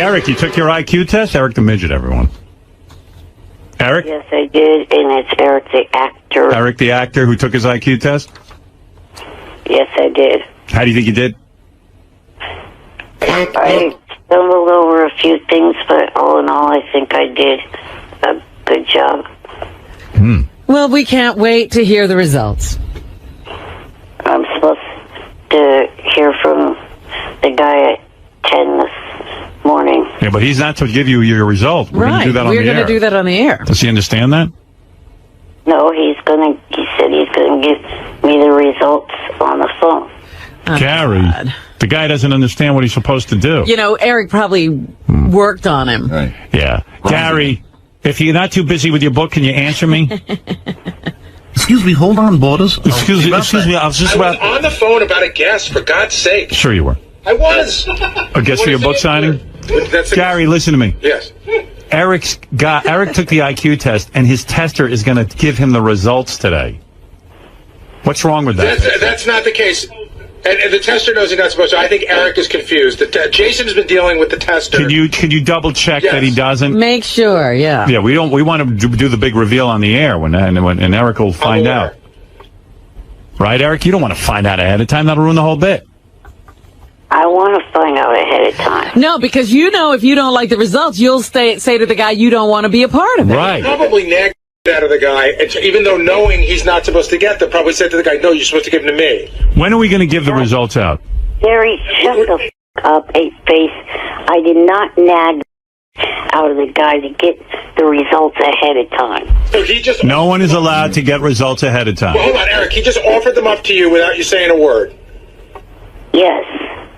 Eric, you took your IQ test? Eric the midget, everyone. Eric? Yes, I did, and it's Eric the actor. Eric the actor who took his IQ test? Yes, I did. How do you think you did? I stumbled over a few things, but all in all, I think I did a good job. Well, we can't wait to hear the results. I'm supposed to hear from the guy at 10 this morning. Yeah, but he's not to give you your result. We're going to do that on the air. We're going to do that on the air. Does he understand that? No, he said he's going to give me the results on the phone. Oh, Gary, God. the guy doesn't understand what he's supposed to do. You know, Eric probably worked on him. Right. Yeah. Gary, if you're not too busy with your book, can you answer me? Excuse me, hold on, Borders. Excuse me, I was just I was on the phone about a guest, for God's sake. Sure you were. I was. A guest for your book signing? Gary, listen to me. Yes. Eric took the IQ test, and his tester is going to give him the results today. What's wrong with that? That's not the case. And the tester knows he's not supposed to. I think Eric is confused. Jason has been dealing with the tester. Can you double check that he doesn't? Make sure, yeah. Yeah, we want to do the big reveal on the air when Eric will find out. Right, Eric? You don't want to find out ahead of time. That'll ruin the whole bit. I want to find out ahead of time. No, because you know if you don't like the results, you'll say to the guy you don't want to be a part of it. Right. Probably nag out of the guy, and even though knowing he's not supposed to get them, probably said to the guy, "No, you're supposed to give them to me." When are we going to give the results out? Gary, shut the up, eight face. I did not nag out of the guy to get the results ahead of time. So he just No one is allowed to get results ahead of time. Well, hold on, Eric. He just offered them up to you without you saying a word. Yes.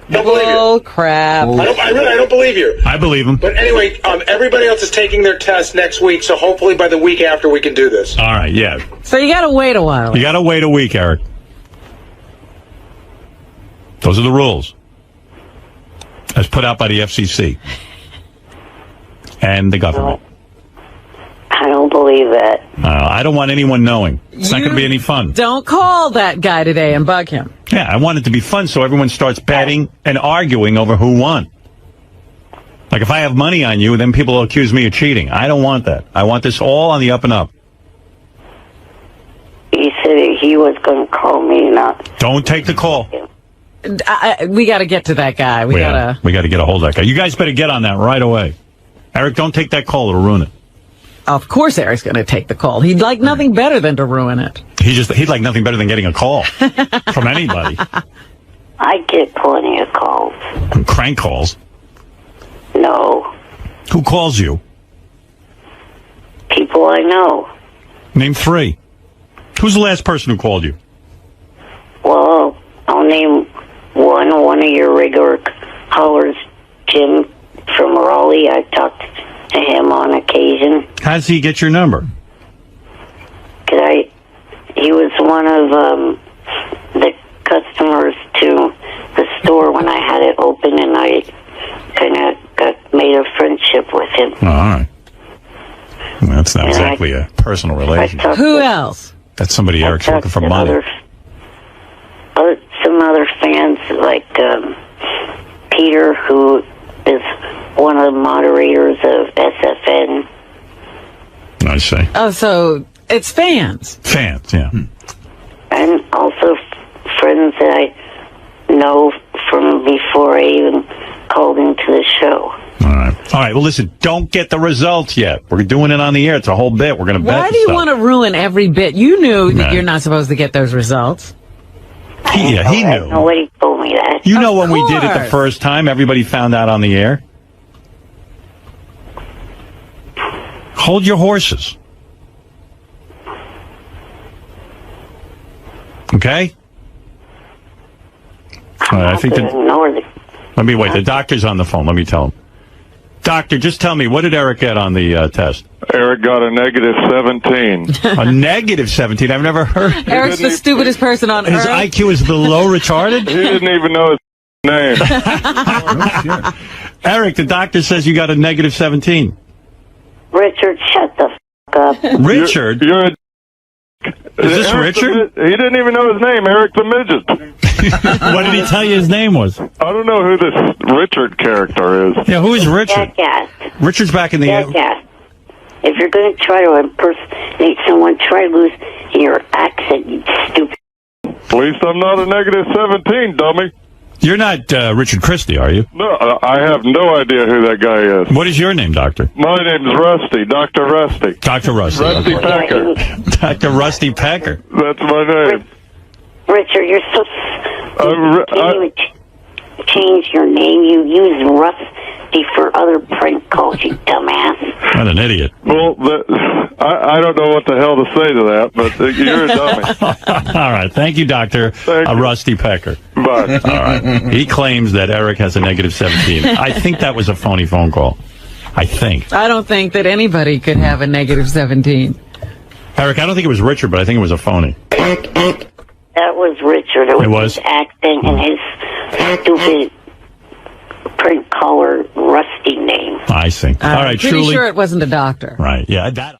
Don't believe you. Oh, crap. I don't believe you. I believe him. But anyway, everybody else is taking their test next week, so hopefully by the week after we can do this. All right, yeah. So you got to wait a while. You got to wait a week, Eric. Those are the rules. As put out by the FCC and the government. I don't believe that. I don't want anyone knowing. It's not going to be any fun. Don't call that guy today and bug him. Yeah, I want it to be fun so everyone starts betting and arguing over who won. Like if I have money on you, then people will accuse me of cheating. I don't want that. I want this all on the up and up. He said he was going to call me, not... Don't take the call. We got to get to that guy. We got to get a hold of that guy. You guys better get on that right away. Eric, don't take that call. It'll ruin it. Of course Eric's going to take the call. He'd like nothing better than to ruin it. He'd like nothing better than getting a call from anybody. I get plenty of calls. Crank calls. No. Who calls you? People I know. Name 3. Who's the last person who called you? Well, I'll name one of your regular callers, Jim from Raleigh. I talked to him on occasion. How does he get your number? He was one of the customers to the store when I had it open, and I kind of made a friendship with him. Oh, all right. Well, that's not exactly a personal relationship. Who else? That's somebody Eric's looking for money. Some other fans, like Peter, who is one of the moderators of SFN. I see. Oh, so it's fans. Fans, yeah. And also friends that I know from before I even called into the show. All right. Well, listen, don't get the results yet. We're doing it on the air. It's a whole bit. We're going to bet. Why do you want to ruin every bit? You knew that you're not supposed to get those results. He knew. Nobody told me that. You know when we did it the first time, everybody found out on the air. Hold your horses. Okay? All right, I think let me wait. The doctor's on the phone. Let me tell him. Doctor, just tell me, what did Eric get on the test? Eric got a -17. A -17? I've never heard. Eric's the stupidest person on His earth. IQ is below retarded? He didn't even know his name. Eric, the doctor says you got a -17. Richard, shut the f*** up. Richard? You're a Is this Eric Richard? He didn't even know his name, Eric the Midget. What did he tell you his name was? I don't know who this Richard character is. Yeah, who is Richard? Jackass. Richard's back in the air. Jackass. If you're going to try to impersonate someone, try to lose your accent, you stupid. At least I'm not a negative 17, dummy. You're not Richard Christie, are you? No, I have no idea who that guy is. What is your name, Doctor? My name's Rusty, Dr. Rusty. Dr. Rusty. Rusty Packer. Dr. Rusty Packer. That's my name. Richard, you're so... Can you change your name? You use Rusty for other prank calls, you dumbass. What an idiot. Well, I don't know what the hell to say to that, but you're a dummy. All right. Thank you, Dr. Rusty Packer. Bye. All right. He claims that Eric has a negative 17. I think that was a phony phone call. I think. I don't think that anybody could have a negative 17. Eric, I don't think it was Richard, but I think it was a phony. That was Richard. It was his acting and his stupid prank caller Rusty name. I see. All right, pretty truly. sure it wasn't a doctor. Right. Yeah. That.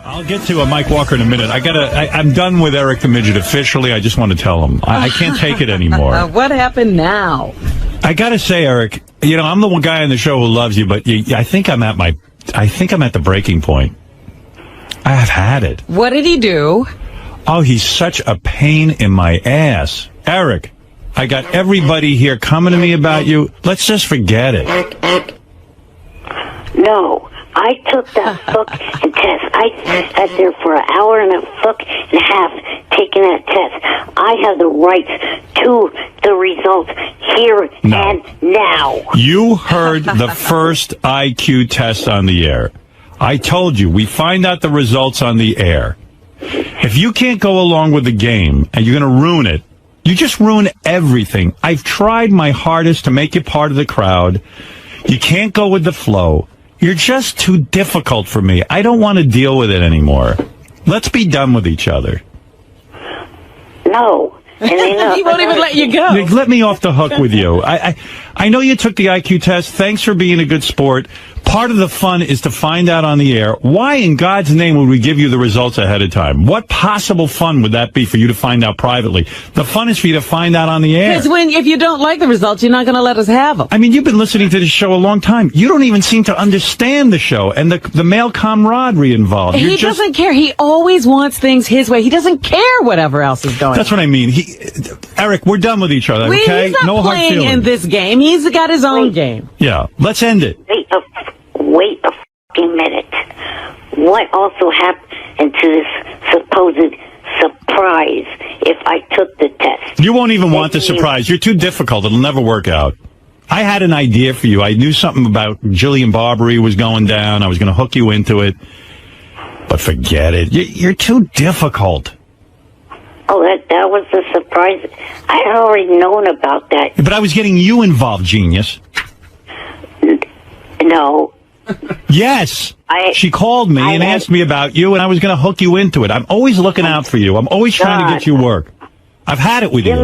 I'll get to Mike Walker in a minute. I'm done with Eric the Midget officially. I just want to tell him I can't take it anymore. What happened now? I gotta say, Eric, I'm the one guy on the show who loves you, but I think I'm at the breaking point. I have had it. What did he do? Oh, he's such a pain in my ass. Eric, I got everybody here coming to me about you. Let's just forget it. No, I took that fucking test. I sat there for an hour and a half taking that test. I have the right to the results here and now. You heard the first IQ test on the air. I told you, we find out the results on the air. If you can't go along with the game and you're going to ruin it, you just ruin everything. I've tried my hardest to make you part of the crowd. You can't go with the flow. You're just too difficult for me. I don't want to deal with it anymore. Let's be done with each other. No. And He won't even let you go. Let me off the hook with you. I know you took the IQ test. Thanks for being a good sport. Part of the fun is to find out on the air. Why in God's name would we give you the results ahead of time? What possible fun would that be for you to find out privately? The fun is for you to find out on the air. Because if you don't like the results, you're not going to let us have them. I mean, you've been listening to this show a long time. You don't even seem to understand the show and the male camaraderie involved. He doesn't care. He always wants things his way. He doesn't care whatever else is going on. That's what I mean. Eric, we're done with each other, okay? He's not no hard playing feelings in this game. He's got his own game. Yeah, let's end it. Wait a fucking minute. What also happened to this supposed surprise if I took the test? You won't even want the surprise. You're too difficult. It'll never work out. I had an idea for you. I knew something about Jillian Barberie was going down. I was going to hook you into it. But forget it. You're too difficult. Oh, that was the surprise. I had already known about that. But I was getting you involved, genius. No. Yes. She called me and asked me about you, and I was going to hook you into it. I'm always looking out for you. I'm always trying to get you work. I've had it with you.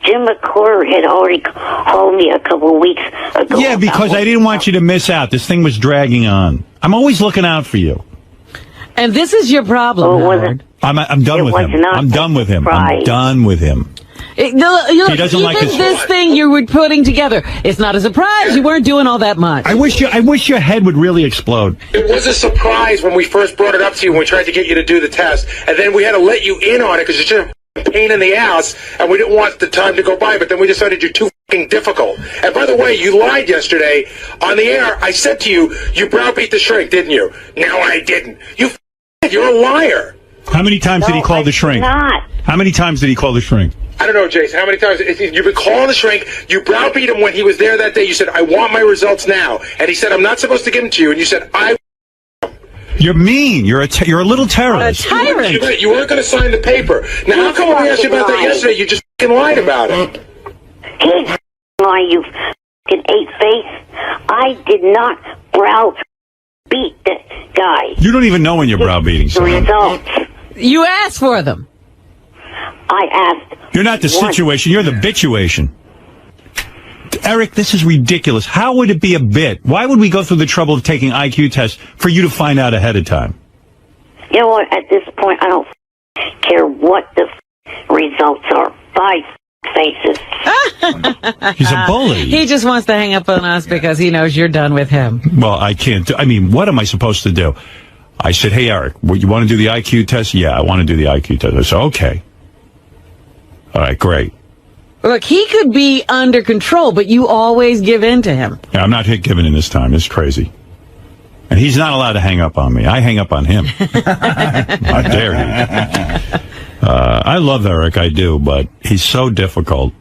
Jim McClure had already called me a couple of weeks ago. Yeah, because I didn't want you to miss out. This thing was dragging on. I'm always looking out for you. And this is your problem, Howard. I'm done with him. I'm done with him. I'm done with him. He doesn't like this thing you were putting together. It's not a surprise. You weren't doing all that much. I wish your head would really explode. It was a surprise when we first brought it up to you when we tried to get you to do the test, and then we had to let you in on it because it's just a pain in the ass, and we didn't want the time to go by. But then we decided you're too fucking difficult. And by the way, you lied yesterday on the air. I said to you, you browbeat the shrink, didn't you? No, I didn't. You're a liar. How many times did he call the shrink? Not. How many times did he call the shrink? I don't know, Jason. How many times you've been calling the shrink? You browbeat him when he was there that day. You said, "I want my results now," and he said, "I'm not supposed to give them to you." And you said, "I." You're mean. You're a little terrorist. A tyrant. You weren't going to sign the paper. Now, how come when we asked you about that yesterday, you just fucking lied about it? He's lying, you fucking ape-face. I did not browbeat the guy. You don't even know when you're browbeating The someone. results. You asked for them. I asked. You're not the situation. You're the bituation. Eric, this is ridiculous. How would it be a bit? Why would we go through the trouble of taking IQ tests for you to find out ahead of time? You know what? At this point, I don't care what the results are. Bye, faces. He's a bully. He just wants to hang up on us because he knows you're done with him. Well, I can't. I mean, what am I supposed to do? I said, hey, Eric, you want to do the IQ test? Yeah, I want to do the IQ test. I said, okay. All right, great. Look, he could be under control, but you always give in to him. Yeah, I'm not giving in this time. It's crazy. And he's not allowed to hang up on me. I hang up on him. How dare he? I love Eric, I do, but he's so difficult.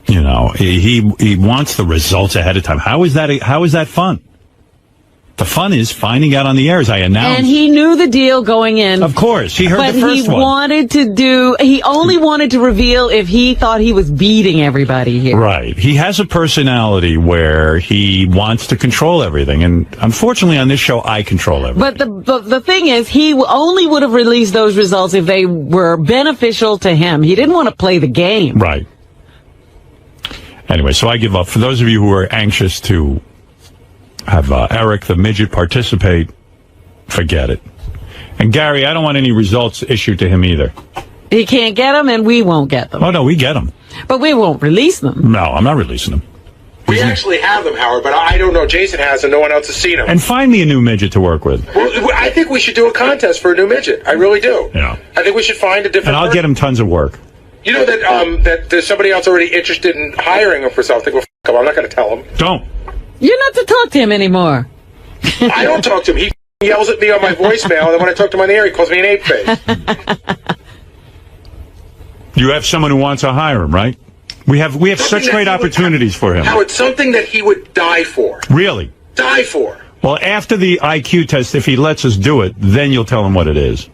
You know, he wants the results ahead of time. How is that fun? The fun is finding out on the air, as I announced. And he knew the deal going in. Of course. He heard the first one. He only wanted to reveal if he thought he was beating everybody here. Right. He has a personality where he wants to control everything. And unfortunately on this show, I control everything. But the thing is, he only would have released those results if they were beneficial to him. He didn't want to play the game. Right. Anyway, so I give up. For those of you who are anxious to have Eric the midget participate, forget it. And Gary, I don't want any results issued to him either. He can't get them, and we won't get them. Oh, no, we get them. But we won't release them. No, I'm not releasing them. We actually have them, Howard, but I don't know. Jason has them. No one else has seen them. And find me a new midget to work with. Well, I think we should do a contest for a new midget. I really do. Yeah. I think we should find a different And I'll get him tons of work. You know that there's somebody else already interested in hiring him for something. Well, f*** him. I'm not going to tell him. Don't. You're not to talk to him anymore. I don't talk to him. He yells at me on my voicemail, and then when I talk to him on the air, he calls me an ape face. You have someone who wants to hire him, right? We have such great opportunities for him. Howard, something that he would die for. Really? Die for. Well, after the IQ test, if he lets us do it, then you'll tell him what it is.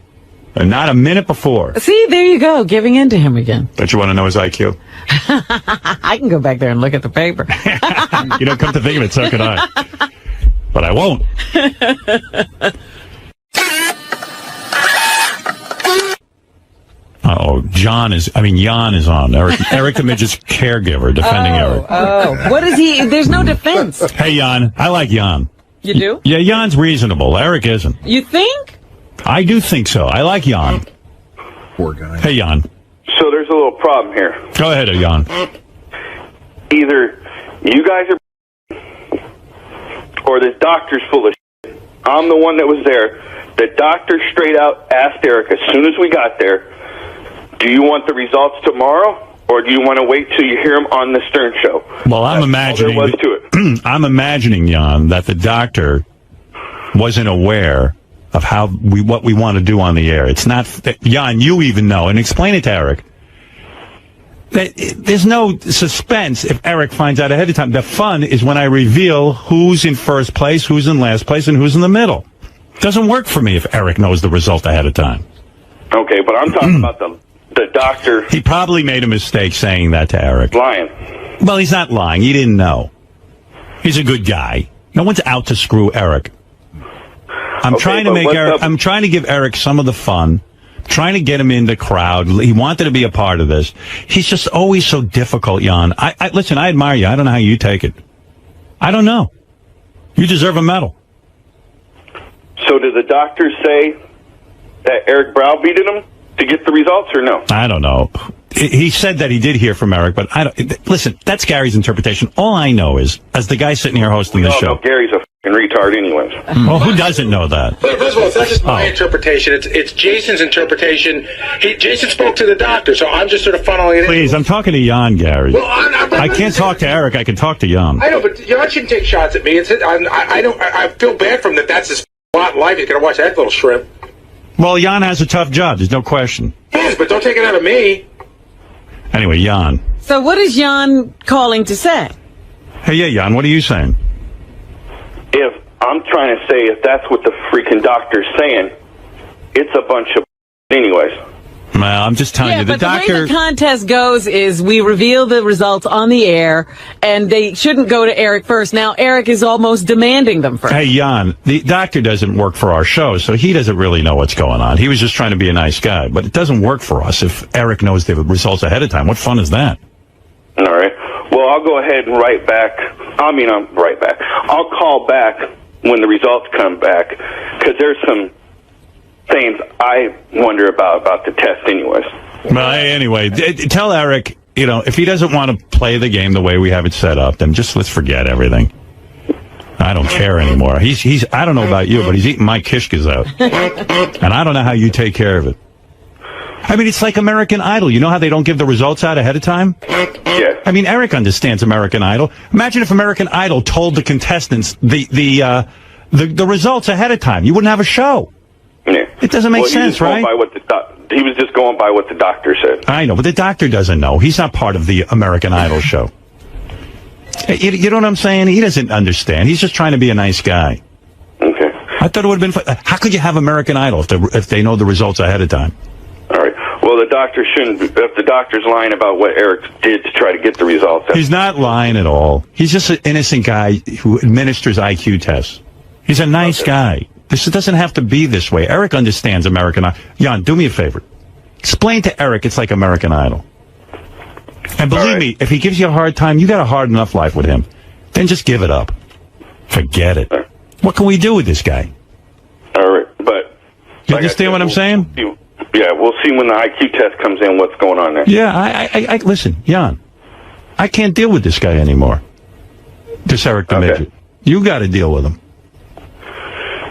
And not a minute before. See, there you go, giving in to him again. Don't you want to know his IQ? I can go back there and look at the paper. You know, come to think of it, so could I. But I won't. Jan is on. Eric the Midget's caregiver, defending Eric. Oh, what is he? There's no defense. Hey, Jan. I like Jan. You do? Yeah, Jan's reasonable. Eric isn't. You think? I do think so. I like Jan. Poor guy. Hey, Jan. So there's a little problem here. Go ahead, Jan. Either you guys are or this doctor's full of shit. I'm the one that was there. The doctor straight out asked Eric as soon as we got there, do you want the results tomorrow, or do you want to wait till you hear them on the Stern Show? Well, I'm imagining. All there was to it. I'm imagining, Jan, that the doctor wasn't aware of what we want to do on the air. It's not, Jan, you even know, and explain it to Eric. There's no suspense if Eric finds out ahead of time. The fun is when I reveal who's in first place, who's in last place, and who's in the middle. It doesn't work for me if Eric knows the result ahead of time. Okay, but I'm talking about the doctor. He probably made a mistake saying that to Eric. Lying. Well, he's not lying. He didn't know. He's a good guy. No one's out to screw Eric. I'm trying to give Eric some of the fun. Trying to get him in the crowd. He wanted to be a part of this. He's just always so difficult, Jan. Listen, I admire you. I don't know how you take it. I don't know. You deserve a medal. So did the doctor say that Eric browbeated him to get the results, or no? I don't know. He said that he did hear from Eric, but listen, that's Gary's interpretation. All I know is, as the guy sitting here hosting the show. Gary's a fucking retard anyways. Well, who doesn't know that? First of all, it's not just my interpretation. It's Jason's interpretation. Jason spoke to the doctor, so I'm just sort of funneling it in. Please, I'm talking to Jan, Gary. Well, I can't talk to Eric. I can talk to Jan. I know, but Jan shouldn't take shots at me. I feel bad for him that that's his lot in life. He's going to watch that little shrimp. Well, Jan has a tough job. There's no question. Yes, but don't take it out of me. Anyway, Jan. So what is Jan calling to say? Hey, yeah, Jan, what are you saying? If I'm trying to say, if that's what the freaking doctor's saying, it's a bunch of anyways. Well, I'm just telling you, the doctor... the way the contest goes is we reveal the results on the air, and they shouldn't go to Eric first. Now, Eric is almost demanding them first. Hey, Jan, the doctor doesn't work for our show, so he doesn't really know what's going on. He was just trying to be a nice guy, but it doesn't work for us if Eric knows the results ahead of time. What fun is that? All right. Well, I'll go ahead and write back. I'm right back. I'll call back when the results come back, because there's some things I wonder about the test anyways. Well, anyway, tell Eric, if he doesn't want to play the game the way we have it set up, then just let's forget everything. I don't care anymore. He's I don't know about you, but he's eating my kishkas out. And I don't know how you take care of it. I mean, it's like American Idol. You know how they don't give the results out ahead of time? Yeah. I mean, Eric understands American Idol. Imagine if American Idol told the contestants the results ahead of time. You wouldn't have a show. Yeah. It doesn't make sense, right? He was just going by what the doctor said. I know, but the doctor doesn't know. He's not part of the American Idol show. You know what I'm saying? He doesn't understand. He's just trying to be a nice guy. Okay. I thought it would have been fun. How could you have American Idol if they know the results ahead of time? All right. Well, the doctor shouldn't. If the doctor's lying about what Eric did to try to get the results, He's not lying at all. He's just an innocent guy who administers IQ tests. He's a nice guy. This doesn't have to be this way. Eric understands American Idol. Jan, do me a favor. Explain to Eric it's like American Idol. And believe me, if he gives you a hard time, you got a hard enough life with him. Then just give it up. Forget it. What can we do with this guy? all right. But You understand what I'm saying? Yeah, we'll see when the IQ test comes in what's going on there. Yeah, I listen, Jan. I can't deal with this guy anymore. This Eric the Midget. You got to deal with him.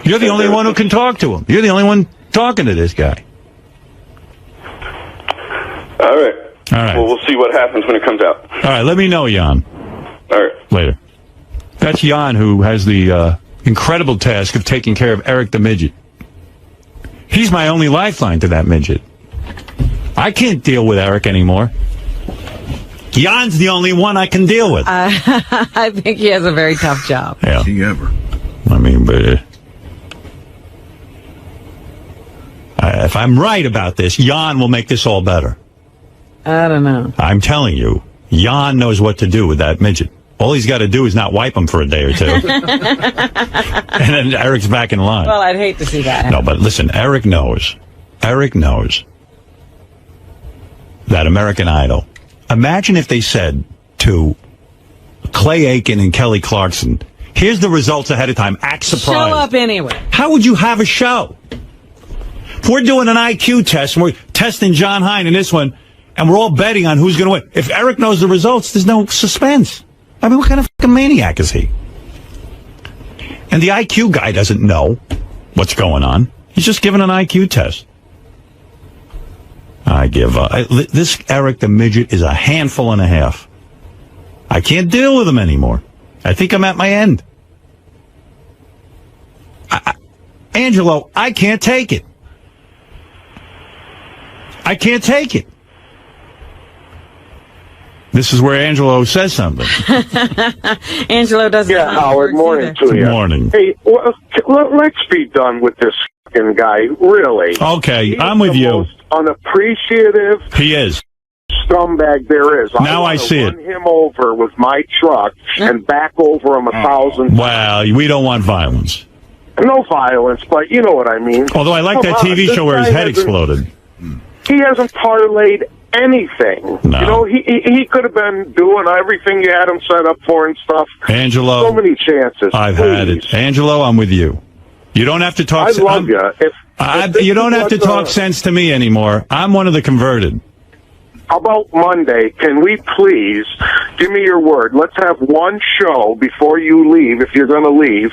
You're the only one who can talk to him. You're the only one talking to this guy. All right. All right. Well, we'll see what happens when it comes out. All right, let me know, Jan. All right. Later. That's Jan, who has the incredible task of taking care of Eric the Midget. He's my only lifeline to that midget. I can't deal with Eric anymore. Jan's the only one I can deal with. I think he has a very tough job. Yeah. He ever. I mean, but if I'm right about this, Jan will make this all better. I don't know. I'm telling you, Jan knows what to do with that midget. All he's got to do is not wipe him for a day or two. And then Eric's back in line. Well, I'd hate to see that. No, but listen, Eric knows. Eric knows that American Idol. Imagine if they said to Clay Aiken and Kelly Clarkson, here's the results ahead of time. Act surprised. Show up anyway. How would you have a show? If we're doing an IQ test, and we're testing John Hine in this one, and we're all betting on who's going to win. If Eric knows the results, there's no suspense. I mean, what kind of fucking maniac is he? And the IQ guy doesn't know what's going on. He's just giving an IQ test. I give up. This Eric the Midget is a handful and a half. I can't deal with him anymore. I think I'm at my end. Angelo, I can't take it. I can't take it. This is where Angelo says something. Angelo doesn't. Yeah, Howard, morning to you. Good morning. Hey, well, let's be done with this fucking guy, really. Okay, He's I'm with the you. most unappreciative He is. scumbag there is. Now I see it. Run him over with my truck and back over him 1,000 Well, we don't want violence. No violence, but you know what I mean. Although I like that TV show where his head exploded. He hasn't parlayed anything. No. You know, he could have been doing everything you had him set up for and stuff. Angelo, so many chances. I've had it. Angelo, I'm with you. You don't have to talk. I love you. You don't have to talk sense to me anymore. I'm one of the converted. How about Monday? Can we please give me your word? Let's have one show before you leave, if you're going to leave.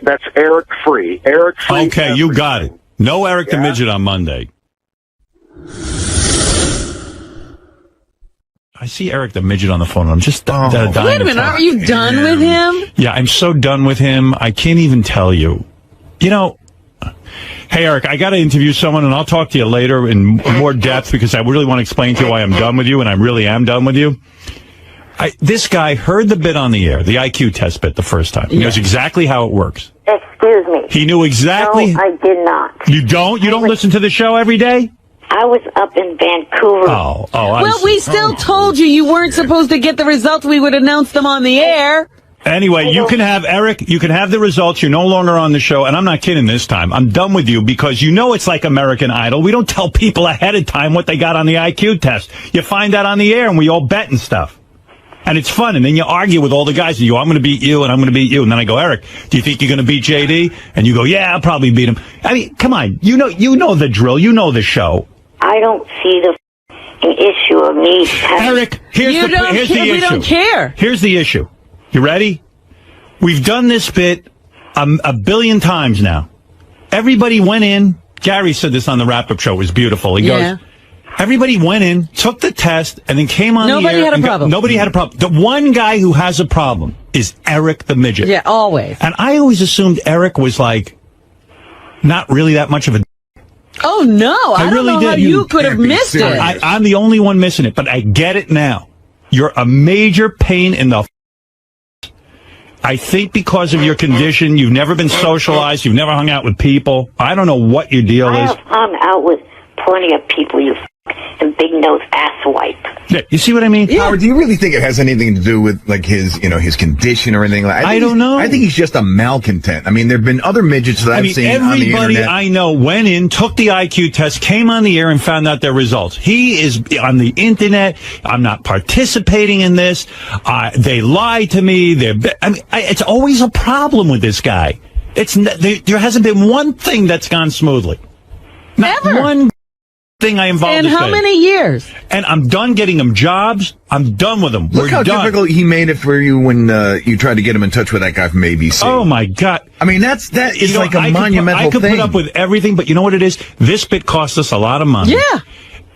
That's Eric free. Eric free. Okay, you got it. No Eric the Midget on Monday. I see Eric the Midget on the phone. I'm just dying. Wait a minute, aren't you done with him? Yeah, I'm so done with him. I can't even tell you. You know, hey, Eric, I got to interview someone, and I'll talk to you later in more depth because I really want to explain to you why I'm done with you, and I really am done with you. This guy heard the bit on the air, the IQ test bit, the first time. He knows exactly how it works. Excuse me. He knew exactly. No, I did not. You don't? You don't listen to the show every day? I was up in Vancouver. Well, we still told you weren't supposed to get the results. We would announce them on the air. Anyway, you can have Eric, you can have the results. You're no longer on the show. And I'm not kidding this time. I'm done with you because you know it's like American Idol. We don't tell people ahead of time what they got on the IQ test. You find out on the air and we all bet and stuff. And it's fun. And then you argue with all the guys. And you go, I'm going to beat you, and I'm going to beat you. And then I go, Eric, do you think you're going to beat JD? And you go, yeah, I'll probably beat him. I mean, come on. You know the drill. You know the show. I don't see the issue of me. Eric, here's the issue. We don't care. Here's the issue. You ready? We've done this bit a billion times now. Everybody went in. Gary said this on the wrap-up show. It was beautiful. He goes, everybody went in, took the test, and then came on the air. Nobody had a problem. Nobody had a problem. The one guy who has a problem is Eric the Midget. Yeah, always. And I always assumed Eric was like not really that much of a. Oh, no. I really don't know did. how you could have missed it. I'm the only one missing it, but I get it now. You're a major pain in the. I think because of your condition, you've never been socialized, you've never hung out with people. I don't know what your deal is. I have hung out with plenty of people, you and big nose asswipe. Yeah, you see what I mean? Howard, do you really think it has anything to do with like his condition or anything like that? I don't know. I think he's just a malcontent. I mean, there've been other midgets that I've seen on the everybody internet. I know went in, took the IQ test, came on the air, and found out their results. He is on the internet. I'm not participating in this. They lied to me. It's always a problem with this guy. There hasn't been one thing that's gone smoothly. Not Never. one thing I involved. And how many years? And I'm done getting him jobs. I'm done with him. Look how difficult he made it for you when you tried to get him in touch with that guy from ABC. Oh my God! I mean, that is like a monumental thing. I could put up with everything, but you know what it is? This bit cost us a lot of money. Yeah.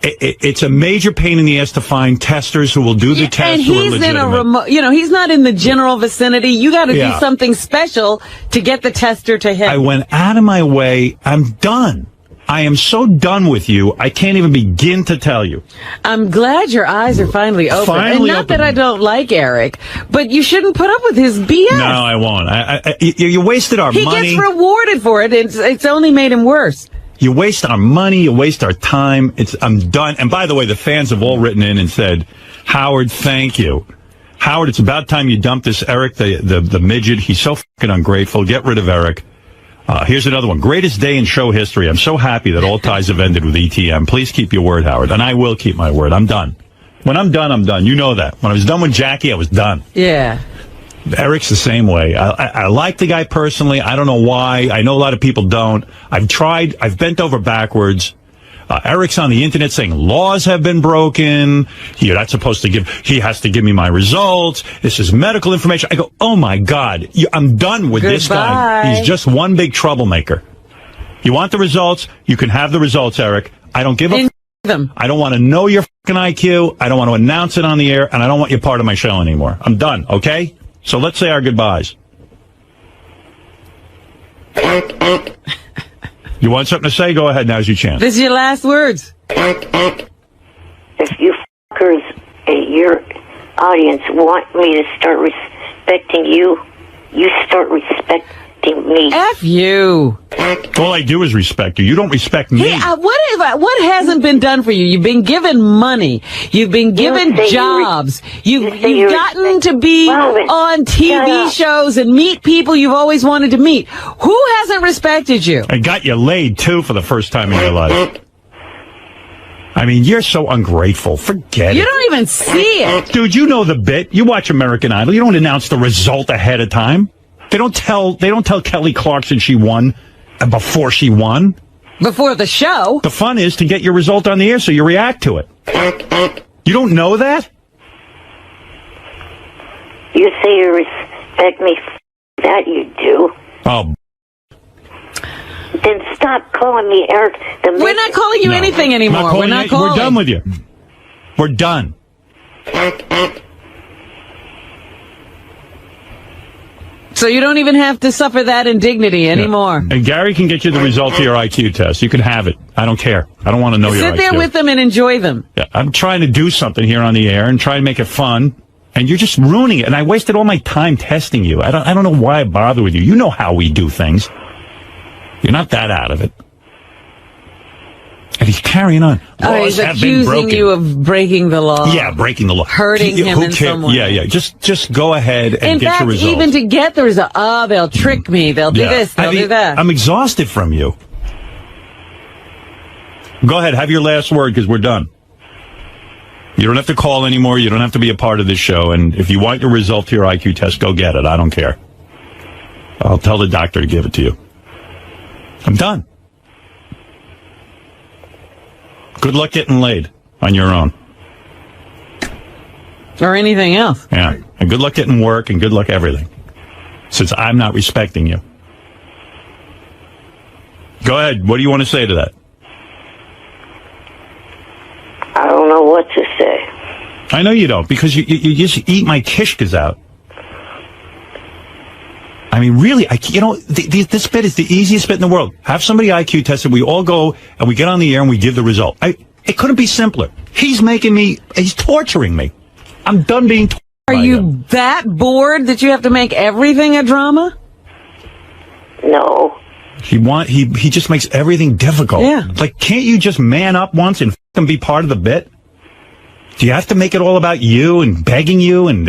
It's a major pain in the ass to find testers who will do the test. And who are he's in legitimate. a remote, he's not in the general vicinity. You got to Yeah. do something special to get the tester to him. I went out of my way. I'm done. I am so done with you. I can't even begin to tell you. I'm glad your eyes are finally open. And not that I don't like Eric, but you shouldn't put up with his BS. No, I won't. You wasted our money. He gets rewarded for it. It's only made him worse. You waste our money. You waste our time. I'm done. And by the way, the fans have all written in and said, Howard, thank you. Howard, it's about time you dump this Eric, the midget. He's so fucking ungrateful. Get rid of Eric. Here's another one. Greatest day in show history. I'm so happy that all ties have ended with ETM. Please keep your word, Howard. And I will keep my word. I'm done. When I'm done, I'm done. You know that. When I was done with Jackie, I was done. Yeah. Eric's the same way. I like the guy personally. I don't know why. I know a lot of people don't. I've tried. I've bent over backwards. Eric's on the internet saying laws have been broken. You're not supposed to he has to give me my results. This is medical information. I go, oh my God. I'm done with this guy. He's just one big troublemaker. You want the results? You can have the results, Eric. I don't give a them. I don't want to know your fucking IQ. I don't want to announce it on the air, and I don't want you part of my show anymore. I'm done, okay? So let's say our goodbyes. You want something to say? Go ahead. Now's your chance. This is your last words. If you fuckers at your audience want me to start respecting you, you start respecting me. F you. All I do is respect you. You don't respect me. Hey, what hasn't been done for you? You've been given money. You've been given jobs. You've gotten to be on TV shows and meet people you've always wanted to meet. Who hasn't respected you? I got you laid, too, for the first time in your life. I mean, you're so ungrateful. Forget it. You don't even see it. Dude, you know the bit. You watch American Idol. You don't announce the result ahead of time. They don't tell Kelly Clarkson she won before she won. Before the show. The fun is to get your result on the air so you react to it. You don't know that? You say you respect me. That you do. Oh. Then stop calling me Eric. We're not calling you anything anymore. We're not calling. We're done with you. We're done. So you don't even have to suffer that indignity anymore. And Gary can get you the results of your IQ test. You can have it. I don't care. I don't want to know your IQ. Sit there with them and enjoy them. Yeah, I'm trying to do something here on the air and try and make it fun. And you're just ruining it. And I wasted all my time testing you. I don't know why I bother with you. You know how we do things. You're not that out of it. And he's carrying on. He's accusing you of breaking the law. Yeah, breaking the law. Hurting him in some way. Yeah. Just go ahead and get your results. Even to get the result, they'll trick me. They'll do this. They'll do that. I'm exhausted from you. Go ahead. Have your last word because we're done. You don't have to call anymore. You don't have to be a part of this show. And if you want your result to your IQ test, go get it. I don't care. I'll tell the doctor to give it to you. I'm done. Good luck getting laid on your own. Or anything else. Yeah. And good luck getting work and good luck everything. Since I'm not respecting you. Go ahead. What do you want to say to that? I don't know what to say. I know you don't, because you just eat my kishkas out. I mean, really, this bit is the easiest bit in the world. Have somebody IQ tested. We all go and we get on the air and we give the result. It couldn't be simpler. He's torturing me. I'm done being tortured. Are you that bored that you have to make everything a drama? No. He just makes everything difficult. Yeah. Like, can't you just man up once and be part of the bit? Do you have to make it all about you and begging you? And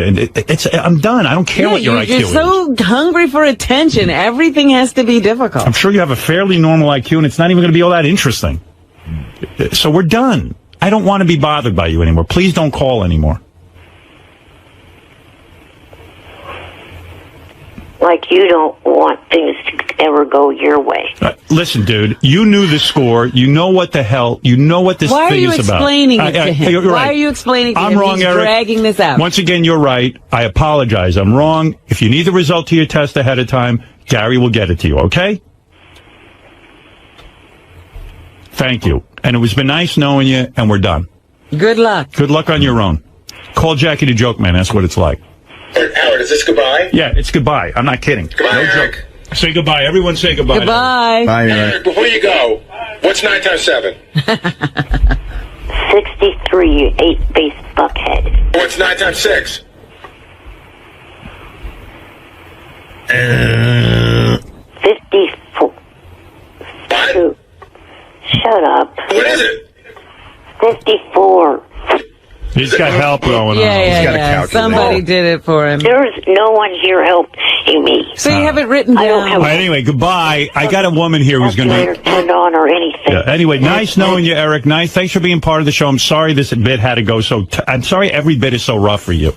I'm done. I don't care what your IQ is. You're so hungry for attention. Everything has to be difficult. I'm sure you have a fairly normal IQ, and it's not even going to be all that interesting. So we're done. I don't want to be bothered by you anymore. Please don't call anymore. Like you don't want things to ever go your way. Listen, dude, you knew the score. You know what the hell. You know what this Why are thing you is about. explaining it to him? You're right. Why are you explaining to I'm him? wrong, He's Eric. dragging this out. Once again, you're right. I apologize. I'm wrong. If you need the result to your test ahead of time, Gary will get it to you, okay? Thank you. And it was been nice knowing you, and we're done. Good luck. Good luck on your own. Call Jackie the Joke Man. That's what it's like. Howard, is this goodbye? Yeah, it's goodbye. I'm not kidding. Goodbye, Eric. Joke. Say goodbye. Everyone say goodbye. Goodbye. Bye, Eric, before you go, what's 9 times 7? 63, you 8-base fuckhead. What's 9 times 6? 54. What? Shut up. What is it? 54. He's got help going on. Yeah. got a calculator. Somebody did it for him. There's no one here helping me. So you have it written I don't down. have Well, anyway, goodbye. I got a woman here who's going calculator to... turned on or anything. Yeah, anyway, nice knowing you, Eric. Nice. Thanks for being part of the show. I'm sorry this bit had to go so... I'm sorry every bit is so rough for you.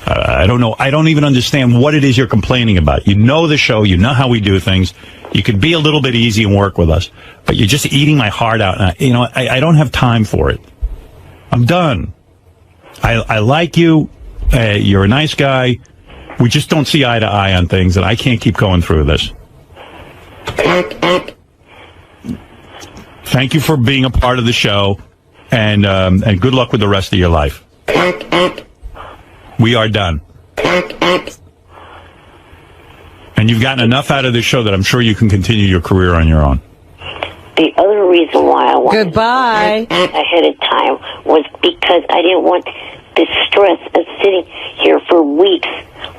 I don't know. I don't even understand what it is you're complaining about. You know the show. You know how we do things. You could be a little bit easy and work with us. But you're just eating my heart out. And I don't have time for it. I'm done. I like you. You're a nice guy. We just don't see eye to eye on things, and I can't keep going through this. Thank you for being a part of the show, and good luck with the rest of your life. We are done. And you've gotten enough out of this show that I'm sure you can continue your career on your own. The other reason why I wanted Goodbye. ahead of time was because I didn't want the stress of sitting here for weeks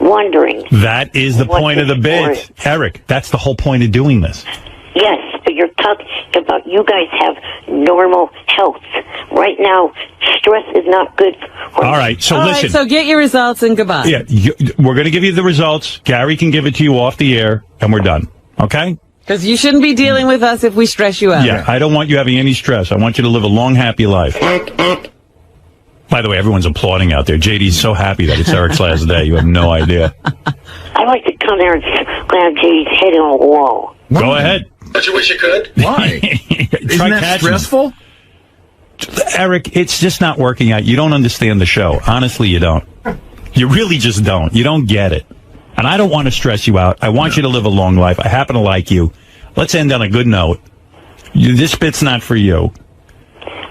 wondering. That is the point of the bit. Eric, that's the whole point of doing this. Yes, but you're talking about you guys have normal health. Right now, stress is not good for All right, so All listen. right, so get your results and goodbye. Yeah, we're going to give you the results. Gary can give it to you off the air, and we're done. Okay? Because you shouldn't be dealing with us if we stress you out. Yeah, I don't want you having any stress. I want you to live a long, happy life. By the way, everyone's applauding out there. JD's so happy that it's Eric's last day. You have no idea. I'd like to come there and slam JD's head on a wall. Go ahead. Don't you wish you could? Why? Isn't that stressful? Eric, it's just not working out. You don't understand the show. Honestly, you don't. You really just don't. You don't get it. And I don't want to stress you out. I want you to live a long life. I happen to like you. Let's end on a good note. This bit's not for you.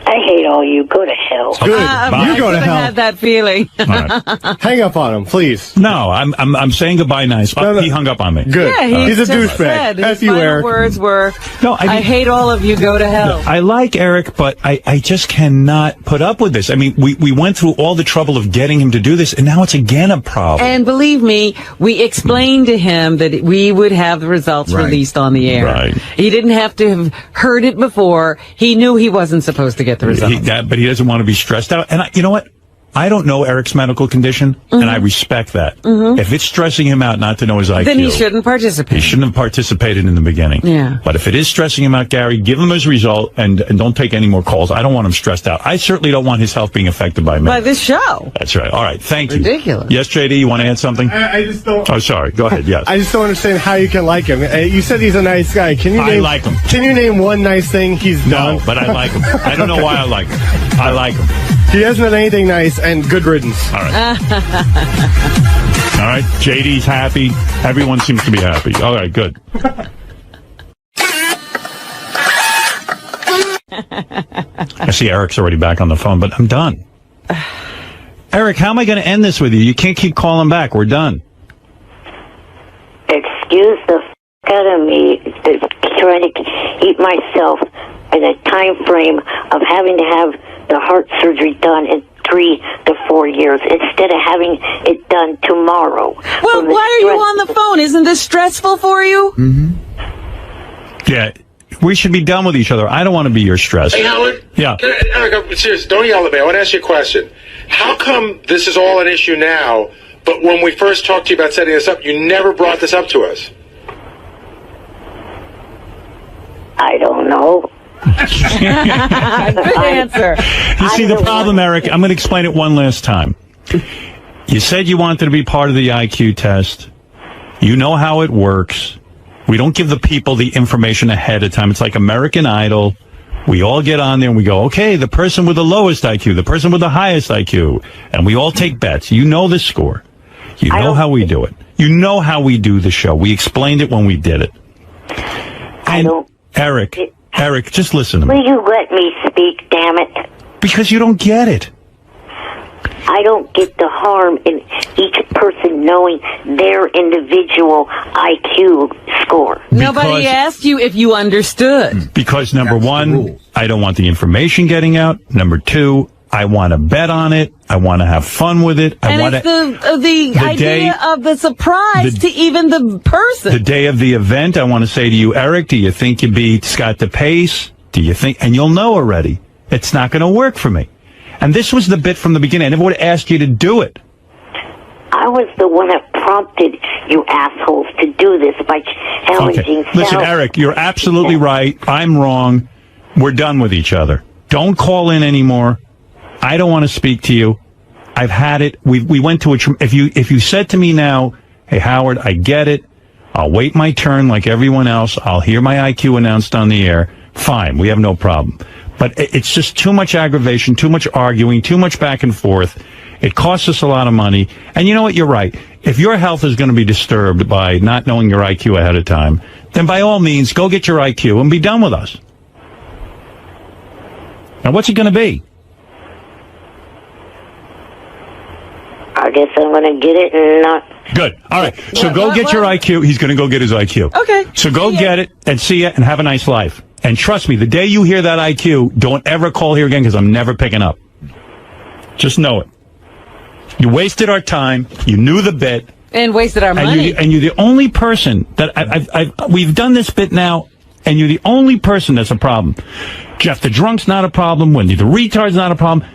I hate all you. Go to hell. Good. I go to could've hell. had that feeling. All right. Hang up on him, please. No, I'm saying goodbye nice. No. He hung up on me. Good. Yeah, He's a just douchebag. said, F his you, final Eric. words were, No, I mean- hate all of you, go to hell. I like Eric, but I just cannot put up with this. I mean, we went through all the trouble of getting him to do this, and now it's again a problem. And believe me, we explained to him that we would have the results Right. released on the air. Right. He didn't have to have heard it before. He knew he wasn't supposed to get the results. But he doesn't want to be stressed out. And you know what? I don't know Eric's medical condition, and I respect that. If it's stressing him out not to know his IQ, Then he shouldn't participate. He shouldn't have participated in the beginning. Yeah. But if it is stressing him out, Gary, give him his result and don't take any more calls. I don't want him stressed out. I certainly don't want his health being affected by me. By this show. That's right. All right. Thank you. Ridiculous. Yes, JD, you want to add something? I just don't. Oh, sorry. Go ahead. Yes. I just don't understand how you can like him. You said he's a nice guy. Can you? I like him. Can you name one nice thing he's done? No, but I like him. I don't know why I like him. I like him. He hasn't done anything nice, and good riddance. All right. All right. JD's happy. Everyone seems to be happy. All right. Good. I see Eric's already back on the phone, but I'm done. Eric, how am I going to end this with you? You can't keep calling back. We're done. Excuse the out of me trying to keep myself in a time frame of having to have the heart surgery done in 3 to 4 years instead of having it done tomorrow. Well, why are you on the phone? Isn't this stressful for you? Yeah. We should be done with each other. I don't want to be your stress. Hey, Howard? Yeah. Eric, I'm serious. Don't yell at me. I want to ask you a question. How come this is all an issue now, but when we first talked to you about setting this up, you never brought this up to us? I don't know. Good answer. You see, the problem, Eric, I'm going to explain it one last time. You said you wanted to be part of the IQ test. You know how it works. We don't give the people the information ahead of time. It's like American Idol. We all get on there and we go, okay, the person with the lowest IQ, the person with the highest IQ, and we all take bets. You know the score. You know how we do it. You know how we do the show. We explained it when we did it. And Eric, just listen to me. Will you let me speak, damn it? Because you don't get it. I don't get the harm in each person knowing their individual IQ score. Nobody asked you if you understood. Because number one, I don't want the information getting out. Number two, I want to bet on it. I want to have fun with it. And it's the idea of the surprise to even the person. The day of the event, I want to say to you, Eric, do you think you beat Scott DePace? Do you think? And you'll know already. It's not going to work for me. And this was the bit from the beginning. I never would have asked you to do it. I was the one that prompted you assholes to do this by challenging Listen, Eric, you're absolutely right. I'm wrong. We're done with each other. Don't call in anymore. I don't want to speak to you. I've had it. We went to if you said to me now, hey, Howard, I get it. I'll wait my turn like everyone else. I'll hear my IQ announced on the air. Fine. We have no problem. But it's just too much aggravation, too much arguing, too much back and forth. It costs us a lot of money. And you know what? You're right. If your health is going to be disturbed by not knowing your IQ ahead of time, then by all means, go get your IQ and be done with us. Now, what's it going to be? I guess I'm going to get it and not... Good. All right. So go get your IQ. He's going to go get his IQ. Okay. So go get it and see it and have a nice life. And trust me, the day you hear that IQ, don't ever call here again because I'm never picking up. Just know it. You wasted our time. You knew the bit. And wasted our money. And you're the only person that we've done this bit now, and you're the only person that's a problem. Jeff the Drunk's not a problem. Wendy the Retard's not a problem.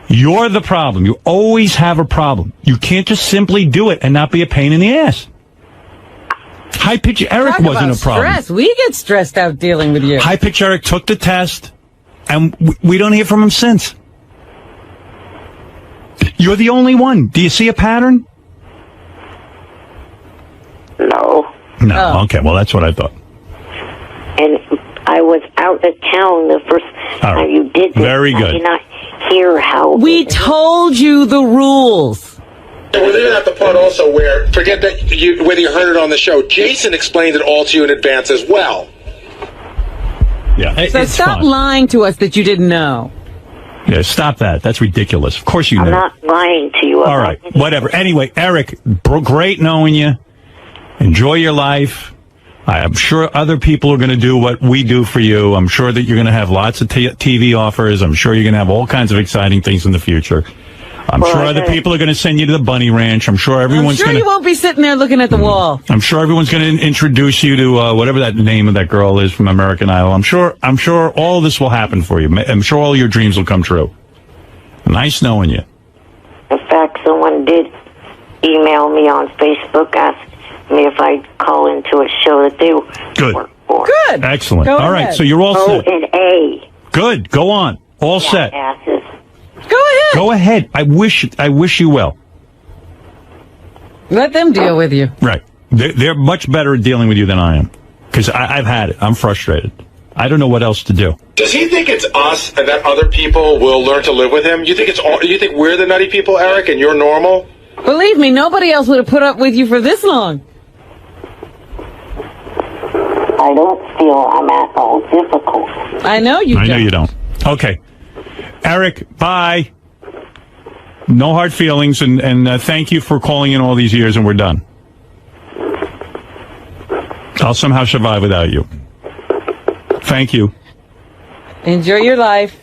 You're the problem. You always have a problem. You can't just simply do it and not be a pain in the ass. High Pitch Eric wasn't a problem. Stress. We get stressed out dealing with you. High Pitch Eric took the test, and we don't hear from him since. You're the only one. Do you see a pattern? No. No. Oh. Okay. Well, that's what I thought. And I was out of town the first time you did this. Very good. I did not hear how... We told you the rules. We're leaving out the part also where, forget that whether you heard it on the show, Jason explained it all to you in advance as well. Yeah. So stop lying to us that you didn't know. Yeah, stop that. That's ridiculous. Of course you know. I'm not lying to you. All right. Whatever. Anyway, Eric, great knowing you. Enjoy your life. I'm sure other people are going to do what we do for you. I'm sure that you're going to have lots of TV offers. I'm sure you're going to have all kinds of exciting things in the future. I'm sure other people are going to send you to the bunny ranch. I'm sure everyone's going to... you won't be sitting there looking at the wall. I'm sure everyone's going to introduce you to whatever that name of that girl is from American Idol. I'm sure all this will happen for you. I'm sure all your dreams will come true. Nice knowing you. someone did email me on Facebook, asked me if I'd call into a show that they work for. Good. Excellent. Go All ahead. right, so you're all set. O&A. Good. Go on. All set. Asses. Go ahead. Go ahead. I wish you well. Let them deal with you. Right. They're much better at dealing with you than I am. Because I've had it. I'm frustrated. I don't know what else to do. Does he think it's us and that other people will learn to live with him? You think we're the nutty people, Eric, and you're normal? Believe me, nobody else would have put up with you for this long. I don't feel I'm at all difficult. I know you don't. I know you don't. Okay. Eric, bye. No hard feelings, and thank you for calling in all these years, and we're done. I'll somehow survive without you. Thank you. Enjoy your life.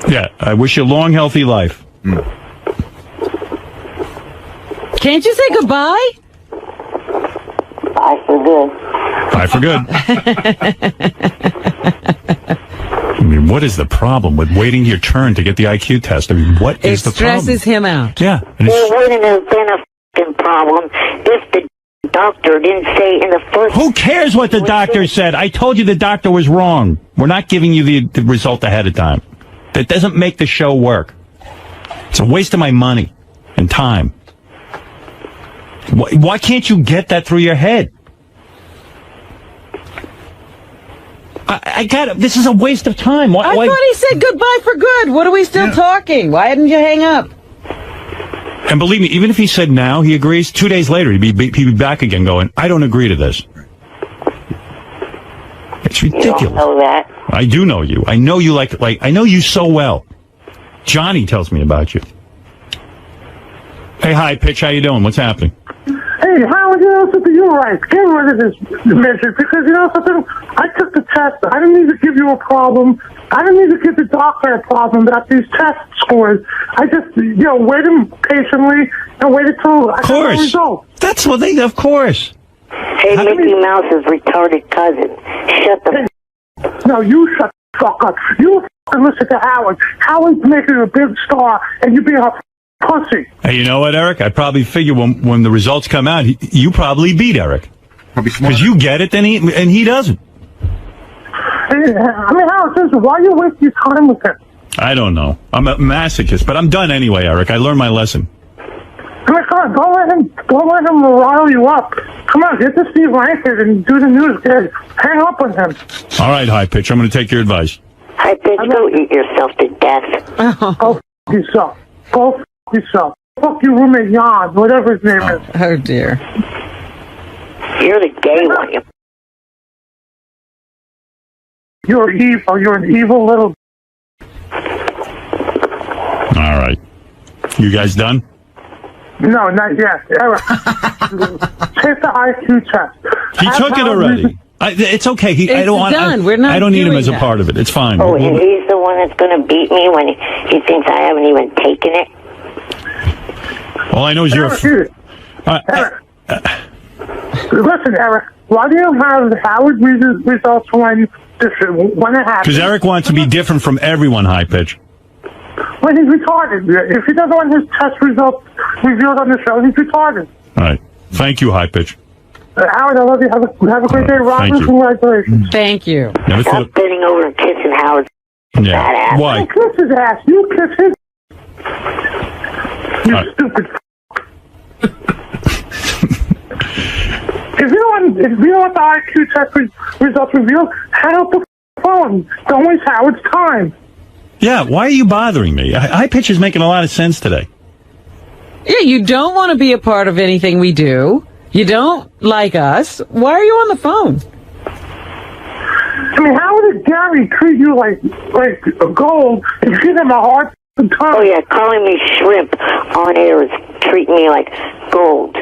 Yeah, I wish you a long, healthy life. Can't you say goodbye? Bye for good. Bye for good. I mean, what is the problem with waiting your turn to get the IQ test? I mean, what is the problem? It stresses him out. Yeah. There wouldn't have been a f***ing problem if the doctor didn't say in the first... Who cares what the doctor said? I told you the doctor was wrong. We're not giving you the result ahead of time. That doesn't make the show work. It's a waste of my money and time. Why can't you get that through your head? I got it. This is a waste of time. I thought he said goodbye for good. What are we still talking? Why didn't you hang up? And believe me, even if he said now he agrees, 2 days later he'd be back again going, I don't agree to this. It's ridiculous. You don't know that. I do know you. I know you like I know you so well. Johnny tells me about you. Hey, hi, Pitch. How you doing? What's happening? Hey, Howard, you know something? You're right. Get rid of this measure because, you know something? I took the test. I didn't need to give you a problem. I didn't need to give the doctor a problem about these test scores. I just, waited patiently and waited till I got the results. That's what they, of course. Hey, Mickey Mouse's retarded cousin. Shut the No, you shut the fuck up. You fucking listen to Howard. Howard's making a big star, and you being a pussy. Hey, you know what, Eric? I probably figure when the results come out, you probably beat Eric. Because you get it, and he doesn't. I mean, Howard, listen, why are you wasting your time with him? I don't know. I'm a masochist, but I'm done anyway, Eric. I learned my lesson. Come on, don't let him rile you up. Come on, get to Steve Langford and do the news. Hang up on him. All right, High Pitch. I'm going to take your advice. High Pitch, go eat yourself to death. Go f*** yourself. Go f*** yourself. Fuck your roommate, Jan, whatever his name is. Oh, dear. You're the gay one. You're evil. You're an evil little... All right. You guys done? No, not yet. Eric, take the IQ test. He took it already. It's okay. I don't want. We're not I don't need him doing as a that. part of it. It's fine. Oh, and he's the one that's going to beat me when he thinks I haven't even taken it? All I know is you're. Eric, listen, Eric. Why do you have Howard results when it happens? Because Eric wants to be different from everyone, High Pitch. Well, he's retarded. If he doesn't want his test results revealed on the show, he's retarded. All right. Thank you, High Pitch. Howard, I love you. Have a great day. Roger, thank you. congratulations. Thank you. Never Stop thought. bending over and kissing Howard's fat ass. Why? Don't kiss his ass. You kiss his. You stupid. If you don't want the IQ test results revealed, hang up the phone. Don't waste Howard's time. Yeah. Why are you bothering me? High Pitch is making a lot of sense today. Yeah, you don't want to be a part of anything we do. You don't like us. Why are you on the phone? I mean, how would Gary treat you like gold and give him a hard time? Oh, yeah, calling me shrimp on air is treating me like gold.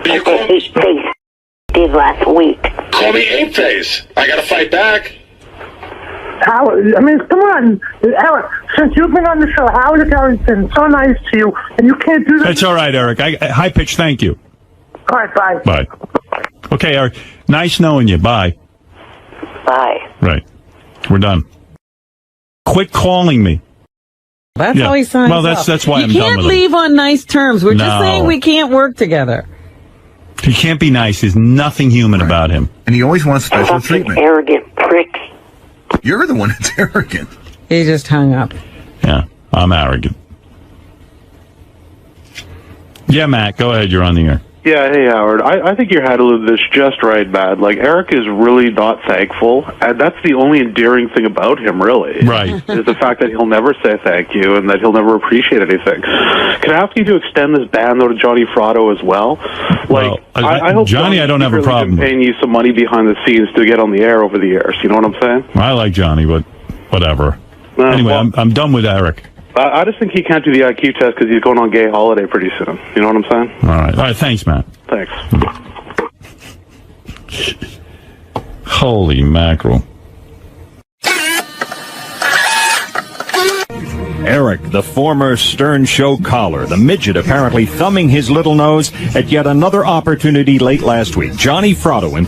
Like the hate face did last week. Call me ape face. I got to fight back. Howard, I mean, come on, Eric. Since you've been on the show, Howard Gary's been so nice to you, and you can't do that. That's all right, Eric. High Pitch, thank you. All right, bye. Bye. Okay, Eric. Nice knowing you. Bye. Bye. Right. We're done. Quit calling me. That's how he signs Well, off. that's why I'm You done can't with him. leave on nice terms. We're just No. saying we can't work together. He can't be nice. There's nothing human about him. And he always wants special Fucking treatment. arrogant pricks. You're the one that's arrogant. He just hung up. Yeah, I'm arrogant. Yeah, Matt, go ahead. You're on the air. Yeah, hey, Howard. I think you're handling this just right, Matt. Like, Eric is really not thankful, and that's the only endearing thing about him, really. Right. Is the fact that he'll never say thank you and that he'll never appreciate anything. Can I ask you to extend this ban, though, to Johnny Fratto as well? Like, I hope Johnny, I don't have a problem been with. paying you some money behind the scenes to get on the air over the years. You know what I'm saying? I like Johnny, but whatever. Anyway, well- I'm done with Eric. I just think he can't do the IQ test because he's going on gay holiday pretty soon. You know what I'm saying? All right. Thanks, Matt. Thanks. Holy mackerel. Eric, the former Stern Show caller, the midget apparently thumbing his little nose at yet another opportunity late last week. Johnny Fratto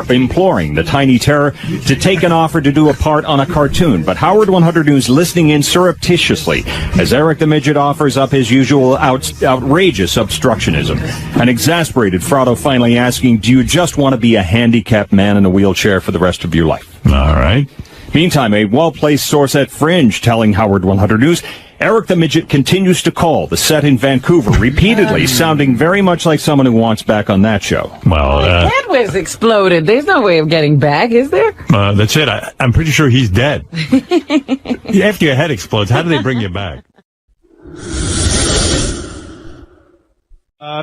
imploring the Tiny Terror to take an offer to do a part on a cartoon, but Howard 100 News listening in surreptitiously as Eric the midget offers up his usual outrageous obstructionism. An exasperated Fratto finally asking, do you just want to be a handicapped man in a wheelchair for the rest of your life? All right. Meantime, a well-placed source at Fringe telling Howard 100 News, Eric the Midget continues to call the set in Vancouver repeatedly, sounding very much like someone who wants back on that show. Well, Head was exploded. There's no way of getting back, is there? that's it. I'm pretty sure he's dead. After your head explodes, how do they bring you back?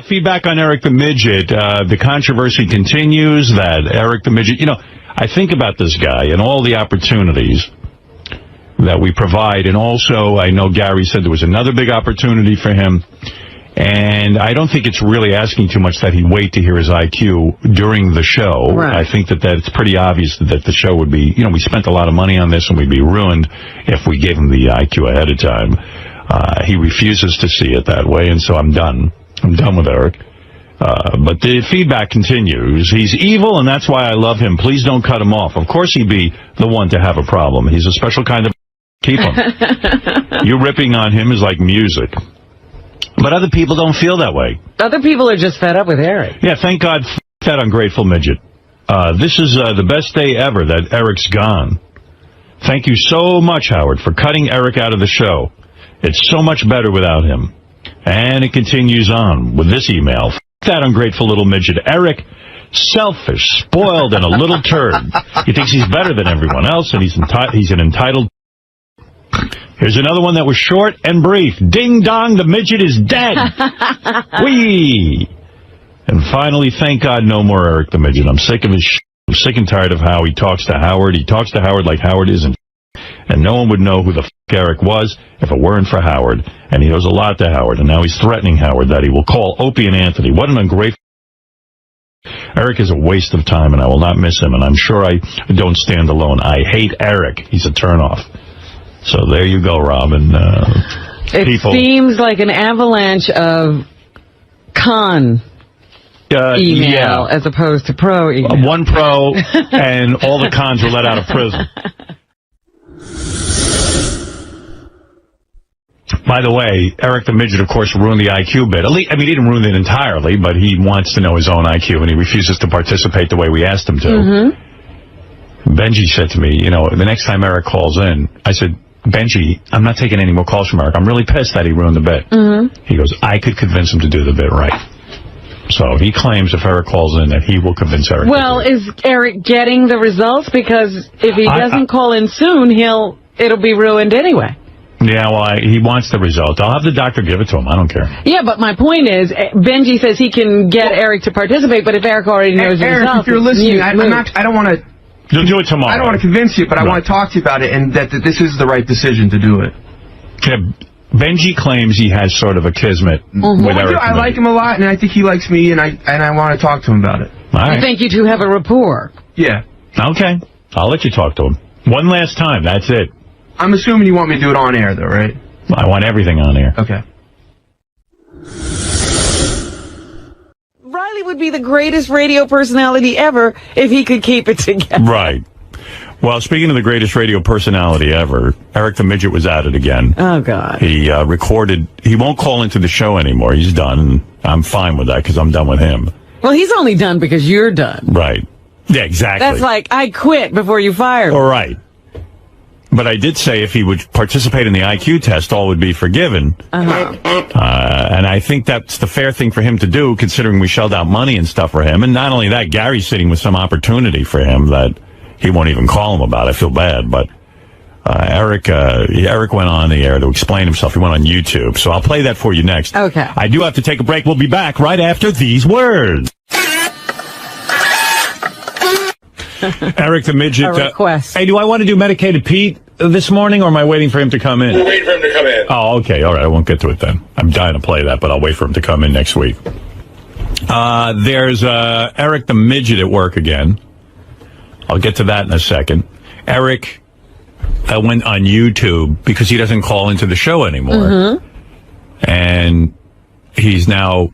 Feedback on Eric the Midget. The controversy continues that Eric the Midget, I think about this guy and all the opportunities that we provide. And also, I know Gary said there was another big opportunity for him. And I don't think it's really asking too much that he wait to hear his IQ during the show. Right. I think that it's pretty obvious that the show would be, we spent a lot of money on this and we'd be ruined if we gave him the IQ ahead of time. He refuses to see it that way, and so I'm done. I'm done with Eric. But the feedback continues. He's evil, and that's why I love him. Please don't cut him off. Of course he'd be the one to have a problem. He's a special kind of... Keep him. You ripping on him is like music. But other people don't feel that way. Other people are just fed up with Eric. Yeah, thank God that ungrateful midget. This is the best day ever that Eric's gone. Thank you so much, Howard, for cutting Eric out of the show. It's so much better without him. And it continues on with this email. That ungrateful little midget. Eric, selfish, spoiled, and a little turd. He thinks he's better than everyone else, and he's an entitled... Here's another one that was short and brief. Ding dong, the midget is dead. Whee! And finally, thank God, no more Eric the midget. I'm sick of his shit. I'm sick and tired of how he talks to Howard. He talks to Howard like Howard isn't. And no one would know who the Eric was if it weren't for Howard. And he owes a lot to Howard. And now he's threatening Howard that he will call Opie and Anthony. What an ungrateful... Eric is a waste of time, and I will not miss him. And I'm sure I don't stand alone. I hate Eric. He's a turnoff. So there you go, Robin. It seems like an avalanche of con email as opposed to pro email. One pro, and all the cons were let out of prison. By the way, Eric the Midget, of course, ruined the IQ bit. He didn't ruin it entirely, but he wants to know his own IQ, and he refuses to participate the way we asked him to. Mm-hmm. Benji said to me, the next time Eric calls in, I said, Benji, I'm not taking any more calls from Eric. I'm really pissed that he ruined the bit. Mm-hmm. He goes, I could convince him to do the bit right. So he claims if Eric calls in that he will convince Eric. Well, is Eric getting the results? Because if he doesn't call in soon, it'll be ruined anyway. Yeah, well, he wants the result. I'll have the doctor give it to him. I don't care. Yeah, but my point is, Benji says he can get Eric to participate, but if Eric already knows the results... Eric, if you're listening, I don't want to... You'll do it tomorrow. I don't want to convince you, but I want to talk to you about it, and that this is the right decision to do it. Yeah, Benji claims he has sort of a kismet with Eric. I like him a lot, and I think he likes me, and I want to talk to him about it. All right. I think you two have a rapport. Yeah. Okay. I'll let you talk to him. One last time. That's it. I'm assuming you want me to do it on air, though, right? I want everything on air. Okay. Riley would be the greatest radio personality ever if he could keep it together. Right. Well, speaking of the greatest radio personality ever, Eric the Midget was at it again. Oh, God. He recorded. He won't call into the show anymore. He's done. I'm fine with that because I'm done with him. Well, he's only done because you're done. Right. Yeah, exactly. That's like, I quit before you fired me. All right. But I did say if he would participate in the IQ test, all would be forgiven. And I think that's the fair thing for him to do, considering we shelled out money and stuff for him. And not only that, Gary's sitting with some opportunity for him that he won't even call him about. I feel bad, but Eric went on the air to explain himself. He went on YouTube, so I'll play that for you next. Okay. I do have to take a break. We'll be back right after these words. Eric the Midget. A request. Hey, do I want to do Medicated Pete this morning, or am I waiting for him to come in? We're waiting for him to come in. Oh, okay. All right. I won't get to it then. I'm dying to play that, but I'll wait for him to come in next week. There's Eric the Midget at work again. I'll get to that in a second. Eric went on YouTube because he doesn't call into the show anymore. Mm-hmm. And he's now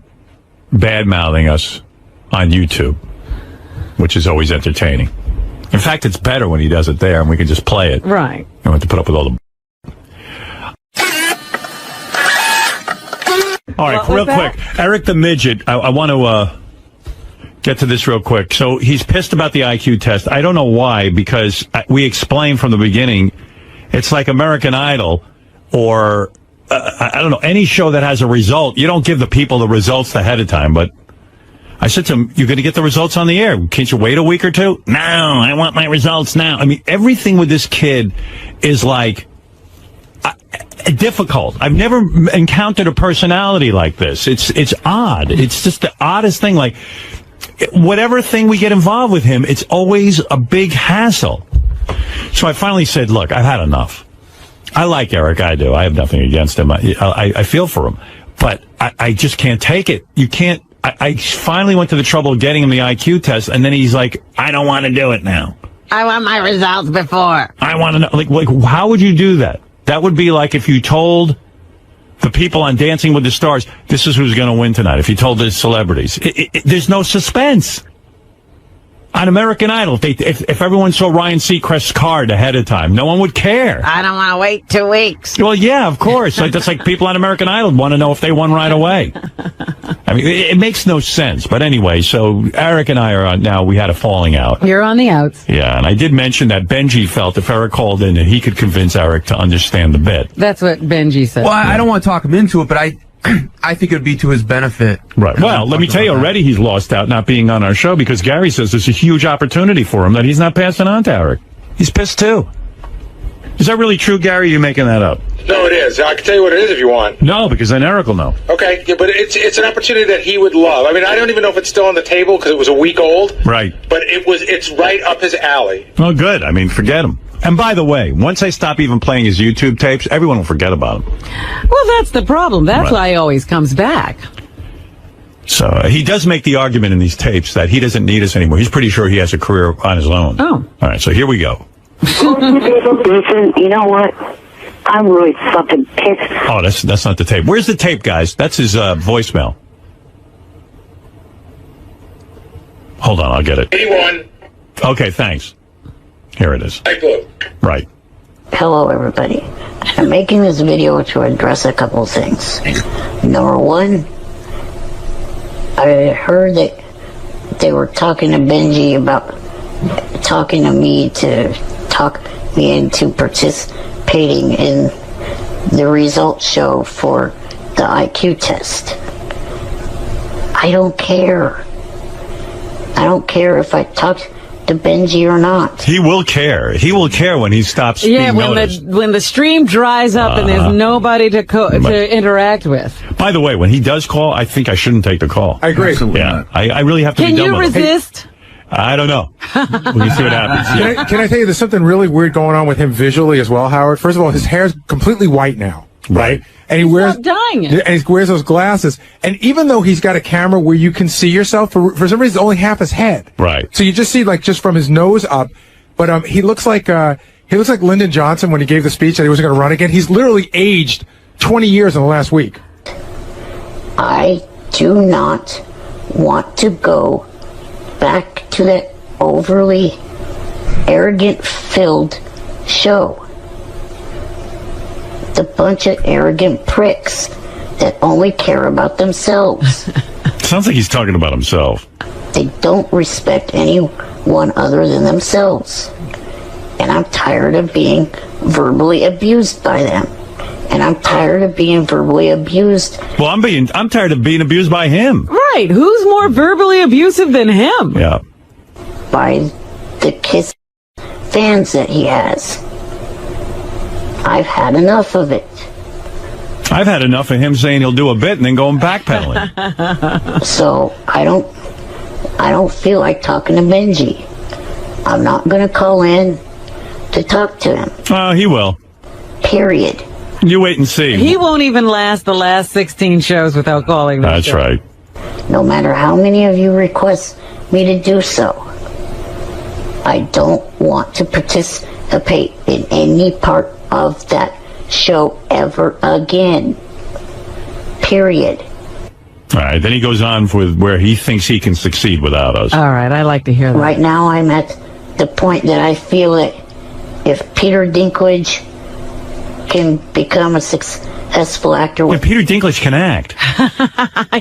bad-mouthing us on YouTube, which is always entertaining. In fact, it's better when he does it there and we can just play it. Right. I don't have to put up with all the... All right, real quick. Eric the Midget, I want to get to this real quick. So he's pissed about the IQ test. I don't know why, because we explained from the beginning, it's like American Idol or, I don't know, any show that has a result. You don't give the people the results ahead of time, but I said to him, you're going to get the results on the air. Can't you wait a week or two? No, I want my results now. I mean, everything with this kid is like difficult. I've never encountered a personality like this. It's odd. It's just the oddest thing. Like, whatever thing we get involved with him, it's always a big hassle. So I finally said, look, I've had enough. I like Eric. I do. I have nothing against him. I feel for him. But I just can't take it. You can't. I finally went to the trouble of getting him the IQ test, and then he's like, I don't want to do it now. I want my results before. I want to know. Like, how would you do that? That would be like if you told the people on Dancing with the Stars, this is who's going to win tonight. If you told the celebrities, there's no suspense. On American Idol, if everyone saw Ryan Seacrest's card ahead of time, no one would care. I don't want to wait 2 weeks. Well, yeah, of course. That's like people on American Idol want to know if they won right away. I mean, it makes no sense. But anyway, so Eric and I are now, we had a falling out. You're on the outs. Yeah, and I did mention that Benji felt if Eric called in, that he could convince Eric to understand the bit. That's what Benji said. Well, I don't want to talk him into it, but I think it would be to his benefit. Right. Well, let me tell you, already he's lost out not being on our show because Gary says there's a huge opportunity for him that he's not passing on to Eric. He's pissed too. Is that really true, Gary? Or are you making that up? No, it is. I can tell you what it is if you want. No, because then Eric will know. Okay, yeah, but it's an opportunity that he would love. I mean, I don't even know if it's still on the table because it was a week old. Right. But it's right up his alley. Oh, good. I mean, forget him. And by the way, once I stop even playing his YouTube tapes, everyone will forget about him. Well, that's the problem. That's why he always comes back. So he does make the argument in these tapes that he doesn't need us anymore. He's pretty sure he has a career on his own. Oh. All right, so here we go. Listen, you know what? I'm really fucking pissed. Oh, that's not the tape. Where's the tape, guys? That's his voicemail. Hold on, I'll get it. 81. Okay, thanks. Here it is. Right. Hello, everybody. I'm making this video to address a couple things. Number one, I heard that they were talking to Benji about talking to me to talk me into participating in the results show for the IQ test. I don't care. I don't care if I talk to Benji or not. He will care. He will care when he stops being noticed. when the stream dries up and there's nobody to interact with. By the way, when he does call, I think I shouldn't take the call. I agree. Yeah, I really have to be done with him. Can you resist? I don't know. We'll see what happens. Yeah. Can I tell you, there's something really weird going on with him visually as well, Howard. First of all, his hair's completely white now, right? And he wears dyeing it. And he wears those glasses. And even though he's got a camera where you can see yourself, for some reason, it's only half his head. Right. So you just see just from his nose up. But he looks like Lyndon Johnson when he gave the speech that he wasn't going to run again. He's literally aged 20 years in the last week. I do not want to go back to that overly arrogant-filled show. It's a bunch of arrogant pricks that only care about themselves. Sounds like he's talking about himself. They don't respect anyone other than themselves. And I'm tired of being verbally abused by them. And I'm tired of being verbally abused. Well, I'm tired of being abused by him. Right. Who's more verbally abusive than him? Yeah. By the KISS fans that he has. I've had enough of it. I've had enough of him saying he'll do a bit and then going backpedaling. So I don't feel like talking to Benji. I'm not going to call in to talk to him. He will. Period. You wait and see. He won't even last the last 16 shows without calling them. That's right. No matter how many of you request me to do so, I don't want to participate in any part of that show ever again. Period. All right, then he goes on with where he thinks he can succeed without us. All right, I like to hear that. Right now I'm at the point that I feel that if Peter Dinklage can become a successful actor with Peter Dinklage can act.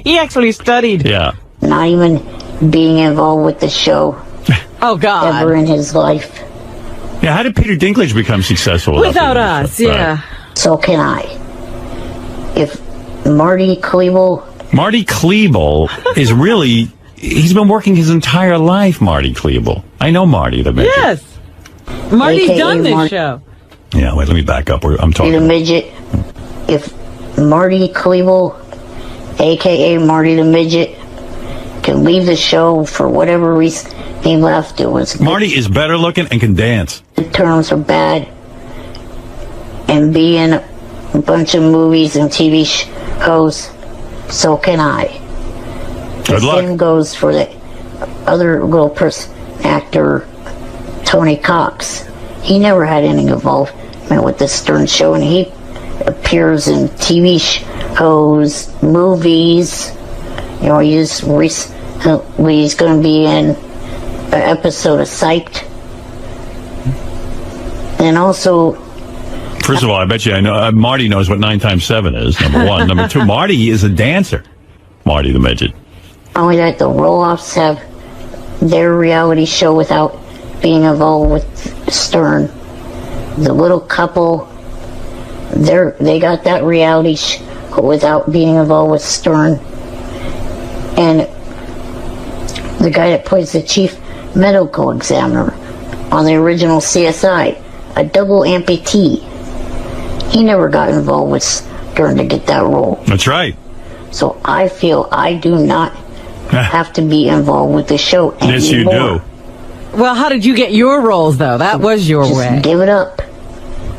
He actually studied. Yeah. not even being involved with the show oh God ever in his life. Yeah, how did Peter Dinklage become successful without us? Yeah. Right. So can I. If Marty Klebel is really, he's been working his entire life, Marty Klebel. I know Marty the Midget. Yes. Marty's AKA done this show. Yeah, wait, let me back up. I'm talking. The Midget. If Marty Klebel, a.k.a. Marty the Midget, can leave the show for whatever reason he left, it was Marty is better looking and can dance. The terms are bad. And be in a bunch of movies and TV shows, so can I. Good luck. The same goes for the other little person, actor, Tony Cox. He never had any involvement with the Stern Show, and he appears in TV shows, movies. You know, he's going to be in an episode of Psyched. And also... First of all, I bet you I know Marty knows what 9 times 7 is, number one. Number two, Marty is a dancer. Marty the Midget. Only that the Roloffs have their reality show without being involved with Stern. The little couple, they got that reality show without being involved with Stern. And the guy that plays the chief medical examiner on the original CSI, a double amputee, he never got involved with Stern to get that role. That's right. So I feel I do not have to be involved with the show anymore. Yes, you do. Well, how did you get your roles, though? That was your Just way. give it up.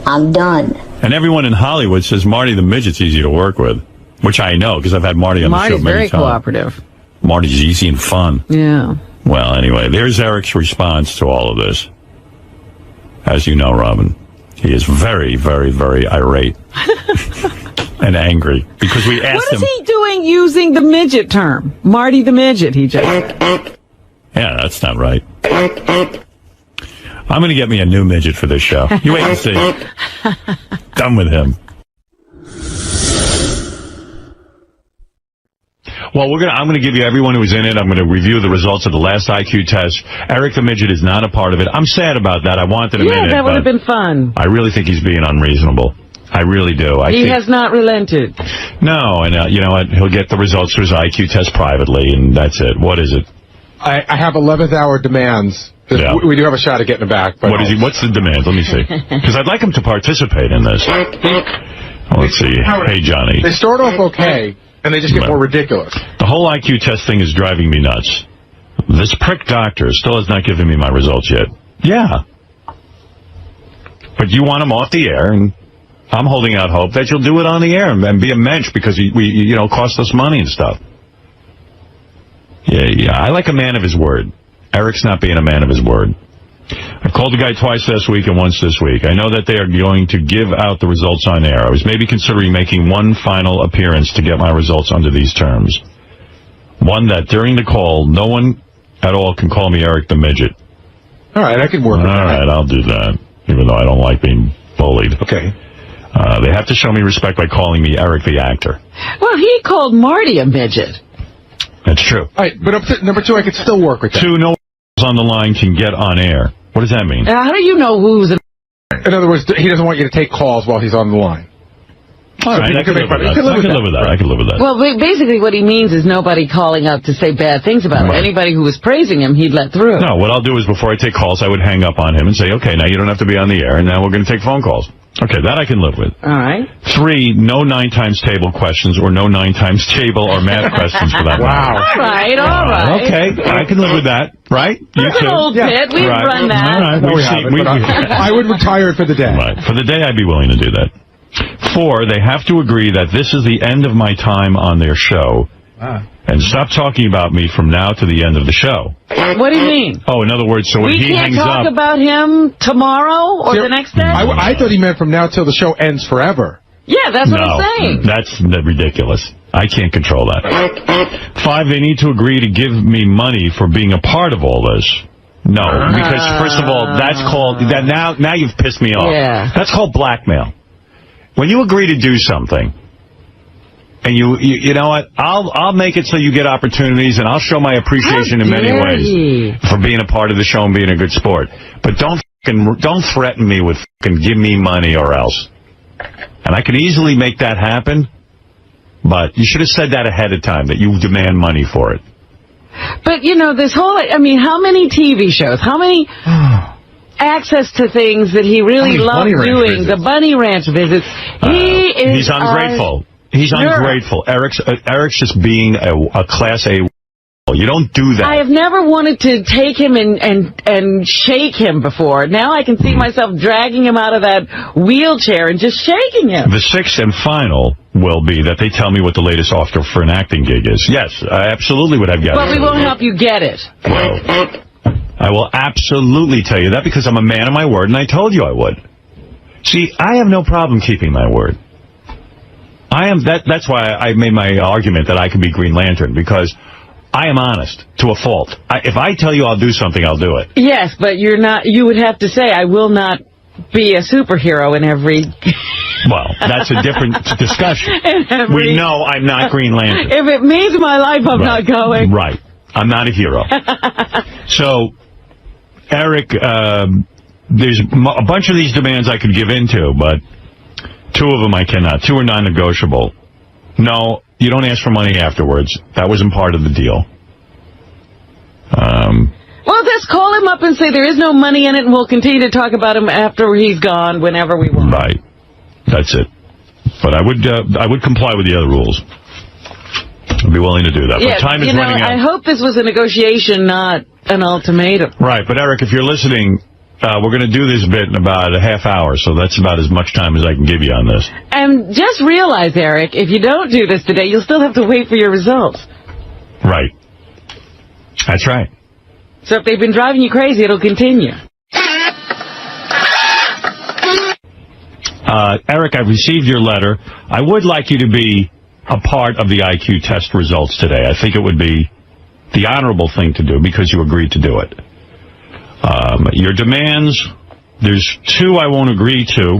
I'm done. And everyone in Hollywood says Marty the Midget's easy to work with, which I know because I've had Marty on the show many very times. cooperative. Marty's easy and fun. Yeah. Well, anyway, there's Eric's response to all of this. As you know, Robin, he is very, very, very irate and angry because we asked him. What is he doing using the midget term? Marty the Midget, he just. Yeah, that's not right. I'm going to get me a new midget for this show. You wait and see. Done with him. Well, I'm going to give you everyone who was in it. I'm going to review the results of the last IQ test. Eric the Midget is not a part of it. I'm sad about that. I wanted him in it. Yeah, that would have been fun. I really think he's being unreasonable. I really do. He has not relented. No, and you know what? He'll get the results for his IQ test privately, and that's it. What is it? I have 11th hour demands. Yeah. We do have a shot at getting it back. But what is he? What's the demand? Let me see. Because I'd like him to participate in this. Let's see. Hey, Johnny. They start off okay, and they just get more ridiculous. The whole IQ test thing is driving me nuts. This prick doctor still has not given me my results yet. Yeah. But you want him off the air, and I'm holding out hope that you'll do it on the air and be a mensch because we cost us money and stuff. Yeah, I like a man of his word. Eric's not being a man of his word. I've called the guy twice last week and once this week. I know that they are going to give out the results on air. I was maybe considering making one final appearance to get my results under these terms. One, that during the call, no one at all can call me Eric the Midget. All right, I can work with that. All right, I'll do that, even though I don't like being bullied. Okay. They have to show me respect by calling me Eric the actor. Well, he called Marty a midget. That's true. All right, but up to number 2, I could still work with that. 2, no on the line can get on air. What does that mean? How do you know who's an... In other words, he doesn't want you to take calls while he's on the line. All right, I can live with that. I can live with that. Well, basically what he means is nobody calling up to say bad things about him. Anybody who was praising him, he'd let through. No, what I'll do is before I take calls, I would hang up on him and say, okay, now you don't have to be on the air, and now we're going to take phone calls. Okay, that I can live with. All right. 3, no 9 times table questions or no 9 times table or math questions for that matter. All right. Okay, I can live with that, right? That's an old bit. We've run that. All right, I would retire it for the day. Right, for the day I'd be willing to do that. 4, they have to agree that this is the end of my time on their show. And stop talking about me from now to the end of the show. What do you mean? Oh, in other words, so when he hangs up... We can't talk about him tomorrow or the next day? I thought he meant from now till the show ends forever. Yeah, that's what I'm saying. That's ridiculous. I can't control that. 5, they need to agree to give me money for being a part of all this. No, because first of all, that's called... Now you've pissed me off. Yeah. That's called blackmail. When you agree to do something... And you know what? I'll make it so you get opportunities, and I'll show my appreciation in many ways for being a part of the show and being a good sport. But don't threaten me with give me money or else. And I can easily make that happen, but you should have said that ahead of time, that you demand money for it. But, you know, this whole, I mean, how many TV shows, how many access to things that he really loved doing, the Bunny Ranch visits, he's ungrateful. He's ungrateful. Eric's just being a Class A. You don't do that. I have never wanted to take him and shake him before. Now I can see myself dragging him out of that wheelchair and just shaking him. The 6th and final will be that they tell me what the latest offer for an acting gig is. Yes, I absolutely would have guessed. But we won't help you get it. Well, I will absolutely tell you that because I'm a man of my word, and I told you I would. See, I have no problem keeping my word. That's why I made my argument that I can be Green Lantern, because I am honest to a fault. If I tell you I'll do something, I'll do it. Yes, but you're not. You would have to say, I will not be a superhero in every... Well, that's a different discussion. We know I'm not Green Lantern. If it means my life, I'm not going. Right. I'm not a hero. So, Eric, there's a bunch of these demands I could give into, but 2 of them I cannot. 2 are non-negotiable. No, you don't ask for money afterwards. That wasn't part of the deal. Well, just call him up and say there is no money in it, and we'll continue to talk about him after he's gone, whenever we want. Right. That's it. But I would comply with the other rules. I'd be willing to do that. Yeah, but time is running out. I hope this was a negotiation, not an ultimatum. Right. But, Eric, if you're listening... we're going to do this bit in about a half hour, so that's about as much time as I can give you on this. And just realize, Eric, if you don't do this today, you'll still have to wait for your results. Right. That's right. So if they've been driving you crazy, it'll continue. Eric, I've received your letter. I would like you to be a part of the IQ test results today. I think it would be the honorable thing to do because you agreed to do it. Your demands, there's 2 I won't agree to.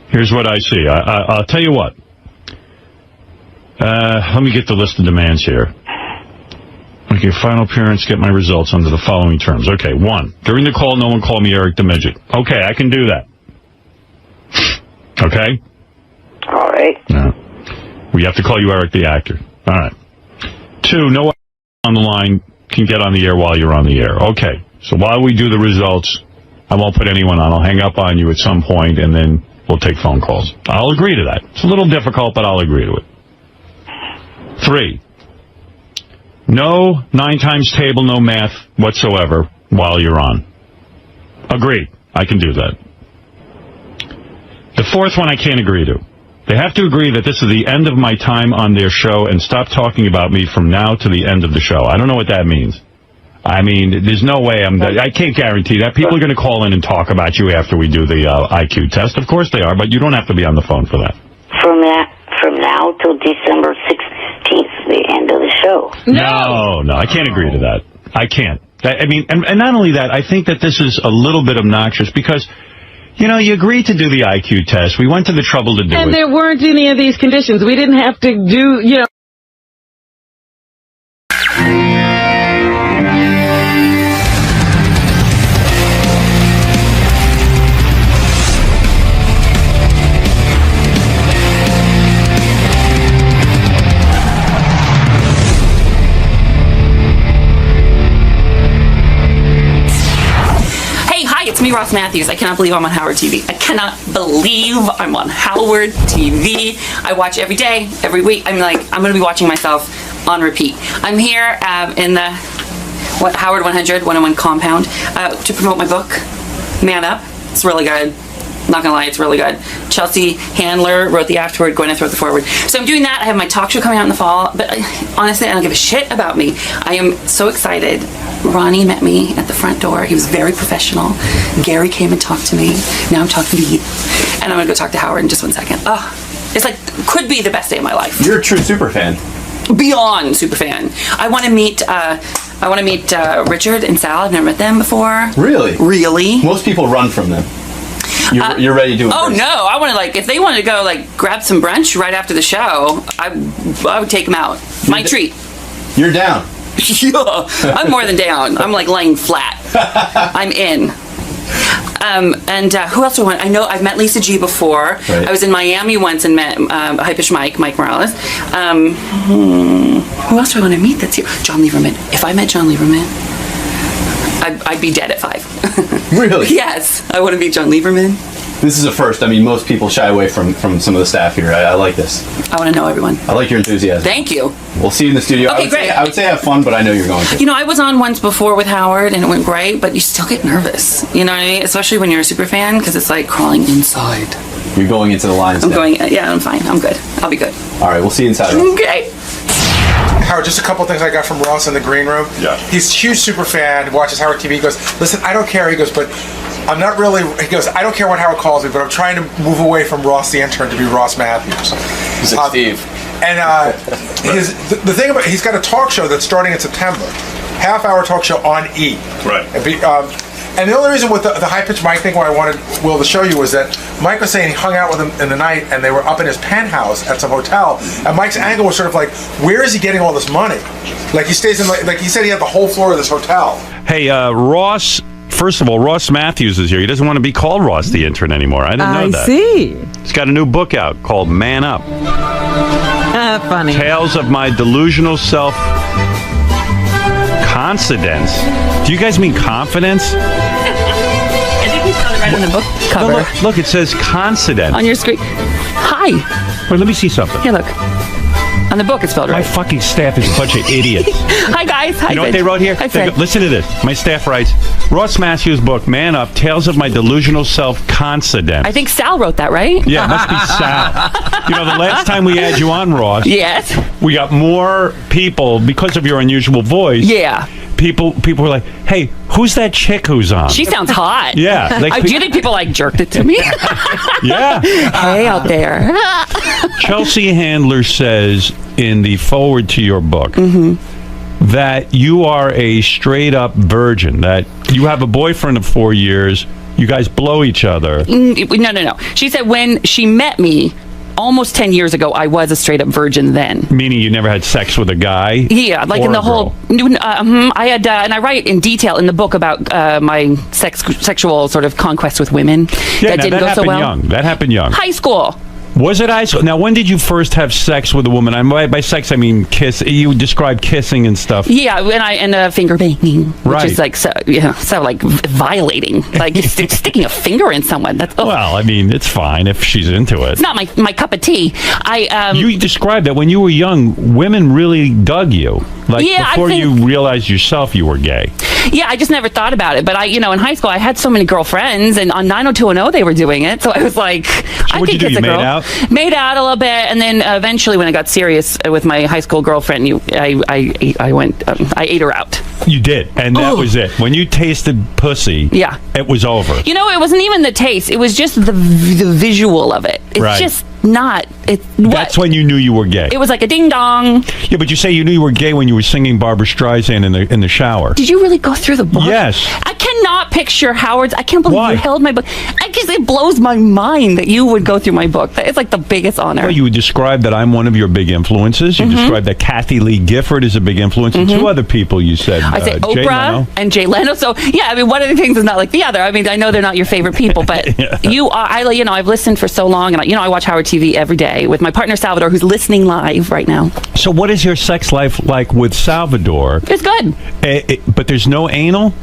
Here's what I see. I'll tell you what. Let me get the list of demands here. Okay, final appearance, get my results under the following terms. Okay, 1. During the call, no one call me Eric the Midget. Okay, I can do that. Okay? All right. We have to call you Eric the actor. All right. 2, no one on the line can get on the air while you're on the air. Okay. So while we do the results, I won't put anyone on. I'll hang up on you at some point, and then we'll take phone calls. I'll agree to that. It's a little difficult, but I'll agree to it. 3, no 9 times table, no math whatsoever while you're on. Agreed. I can do that. The 4th one I can't agree to. They have to agree that this is the end of my time on their show and stop talking about me from now to the end of the show. I don't know what that means. I mean, there's no way I can't guarantee that. People are going to call in and talk about you after we do the IQ test. Of course they are, but you don't have to be on the phone for that. From now till December 16th, the end of the show. No, I can't agree to that. I can't. I mean, and not only that, I think that this is a little bit obnoxious because, you know, you agreed to do the IQ test. We went to the trouble to do it. And there weren't any of these conditions. We didn't have to do, you know. It's me, Ross Matthews. I cannot believe I'm on Howard TV. I cannot believe I'm on Howard TV. I watch every day, every week. I'm going to be watching myself on repeat. I'm here in the Howard 100 101 compound to promote my book, Man Up. It's really good. Not gonna lie, it's really good. Chelsea Handler wrote the afterword, Gwyneth wrote the foreword. So I'm doing that. I have my talk show coming out in the fall, but honestly, I don't give a shit about me. I am so excited. Ronnie met me at the front door. He was very professional. Gary came and talked to me. Now I'm talking to you. And I'm gonna go talk to Howard in just 1 second. It's like, could be the best day of my life. You're a true super fan. Beyond super fan. I want to meet Richard and Sal. I've never met them before. Really? Really? Most people run from them. You're ready to do it. Oh first. no! I want to if they wanted to go grab some brunch right after the show, I would take them out. My treat. You're down. Yeah, I'm more than down. I'm laying flat. I'm in. And who else do I want? I know I've met Lisa G before. Right. I was in Miami once and met Hypish Mike Morales. Who else do I want to meet that's here? John Lieberman. If I met John Lieberman, I'd be dead at 5. Really? Yes. I want to meet John Lieberman. This is a first. I mean, most people shy away from some of the staff here. I like this. I want to know everyone. I like your enthusiasm. Thank you. We'll see you in the studio. Okay, great. I would say have fun, but I know you're going to. You know, I was on once before with Howard, and it went great, but you still get nervous. You know what I mean? Especially when you're a super fan, because it's like crawling inside. You're going into the lion's den. Yeah, I'm fine. I'm good. I'll be good. All right, we'll see you inside. Okay. Howard, just a couple things I got from Ross in the green room. Yeah. He's a huge super fan, watches Howard TV. He goes, listen, I don't care. He goes, but I'm not really, he goes, I don't care what Howard calls me, but I'm trying to move away from Ross the intern to be Ross Matthews. He's like Steve. And the thing about, he's got a talk show that's starting in September. Half-hour talk show on E. Right. And the only reason with the high-pitched Mike thing why I wanted Will to show you was that Mike was saying he hung out with him in the night and they were up in his penthouse at some hotel, and Mike's angle was sort of like, where is he getting all this money? Like he stays in, like he said he had the whole floor of this hotel. Hey, Ross, first of all, Ross Matthews is here. He doesn't want to be called Ross the intern anymore. I didn't know that. I see. He's got a new book out called Man Up. Funny. Tales of My Delusional Self Confidence. Do you guys mean confidence? I think we found it right on the book cover. No, look, it says confidence. On your screen. Hi. Wait, let me see something. Here, look. On the book, it's spelled right. My fucking staff is a bunch of idiots. Hi, guys. Hi, you know what they wrote here? Listen to this. My staff writes, Ross Matthews' book, Man Up, Tales of My Delusional Self-Confidence. I think Sal wrote that, right? Yeah, it must be Sal. You know, the last time we had you on, Ross, yes, we got more people, because of your unusual voice. Yeah. People were like, hey, who's that chick who's on? She sounds hot. Yeah. Do you think people jerked it to me? Yeah. Hey, out there. Chelsea Handler says in the foreword to your book that you are a straight up virgin, that you have a boyfriend of 4 years, you guys blow each other. No. She said when she met me almost 10 years ago, I was a straight up virgin then. Meaning you never had sex with a guy? Yeah, like in the whole... I had, and I write in detail in the book about my sexual sort of conquest with women. Yeah, that didn't go so well. That happened young. High school. Was it high school? Now, when did you first have sex with a woman? By sex, I mean kiss. You describe kissing and stuff. Yeah, and finger banging, which is like so violating, like sticking a finger in someone. That's well, I mean, it's fine if she's into it. It's not my cup of tea. You described that when you were young, women really dug you. Like before you realized yourself you were gay. Yeah, I just never thought about it. But in high school, I had so many girlfriends, and on 90210 they were doing it. So I was like, I could kiss a girl. Made out a little bit, and then eventually, when I got serious with my high school girlfriend, I ate her out. You did, and that was it. When you tasted pussy, it was over. You know, it wasn't even the taste; it was just the visual of it. It's just not. That's when you knew you were gay. It was like a ding dong. Yeah, but you say you knew you were gay when you were singing Barbra Streisand in the shower. Did you really go through the book? Yes. I cannot picture Howard's. I can't believe Why? you held my book. I guess it blows my mind that you would go through my book. It's like the biggest honor. Well, you would describe that I'm one of your big influences. You describe that Kathy Lee Gifford is a big influence. And two other people you said. I say Jay Oprah Leno. and Jay Leno. So yeah, I mean, one of the things is not like the other. I mean, I know they're not your favorite people, but you are. I've listened for so long, and I watch Howard TV every day with my partner Salvador, who's listening live right now. So what is your sex life like with Salvador? It's good. But there's no anal?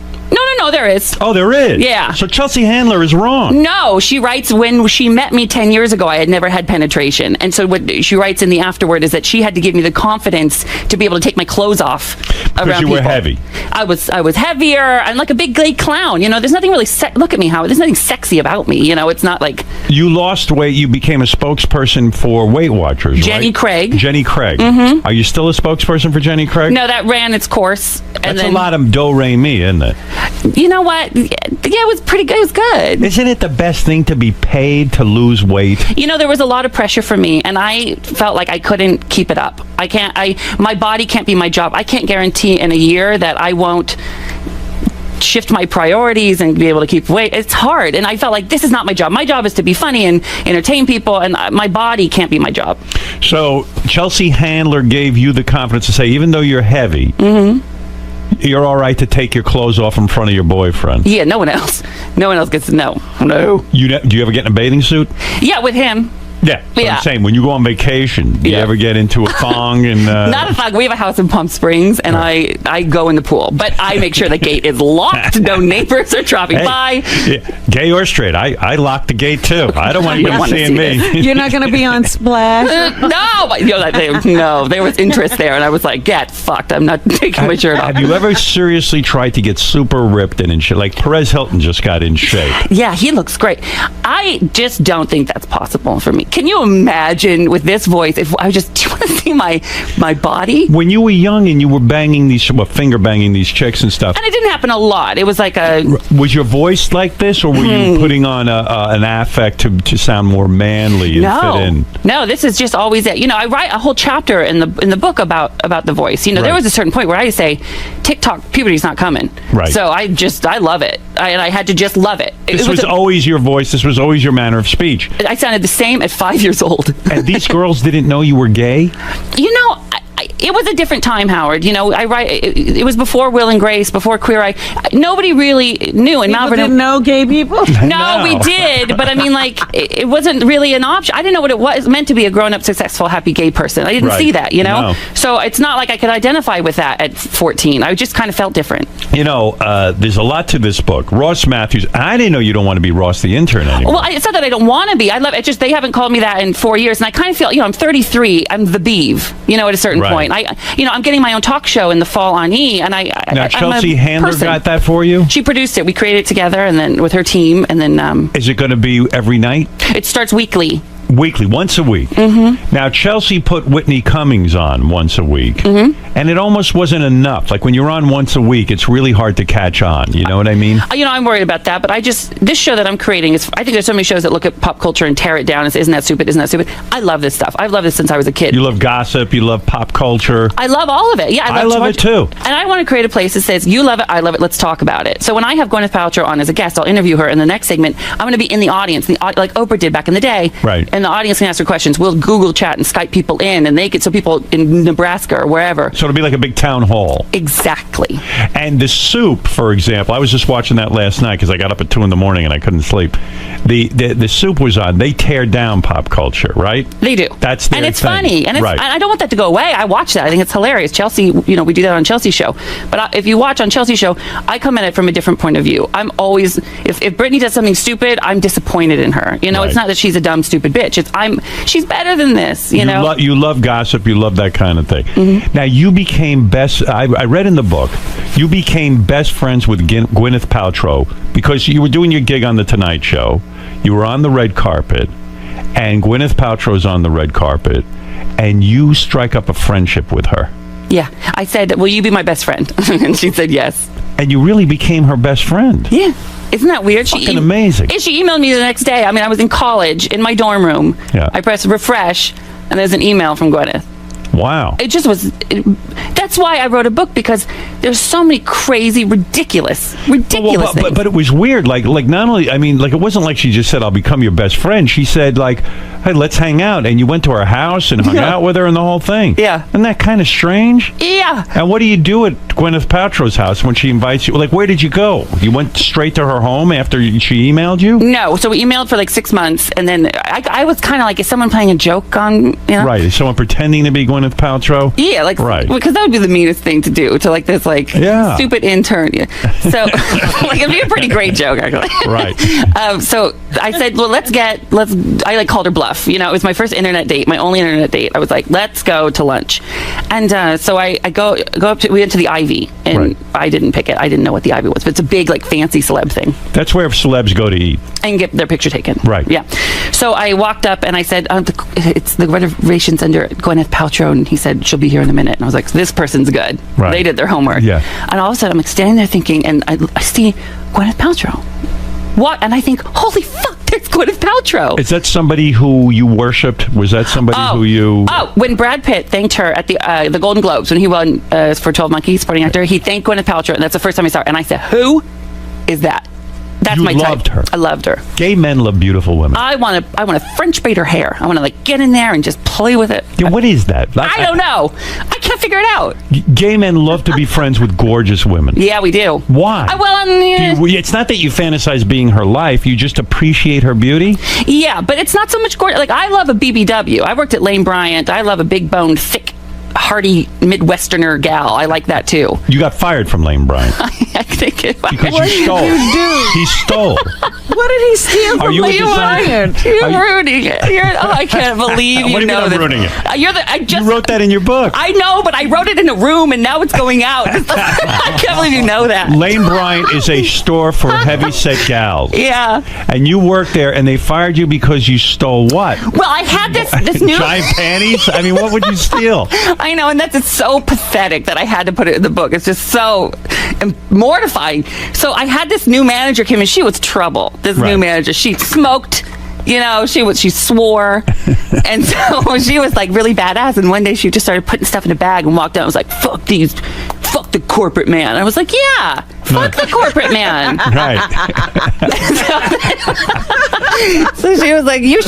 No, there is. Oh, there is? Yeah. So Chelsea Handler is wrong. No, she writes when she met me 10 years ago, I had never had penetration. And so what she writes in the afterword is that she had to give me the confidence to be able to take my clothes off around Because you people. were heavy. I was heavier. I'm like a big gay clown. There's nothing really, look at me, Howard. There's nothing sexy about me. It's not like... You lost weight. You became a spokesperson for Weight Watchers, Jenny right? Craig. Jenny Craig. Are you still a spokesperson for Jenny Craig? No, that ran its course. That's a lot of do-re-mi, isn't it? You know what? Yeah, it was pretty good. It was good. Isn't it the best thing to be paid to lose weight? There was a lot of pressure for me, and I felt like I couldn't keep it up. My body can't be my job. I can't guarantee in a year that I won't shift my priorities and be able to keep weight. It's hard, and I felt like this is not my job. My job is to be funny and entertain people, and my body can't be my job. So Chelsea Handler gave you the confidence to say, even though you're heavy, you're all right to take your clothes off in front of your boyfriend. Yeah, no one else gets to know. No. Do you ever get in a bathing suit? Yeah, with him. Yeah, but I'm saying, when you go on vacation, do you ever get into a thong? And not a thong. We have a house in Palm Springs, and I go in the pool, but I make sure the gate is locked. No neighbors are dropping by. Yeah, gay or straight, I lock the gate too. I don't want anybody seeing me. You're not going to be on Splash? No, there was interest there, and I was like, get fucked. I'm not taking my shirt off. Have you ever seriously tried to get super ripped and in shape? Like Perez Hilton just got in shape. Yeah, he looks great. I just don't think that's possible for me. Can you imagine with this voice, if I do you want to see my body? When you were young and you were finger banging these chicks and stuff. And it didn't happen a lot. It was like Was your voice like this, or were you putting on an affect to sound more manly and fit in? No, this is just always it. I write a whole chapter in the book about the voice. There was a certain point where I say, TikTok puberty's not coming. Right. So I love it. And I had to just love it. This was always your voice. This was always your manner of speech. I sounded the same at 5 years old. And these girls didn't know you were gay? It was a different time, Howard. I write. It was before Will and Grace, before Queer Eye. Nobody really knew. And People didn't know gay people? No, we did. But I mean, it wasn't really an option. I didn't know what it was meant to be a grown-up, successful, happy gay person. I didn't see that, No. So it's not like I could identify with that at 14. I just kind of felt different. There's a lot to this book. Ross Matthews. I didn't know you don't want to be Ross the intern anymore. Well, it's not that I don't want to be. I love it. Just they haven't called me that in 4 years, and I kind of feel, I'm 33. I'm the Beeve. At a certain point. I'm getting my own talk show in the fall on E, and Now, Chelsea Handler got that for you? She produced it. We created it together, and then with her team, and then. Is it going to be every night? It starts weekly. Weekly, once a week. Now, Chelsea put Whitney Cummings on once a week, and it almost wasn't enough. Like when you're on once a week, it's really hard to catch on. You know what I mean? I'm worried about that, but this show that I'm creating is. I think there's so many shows that look at pop culture and tear it down and say, "Isn't that stupid? Isn't that stupid?" I love this stuff. I've loved this since I was a kid. You love gossip. You love pop culture. I love all of it. Yeah, I love it too. And I want to create a place that says, "You love it, I love it. Let's talk about it." So when I have Gwyneth Paltrow on as a guest, I'll interview her. In the next segment, I'm going to be in the audience, like Oprah did back in the day. Right. And the audience can ask her questions. We'll Google chat and Skype people in, and so people in Nebraska or wherever. So it'll be like a big town hall. Exactly. And the soup, for example, I was just watching that last night because I got up at 2 a.m. and I couldn't sleep. The soup was on. They tear down pop culture, right? They do. That's their and it's thing. funny, and right. I don't want that to go away. I watch that. I think it's hilarious. Chelsea, we do that on Chelsea's show. But if you watch on Chelsea's show, I come at it from a different point of view. I'm always, if Britney does something stupid, I'm disappointed in her. It's not that she's a dumb, stupid bitch. She's better than this. You love gossip. You love that kind of thing. Now, you became I read in the book, you became best friends with Gwyneth Paltrow because you were doing your gig on The Tonight Show. You were on the red carpet, and Gwyneth Paltrow's on the red carpet, and you strike up a friendship with her. Yeah. I said, will you be my best friend? And she said yes. And you really became her best friend. Yeah. Isn't that weird? Fucking amazing. She emailed me the next day. I mean, I was in college in my dorm room. Yeah. I pressed refresh, and there's an email from Gwyneth. Wow. It just was. That's why I wrote a book, because there's so many crazy, ridiculous things. But it was weird. Like not only, I mean, like it wasn't like she just said, "I'll become your best friend." She said, like, "Hey, let's hang out," and you went to her house and hung out with her and the whole thing. Yeah. Isn't that kind of strange? Yeah. And what do you do at Gwyneth Paltrow's house when she invites you? Like, where did you go? You went straight to her home after she emailed you? No. So we emailed for like 6 months, and then I was kind of like, is someone playing a joke on? You know? Right. Is someone pretending to be Gwyneth Paltrow? Yeah, like, right. Because that would be the meanest thing to do to like this stupid intern. Yeah. So like it'd be a pretty great joke actually. Right. So I said, well, I like called her bluff. You know, it was my first internet date, my only internet date. I was like, let's go to lunch. And so I go up to, we went to the Ivy, and I didn't pick it. I didn't know what the Ivy was, but it's a big like fancy celeb thing. That's where celebs go to eat. And get their picture taken. Right. Yeah. So I walked up and I said, it's the reservations under Gwyneth Paltrow, and he said, she'll be here in a minute. And I was like, this person's good. Right. They did their homework. Yeah. And all of a sudden I'm like standing there thinking, and I see Gwyneth Paltrow. What? And I think, holy fuck, there's Gwyneth Paltrow. Is that somebody who you worshipped? Was that somebody who you... Oh, when Brad Pitt thanked her at the Golden Globes, when he won for 12 Monkeys, supporting actor, he thanked Gwyneth Paltrow, and that's the first time I saw her. And I said, who is that? That's you my type. loved her. I loved her. Gay men love beautiful women. I want to French braid her hair. I want to like get in there and just play with it. Yeah, what is that? I don't know. I can't figure it out. Gay men love to be friends with gorgeous women. Yeah, we do. Why? It's not that you fantasize being her life. You just appreciate her beauty. Yeah, but it's not so much gorgeous. Like, I love a BBW. I worked at Lane Bryant. I love a big boned, thick, hearty Midwesterner gal. I like that too. You got fired from Lane Bryant. I think it was. Because you stole. He stole. What did he steal from Lane Bryant? You're ruining it. I can't believe you know that. Ruining it? You wrote that in your book. I know, but I wrote it in a room, and now it's going out. I can't believe you know that. Lane Bryant is a store for heavy-set gals. Yeah. And you worked there, and they fired you because you stole what? Well, I had this new... Giant panties? I mean, what would you steal? I know, and it's so pathetic that I had to put it in the book. It's just so mortifying. So I had this new manager come in. She was trouble. This new manager. She smoked. You know, she swore. And so she was like really badass. And one day she just started putting stuff in a bag and walked out and was like, fuck the corporate man. I was like, yeah, fuck the corporate man. Right. So she was like, you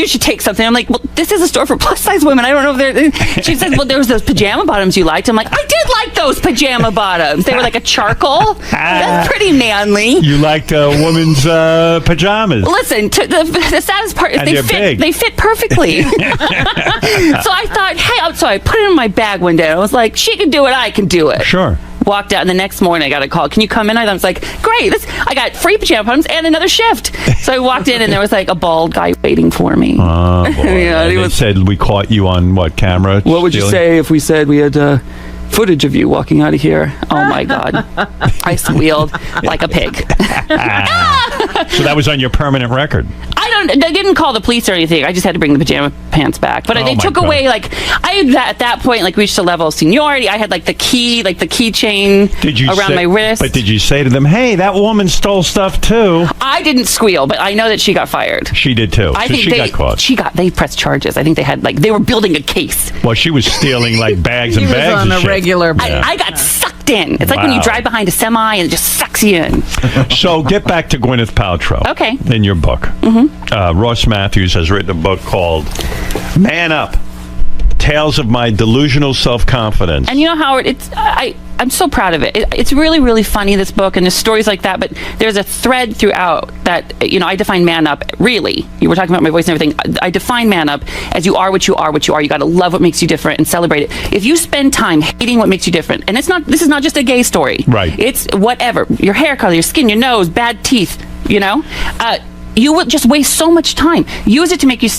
should take something. I'm like, well, this is a store for plus size women. I don't know if they're... She said, well, there was those pajama bottoms you liked. I'm like, I did like those pajama bottoms. They were like a charcoal. That's pretty manly. You liked a woman's pajamas. Listen, the saddest part is they fit perfectly. So I thought, hey, so I put it in my bag one day. I was like, she can do it, I can do it. Sure. Walked out, and the next morning I got a call. Can you come in? I was like, great. I got free pajama bottoms and another shift. So I walked in, and there was like a bald guy waiting for me. Oh, boy. Yeah, they said we caught you on what camera? What would you say if we said we had footage of you walking out of here? Oh my God. I squealed like a pig. So that was on your permanent record. They didn't call the police or anything. I just had to bring the pajama pants back. But they took away, like, at that point, like, reached a level of seniority. I had like the keychain around my wrist. But did you say to them, hey, that woman stole stuff too? I didn't squeal, but I know that she got fired. She did too. I think she got caught. They pressed charges. I think they had, like, they were building a case. Well, she was stealing like bags and bags on of a shit. Regular I got sucked in. It's like when you drive behind a semi and it just sucks you in. So get back to Gwyneth Paltrow. Okay. In your book. Ross Matthews has written a book called Man Up, Tales of My Delusional Self-Confidence. And you know, Howard, I'm so proud of it. It's really, really funny, this book, and there's stories like that, but there's a thread throughout that, you know, I define man up, really. You were talking about my voice and everything. I define man up as you are what you are, what you are. You got to love what makes you different and celebrate it. If you spend time hating what makes you different, and this is not just a gay story. Right. It's whatever. Your hair color, your skin, your nose, bad teeth, you know? You will just waste so much time. Use it to make you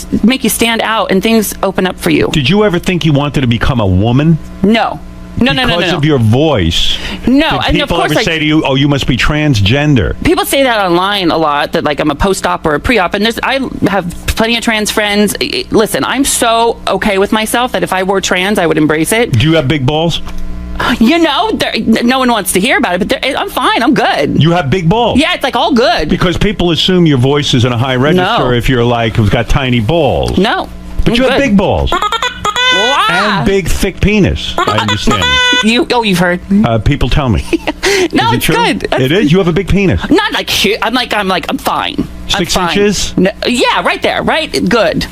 stand out, and things open up for you. Did you ever think you wanted to become a woman? No. No. Because of your voice. No, Did and of people course, ever say to you, "Oh, you must be transgender"? People say that online a lot. That like I'm a post-op or a pre-op, and I have plenty of trans friends. Listen, I'm so okay with myself that if I were trans, I would embrace it. Do you have big balls? No one wants to hear about it, but I'm fine. I'm good. You have big balls. Yeah, it's like all good. Because people assume your voice is in a high register if you're like who's got tiny balls. No. But you have big balls. Wow. And big, thick penis. I understand. You've heard. People tell me. No, it's good. It is? You have a big penis. Not like shit. I'm fine. 6 I'm fine. inches? No, yeah, right there. Right? Good.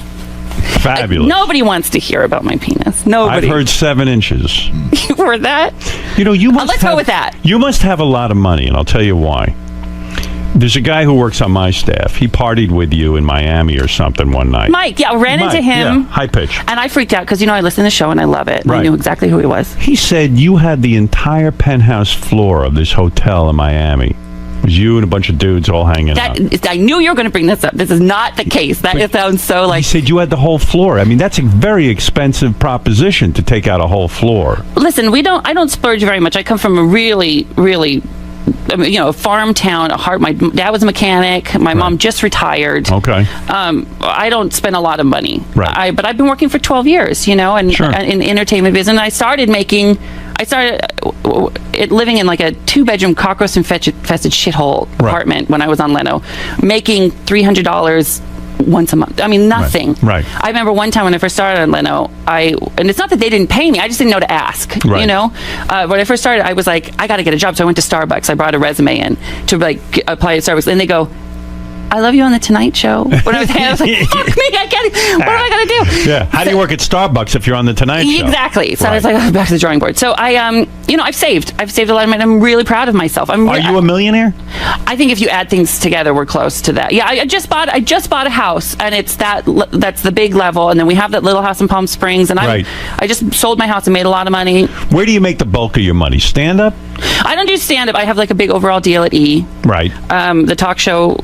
Fabulous. Nobody wants to hear about my penis. Nobody. I've heard 7 inches. You heard that? You must let's go with that. You must have a lot of money, and I'll tell you why. There's a guy who works on my staff. He partied with you in Miami or something one night. Mike, I ran into him. Yeah, high pitch. And I freaked out because, I listen to the show and I love it. Right. I knew exactly who he was. He said you had the entire penthouse floor of this hotel in Miami. It was you and a bunch of dudes all hanging out. I knew you were going to bring this up. This is not the case. It sounds so like... He said you had the whole floor. I mean, that's a very expensive proposition to take out a whole floor. Listen, I don't splurge very much. I come from a really, really... a farm town. My dad was a mechanic. My mom just retired. Okay. I don't spend a lot of money. Right. But I've been working for 12 years, and in the entertainment business. And I started living in like a 2-bedroom cockroach-infested shithole apartment when I was on Leno, making $300 once a month. I mean, nothing. Right. I remember one time when I first started on Leno, and it's not that they didn't pay me, I just didn't know to ask. Right. When I first started, I was like, I got to get a job. So I went to Starbucks. I brought a resume in to apply to Starbucks. And they go, I love you on the Tonight Show. When I was like, fuck me, I can't. What am I going to do? Yeah. How do you work at Starbucks if you're on the Tonight Show? Exactly. So I was like, back to the drawing board. So I've saved a lot of money. I'm really proud of myself. Are you a millionaire? I think if you add things together, we're close to that. Yeah. I just bought a house, and it's that's the big level. And then we have that little house in Palm Springs, and I just sold my house and made a lot of money. Where do you make the bulk of your money? Stand up? I don't do stand up. I have like a big overall deal at E. Right. The talk show,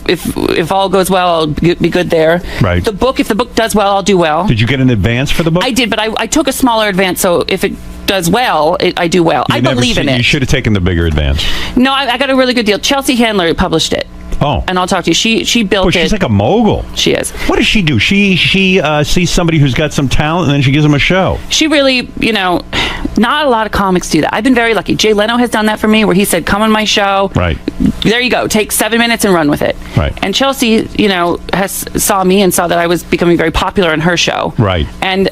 if all goes well, I'll be good there. Right. The book, if the book does well, I'll do well. Did you get an advance for the book? I did, but I took a smaller advance, so if it does well, I do well. I believe in it. You should have taken the bigger advance. No, I got a really good deal. Chelsea Handler published it. Oh. And I'll talk to you. She built it. She's like a mogul. She is. What does she do? She sees somebody who's got some talent, and then she gives them a show. She really, not a lot of comics do that. I've been very lucky. Jay Leno has done that for me, where he said, come on my show. Right. There you go. Take 7 minutes and run with it. Right. And Chelsea, saw me and saw that I was becoming very popular on her show. Right. And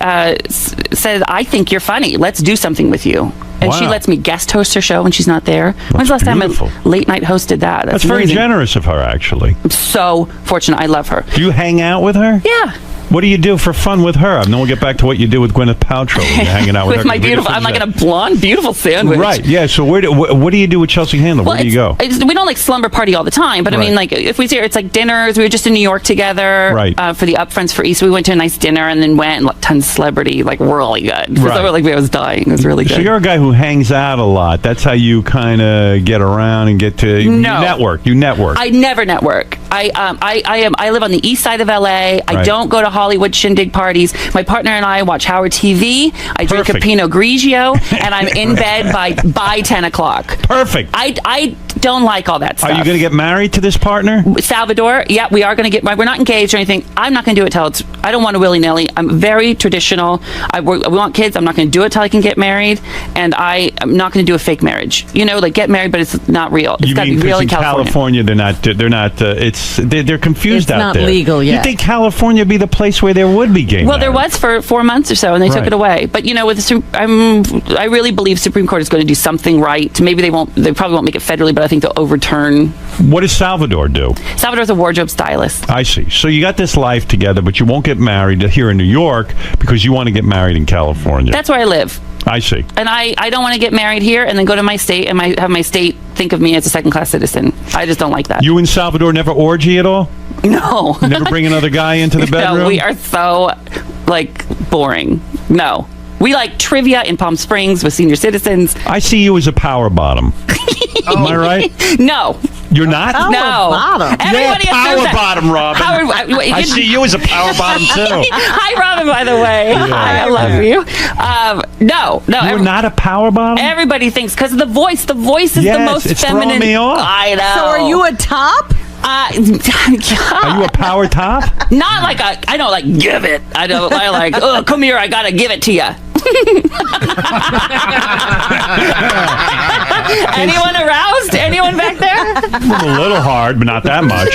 said, I think you're funny. Let's do something with you. And she lets me guest host her show when she's not there. When's the last time I late night hosted that? That's very generous of her, actually. I'm so fortunate. I love her. Do you hang out with her? Yeah. What do you do for fun with her? And then we'll get back to what you do with Gwyneth Paltrow when you're hanging out with her. My beautiful, I'm like in a blonde, beautiful sandwich. Right, yeah. So what do you do with Chelsea Handler? Where do you go? We don't slumber party all the time, but I mean, if we see her, it's like dinners. We were just in New York together for the upfronts for East. We went to a nice dinner and then went and tons of celebrity, really good. Right. So I was dying. It was really good. So you're a guy who hangs out a lot. That's how you kind of get around and get to network. You network. I never network. I live on the east side of LA. I don't go to Hollywood shindig parties. My partner and I watch Howard TV. I drink a Pinot Grigio, and I'm in bed by 10 o'clock. Perfect. I don't like all that stuff. Are you going to get married to this partner? Salvador, yeah, we are going to get married. We're not engaged or anything. I'm not going to do it till I don't want to willy-nilly. I'm very traditional. I want kids. I'm not going to do it till I can get married, and I'm not going to do a fake marriage. Get married, but it's not real. It's got to be real in California. They're confused out there. It's not legal yet. You think California would be the place where there would be gay marriage? There was for 4 months or so, and they took it away. But I really believe Supreme Court is going to do something right. Maybe they probably won't make it federally, but I think they'll overturn. What does Salvador do? Salvador's a wardrobe stylist. I see. So you got this life together, but you won't get married here in New York because you want to get married in California. That's where I live. I see. And I don't want to get married here and then go to my state and have my state think of me as a second-class citizen. I just don't like that. You and Salvador never orgy at all? No. You never bring another guy into the bedroom? No, we are so, boring. No. We like trivia in Palm Springs with senior citizens. I see you as a power bottom. Am I right? No. You're not? Power bottom. Everybody power bottom, Robin. I see you as a power bottom, too. Hi, Robin, by the way. Yeah. Hi, I love you. No. You're not a power bottom? Everybody thinks, because of the voice. The voice is the most it's feminine. Throwing me off. I know. So are you a top? Are you a power top? Not give it. I like, come here, I gotta give it to you. Anyone aroused? Anyone back there? A little hard, but not that much.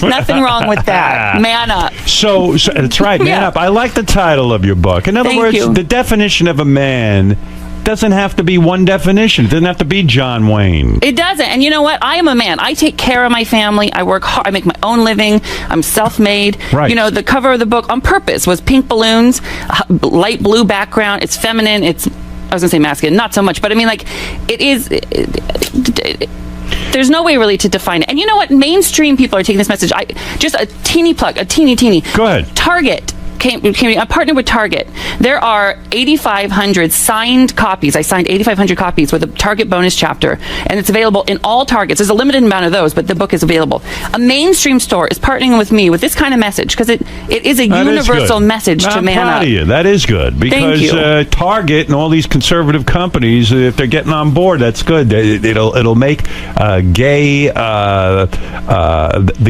Nothing wrong with that. Man up. So that's right, man up. I like the title of your book. In other Thank words, you. the definition of a man doesn't have to be one definition. It doesn't have to be John Wayne. It doesn't. And you know what? I am a man. I take care of my family. I work hard. I make my own living. I'm self-made. Right. You know, the cover of the book on purpose was pink balloons, light blue background. It's feminine. It's, I was going to say masculine. Not so much. But I mean, like, it is... there's no way really to define it. And you know what? Mainstream people are taking this message. Just a teeny plug, a teeny. Go ahead. Target. I partnered with Target. There are 8,500 signed copies. I signed 8,500 copies with a Target bonus chapter, and it's available in all Targets. There's a limited amount of those, but the book is available. A mainstream store is partnering with me with this kind of message because it is a universal message to man up. I'm proud of you. That is good because Target and all these conservative companies, if they're getting on board, that's good. It'll make the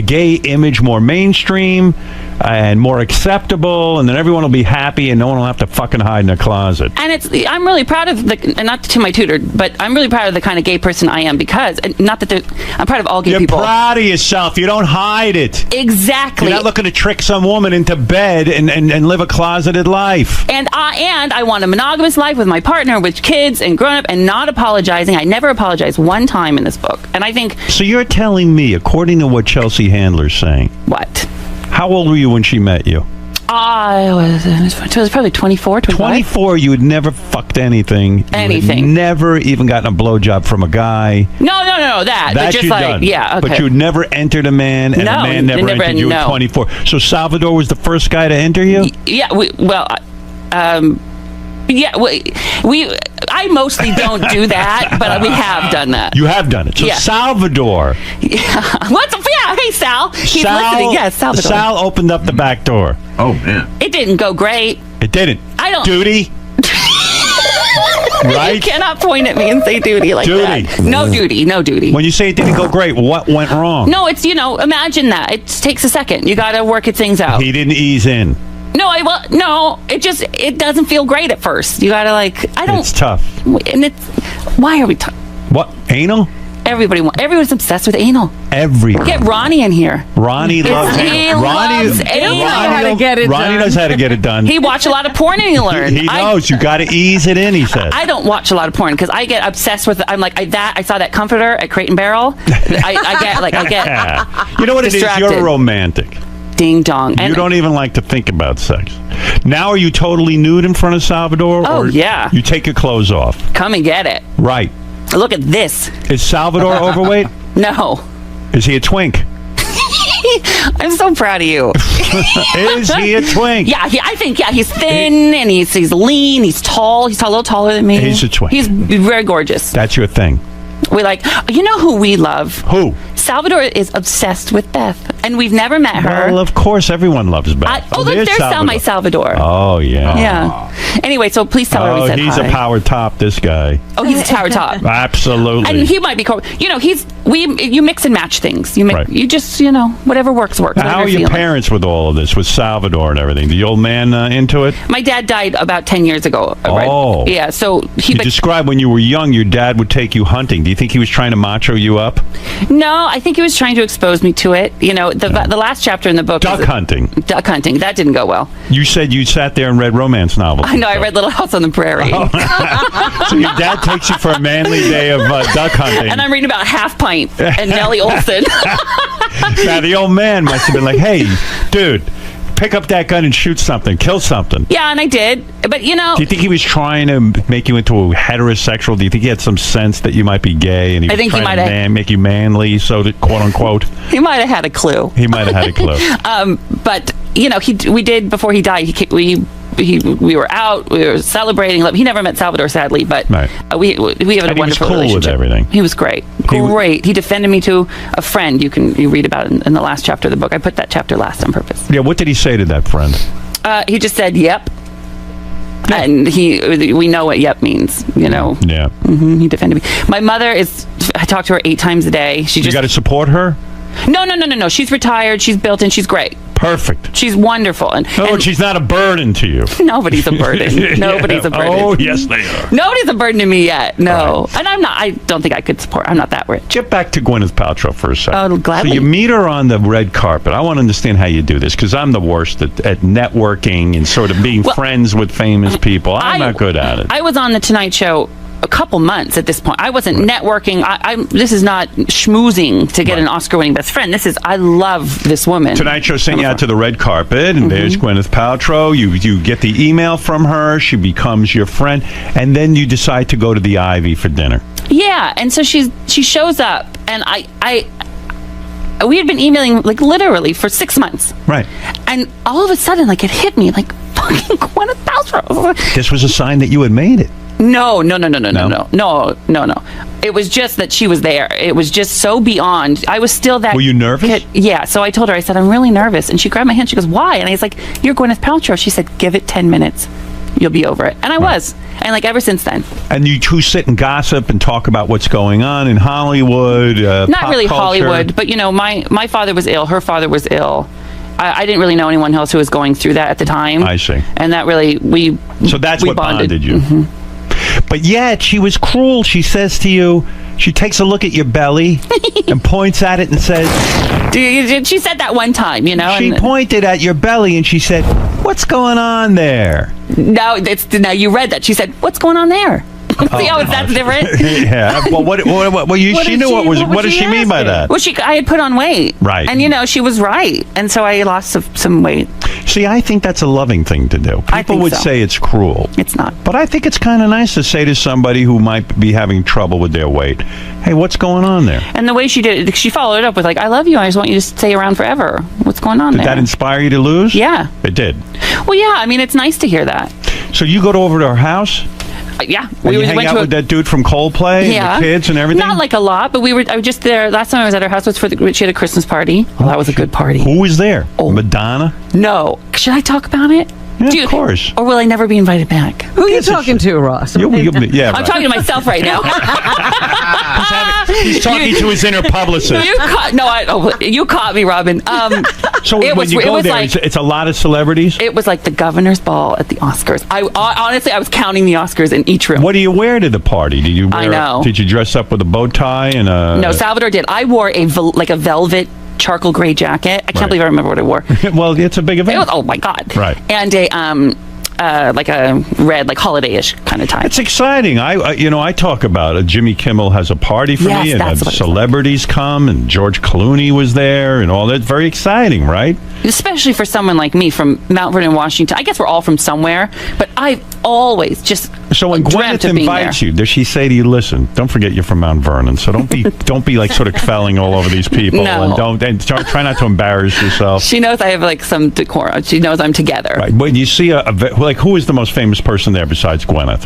gay image more mainstream and more acceptable, and then everyone will be happy and no one will have to fucking hide in a closet. And I'm really proud of and not to my tutor, but I'm really proud of the kind of gay person I am because, and not that I'm proud of all gay people. You're proud of yourself. You don't hide it. Exactly. You're not looking to trick some woman into bed and live a closeted life. And I want a monogamous life with my partner, with kids and grown up, and not apologizing. I never apologized one time in this book. And I think... So you're telling me, according to what Chelsea Handler's saying... What? How old were you when she met you? I was probably 24, 25. 24, you had never fucked anything. Anything. You had never even gotten a blowjob from a guy. No, that. But just you'd like, done. yeah, okay. But you'd never entered a man, and a man never entered you at 24. So Salvador was the first guy to enter you? Yeah, I mostly don't do that, but we have done that. You have done it. So Salvador. Yeah. Hey, Sal. He's listening. Yes, Salvador. Sal opened up the back door. Oh, man. It didn't go great. It didn't. I don't... Duty. Right? You cannot point at me and say duty like that. No duty. When you say it didn't go great, what went wrong? No, it's, imagine that. It takes a second. You got to work things out. He didn't ease in. No, it doesn't feel great at first. You got to It's tough. And why are we talking? What? Anal? Everyone's obsessed with anal. Everyone. Get Ronnie in here. Ronnie loves anal. He loves anal. Ronnie knows how to get it done. He watched a lot of porn and he learned. He knows. You got to ease it in, he says. I don't watch a lot of porn because I get obsessed with it. I'm like, I saw that comforter at Crate and Barrel. I get You know what distracted. it is? You're a romantic. Ding dong. You don't even like to think about sex. Now are you totally nude in front of Salvador? Oh, or yeah. You take your clothes off? Come and get it. Right. Look at this. Is Salvador overweight? No. Is he a twink? I'm so proud of you. Is he a twink? Yeah, I think he's thin and he's lean. He's tall. He's a little taller than me. He's a twink. He's very gorgeous. That's your thing. We you know who we love? Who? Salvador is obsessed with Beth, and we've never met her. Well, of course, everyone loves Beth. Look, there's my Salvador. Oh, yeah. Yeah. Anyway, so please tell her we said he's hi. a power top, this guy. Oh, he's a power top. Absolutely. And he might be cool. You mix and match things. You just, whatever works. How are your parents with all of this, with Salvador and everything? The old man into it? My dad died about 10 years ago. Oh. Right? Yeah, so you described when you were young, your dad would take you hunting. Do you think he was trying to macho you up? No, I think he was trying to expose me to it. The last chapter in the book. Duck hunting. That didn't go well. You said you sat there and read romance novels. I know, I read Little House on the Prairie. So your dad takes you for a manly day of duck hunting. And I'm reading about Half Pint and Nellie Olson. Now, the old man must have been like, hey, dude, pick up that gun and shoot something, kill something. Yeah, and I did. But, Do you think he was trying to make you into a heterosexual? Do you think he had some sense that you might be gay and he was trying to make you manly, so that, quote unquote? He might have had a clue. But, we did, before he died, we were out, we were celebrating. He never met Salvador, sadly, but we had a wonderful relationship. With everything. He was great. He defended me to a friend. You read about it in the last chapter of the book. I put that chapter last on purpose. Yeah, what did he say to that friend? He just said, yep. And we know what yep means, Yeah. Mm-hmm, he defended me. My mother I talk to her 8 times a day. You got to support her? No. She's retired. She's built in. She's great. Perfect. She's wonderful. And she's not a burden to you. Nobody's a burden. Nobody's a burden. Oh, yes, they are. Nobody's a burden to me yet. No. Right. And I don't think I could support. I'm not that rich. Get back to Gwyneth Paltrow for a second. Oh, gladly. So you meet her on the red carpet. I want to understand how you do this, because I'm the worst at networking and sort of being friends with famous people. I'm not good at it. I was on The Tonight Show a couple months at this point. I wasn't networking. This is not schmoozing to get an Oscar-winning best friend. This is, I love this woman. Tonight Show sent you out to the red carpet, and there's Gwyneth Paltrow. You get the email from her. She becomes your friend, and then you decide to go to the Ivy for dinner. Yeah, and so she shows up, and we had been emailing like literally for 6 months. Right. And all of a sudden, like, it hit me, like, fucking Gwyneth Paltrow. This was a sign that you had made it. No. It was just that she was there. It was just so beyond. I was still that. Were you nervous? Yeah. So I told her, I said, I'm really nervous. And she grabbed my hand. She goes, why? And I was like, you're Gwyneth Paltrow. She said, give it 10 minutes. You'll be over it. And I was. And like ever since then. And you two sit and gossip and talk about what's going on in Hollywood. Not really culture. Hollywood, but my father was ill. Her father was ill. I didn't really know anyone else who was going through that at the time. I see. And that really, So that's what bonded you. Mm-hmm. But yet, she was cruel. She says to you, she takes a look at your belly and points at it and says... She said that one time, She pointed at your belly and she said, what's going on there? No, you read that. She said, what's going on there? See how that's different? Yeah. Well, what does she mean by that? Well, I had put on weight. Right. And, she was right. And so I lost some weight. See, I think that's a loving thing to do. People would say it's cruel. It's not. But I think it's kind of nice to say to somebody who might be having trouble with their weight, hey, what's going on there? And the way she did it, she followed it up with like, I love you. I just want you to stay around forever. What's going on there? Did that inspire you to lose? Yeah. It did. Well, yeah. I mean, it's nice to hear that. So you go over to her house? Yeah. We hang out with that dude from Coldplay and the kids and everything? Not like a lot, but I was just there. Last time I was at her house was she had a Christmas party. Well, that was a good party. Who was there? Madonna? No. Should I talk about it? Yeah, of course. Or will I never be invited back? Who are you talking to, Ross? Yeah, I'm talking to myself right now. He's talking to his inner publicist. You caught me, Robin. So when you go there, it's a lot of celebrities? It was like the governor's ball at the Oscars. Honestly, I was counting the Oscars in each room. What do you wear to the party? I know. Did you dress up with a bow tie and a... No, Salvador did. I wore a velvet charcoal gray jacket. I can't believe I remember what I wore. Well, it's a big event. Oh my God. Right. And like a red, like holiday-ish kind of tie. It's exciting. I talk about it. Jimmy Kimmel has a party for me, and celebrities come, and George Clooney was there, and all that. Very exciting, right? Especially for someone like me from Mount Vernon, Washington. I guess we're all from somewhere, but I've always just so when Gwyneth invites you, does she say to you, "Listen, don't forget you're from Mount Vernon, so don't be like sort of felling all over these people, and try not to embarrass yourself." She knows I have like some decorum. She knows I'm together. Right. When you see like, who is the most famous person there besides Gwyneth?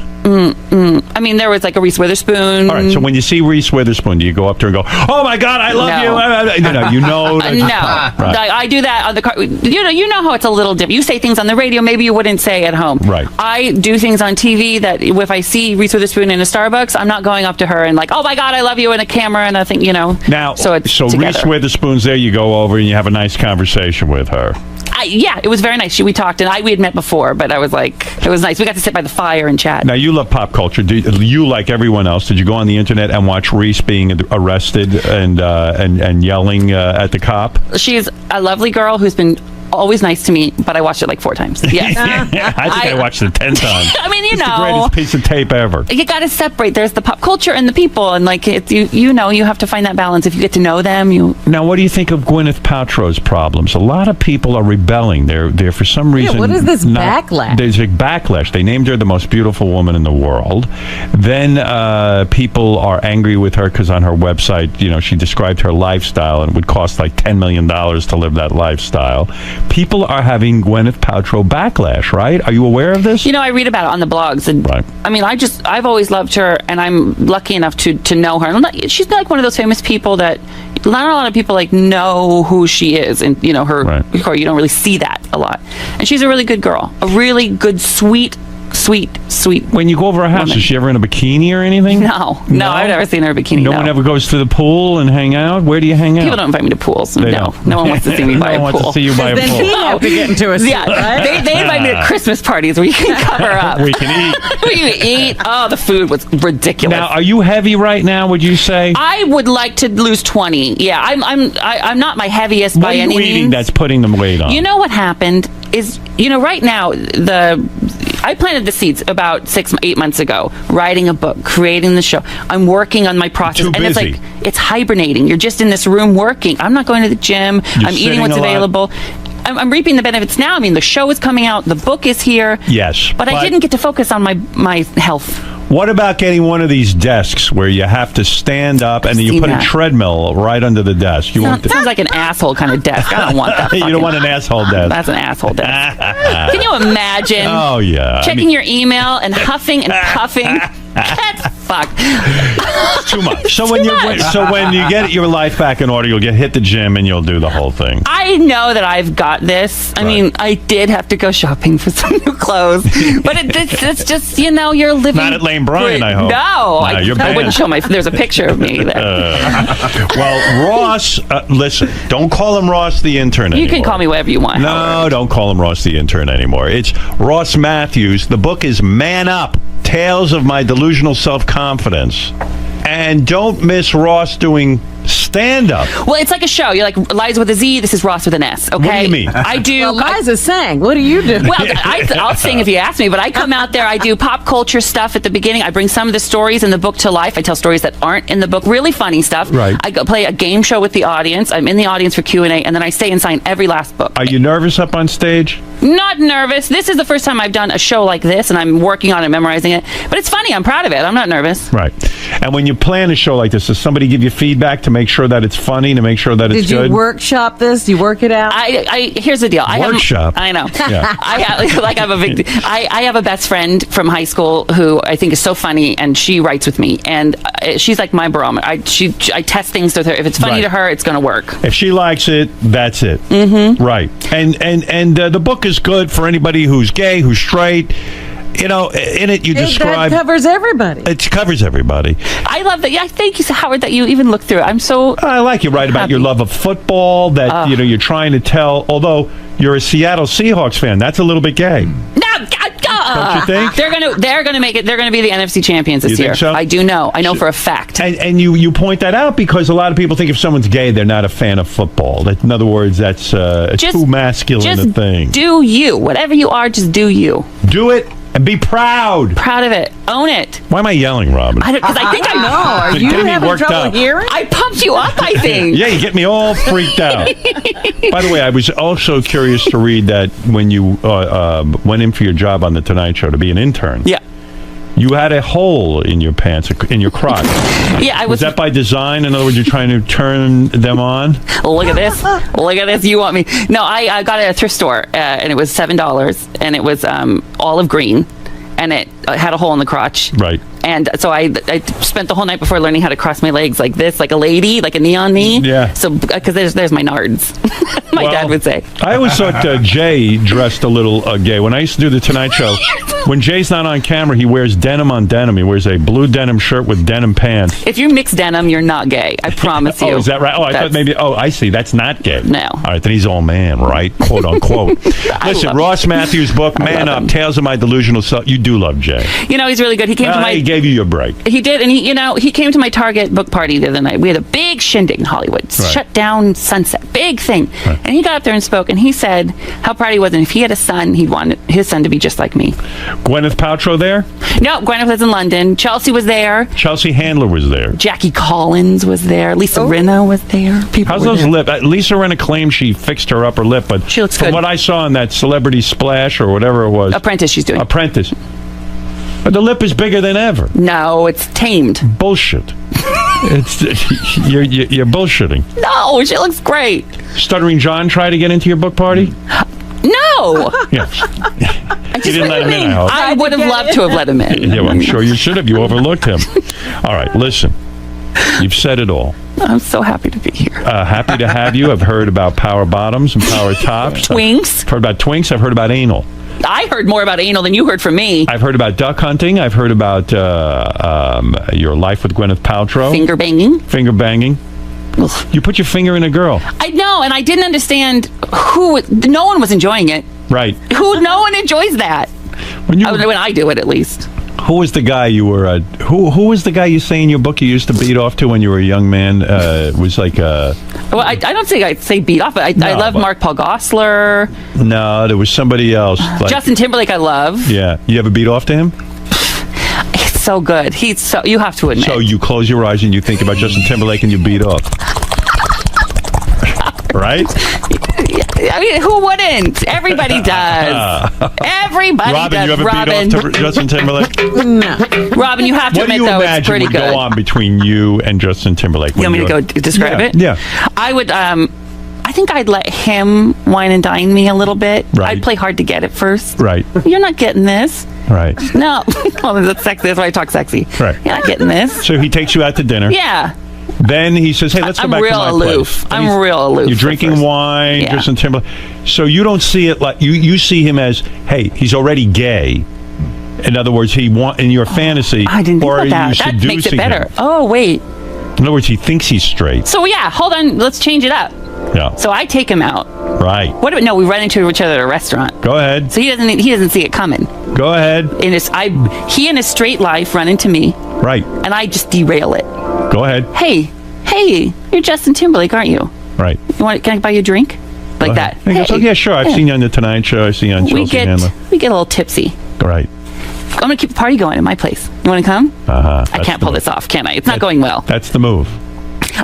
I mean, there was like a Reese Witherspoon. All right. So when you see Reese Witherspoon, do you go up to her and go, "Oh my God, I love you"? No. Right. I do that on the car. You know how it's a little different. You say things on the radio maybe you wouldn't say at home. Right. I do things on TV that if I see Reese Witherspoon in a Starbucks, I'm not going up to her and like, "Oh my God, I love you," in a camera and I think, Now, so together. Reese Witherspoon's there. You go over and you have a nice conversation with her. Yeah, it was very nice. We talked, and we had met before, but I was like, it was nice. We got to sit by the fire and chat. Now, you love pop culture. Do you, like everyone else, did you go on the internet and watch Reese being arrested and yelling at the cop? She's a lovely girl who's been always nice to me, but I watched it like 4 times. Yes. I think I watched it 10 times. I mean, it's the greatest piece of tape ever. You got to separate. There's the pop culture and the people, and like you have to find that balance. If you get to know them, Now, what do you think of Gwyneth Paltrow's problems? A lot of people are rebelling. They're for some reason. What is this backlash? There's a backlash. They named her the most beautiful woman in the world. Then people are angry with her because on her website, she described her lifestyle and it would cost like $10 million to live that lifestyle. People are having Gwyneth Paltrow backlash, right? Are you aware of this? I read about it on the blogs, and right. I mean, I've always loved her, and I'm lucky enough to know her. She's like one of those famous people that not a lot of people like know who she is, and her. Right. You don't really see that a lot. And she's a really good girl, a really good, sweet sweet. When you go over her house, woman. is she ever in a bikini or anything? No, I've never seen her in a bikini. No one ever goes to the pool and hang out? Where do you hang out? People don't invite me to pools. They No don't. one wants to see me by a No one pool. wants to see you by a pool. Then he'd have to get into a suit, Yeah, right? they invite me to Christmas parties where you can cover up. We can eat. We can eat. Oh, the food was ridiculous. Now, are you heavy right now, would you say? I would like to lose 20. Yeah, I'm not my heaviest What by are you any eating means. that's putting the weight on? You know what happened is, right now, I planted the seeds about 8 months ago, writing a book, creating the show. I'm working on my process. Too and busy. it's like, it's hibernating. You're just in this room working. I'm not going to the gym. I'm eating what's available. I'm reaping the benefits now. I mean, the show is coming out. The book is here. Yes. But I didn't get to focus on my health. What about getting one of these desks where you have to stand up and then you seen put that. a treadmill right under the desk? You want Sounds like an asshole kind of desk. I don't want that. You don't want an asshole desk. That's an asshole desk. Can you imagine? Oh, yeah. Checking your email and huffing and puffing. That's fuck. It's too much. So when you get your life back in order, you'll hit the gym and you'll do the whole thing. I know that I've got this. I mean, I did have to go shopping for some new clothes, but it's just you're living. Not at Lane Bryant, I hope. No, you're I wouldn't banned. show there's a picture of me there. Well, Ross, listen, don't call him Ross the intern anymore. You can call me whatever you want. No, don't call him Ross the intern anymore. It's Ross Matthews. The book is Man Up, Tales of My Delusional Self-Confidence. And don't miss Ross doing stand-up. Well, it's like a show. You're like Liza with a Z. This is Ross with an S. Okay. What do you mean? I do. Well, Liza sang. What do you do? Well, I'll sing if you ask me, but I come out there, I do pop culture stuff at the beginning. I bring some of the stories in the book to life. I tell stories that aren't in the book, really funny stuff. Right. I go play a game show with the audience. I'm in the audience for Q&A, and then I stay and sign every last book. Are you nervous up on stage? Not nervous. This is the first time I've done a show like this, and I'm working on it, memorizing it. But it's funny. I'm proud of it. I'm not nervous. Right. And when you plan a show like this, does somebody give you feedback to make sure that it's funny, to make sure that it's good? Did you workshop this? Do you work it out? Here's the deal. Workshop? I know. Yeah. I have a best friend from high school who I think is so funny, and she writes with me, and she's like my barometer. I test things with her. If it's funny to her, it's going to work. If she likes it, that's it. Mm-hmm. Right. And the book is good for anybody who's gay, who's straight. In it you describe... That covers everybody. It covers everybody. I love that. Yeah, thank you, Howard, that you even looked through it. I'm so... I like you write about your love of football, that you're trying to tell, although you're a Seattle Seahawks fan. That's a little bit gay. Don't you think? They're gonna make it. They're gonna be the NFC champions this You think year. so? I do know. I know for a fact. And you point that out because a lot of people think if someone's gay, they're not a fan of football. In other words, that's too masculine a thing. Do you. Whatever you are, just do you. Do it and be proud. Proud of it. Own it. Why am I yelling, Robin? Because I think I know. Are you having trouble hearing? I pumped you up, I think. Yeah, you get me all freaked out. By the way, I was also curious to read that when you went in for your job on The Tonight Show to be an intern. Yeah. You had a hole in your pants, in your crotch. Yeah, I was that by design? In other words, you're trying to turn them on? Look at this. Look at this. You want me? No, I got it at a thrift store, and it was $7, and it was olive green, and it had a hole in the crotch. Right. And so I spent the whole night before learning how to cross my legs like this, like a lady, like a neon knee. Yeah. So, because there's my nards. My dad would say. I always thought Jay dressed a little gay. When I used to do The Tonight Show, when Jay's not on camera, he wears denim on denim. He wears a blue denim shirt with denim pants. If you mix denim, you're not gay. I promise you. Oh, is that right? Oh, I thought maybe. Oh, I see. That's not gay. No. All right, then he's all man, right? Quote unquote. Listen, Ross Matthews' book, Man Up, Tales of My Delusional Self. You do love Jay. He's really good. He came to my. He gave you your break. He did, and he came to my Target book party the other night. We had a big shindig in Hollywood, shut down Sunset, big thing. Right. And he got up there and spoke, and he said how proud he was, and if he had a son, he'd want his son to be just like me. Gwyneth Paltrow there? No, Gwyneth was in London. Chelsea was there. Chelsea Handler was there. Jackie Collins was there. Lisa Rinna was there. How's those lips? Lisa Rinna claimed she fixed her upper lip, but she looks from good. what I saw in that Celebrity Splash or whatever it was. Apprentice she's doing. Apprentice. But the lip is bigger than ever. No, it's tamed. Bullshit. You're bullshitting. No, she looks great. Stuttering John tried to get into your book party? No. Yeah. You didn't let him in, I hope. I would have loved to have let him in. Yeah, well, I'm sure you should have. You overlooked him. All right, listen. You've said it all. I'm so happy to be here. Happy to have you. I've heard about power bottoms and power tops. Twinks. I've heard about twinks. I've heard about anal. I heard more about anal than you heard from me. I've heard about duck hunting. I've heard about your life with Gwyneth Paltrow. Finger banging. Finger banging. You put your finger in a girl. I know, and I didn't understand who. No one was enjoying it. Right. No one enjoys that. When I do it, at least. Who was the guy you were? Who was the guy you say in your book you used to beat off to when you were a young man? Was like a. Well, I don't think I'd say beat off, but I love Mark Paul Gosselaar. No, there was somebody else. Like, Justin Timberlake, I love. Yeah, you ever beat off to him? He's so good. You have to admit. So you close your eyes and you think about Justin Timberlake and you beat off. Right? I mean, who wouldn't? Everybody does. Everybody Robin, does. you ever beat off to Justin Timberlake? No. Robin, you have to admit, though, it's pretty would good. go on between you and Justin Timberlake? You want me to go describe it? Yeah. I would, I think I'd let him wine and dine me a little bit. Right. I'd play hard to get at first. Right. You're not getting this. Right. No. Well, that's sexy. That's why I talk sexy. Right. You're not getting this. So he takes you out to dinner. Yeah. Then he says, "Hey, let's go I'm back real to my aloof. place." I'm real aloof. You're drinking wine, Yeah. Justin Timberlake. So you don't see it like you see him as, "Hey, he's already gay." In other words, in your fantasy, I didn't think or about are that. you That makes it seducing better. him? Oh, wait. In other words, he thinks he's straight. So, yeah, hold on. Let's change it up. Yeah. So I take him out. Right. What? No, we run into each other at a restaurant. Go ahead. So he doesn't see it coming. Go ahead. He in his straight life run into me. Right. And I just derail it. Go ahead. Hey, you're Justin Timberlake, aren't you? Right. Can I buy you a drink? Like that. He goes, "Oh yeah, sure. I've seen you on the Tonight Show. I've seen you on Chelsea Handler." We get a little tipsy. Right. I'm gonna keep the party going at my place. You want to come? Uh-huh. I can't pull this off, can I? It's not going well. That's the move.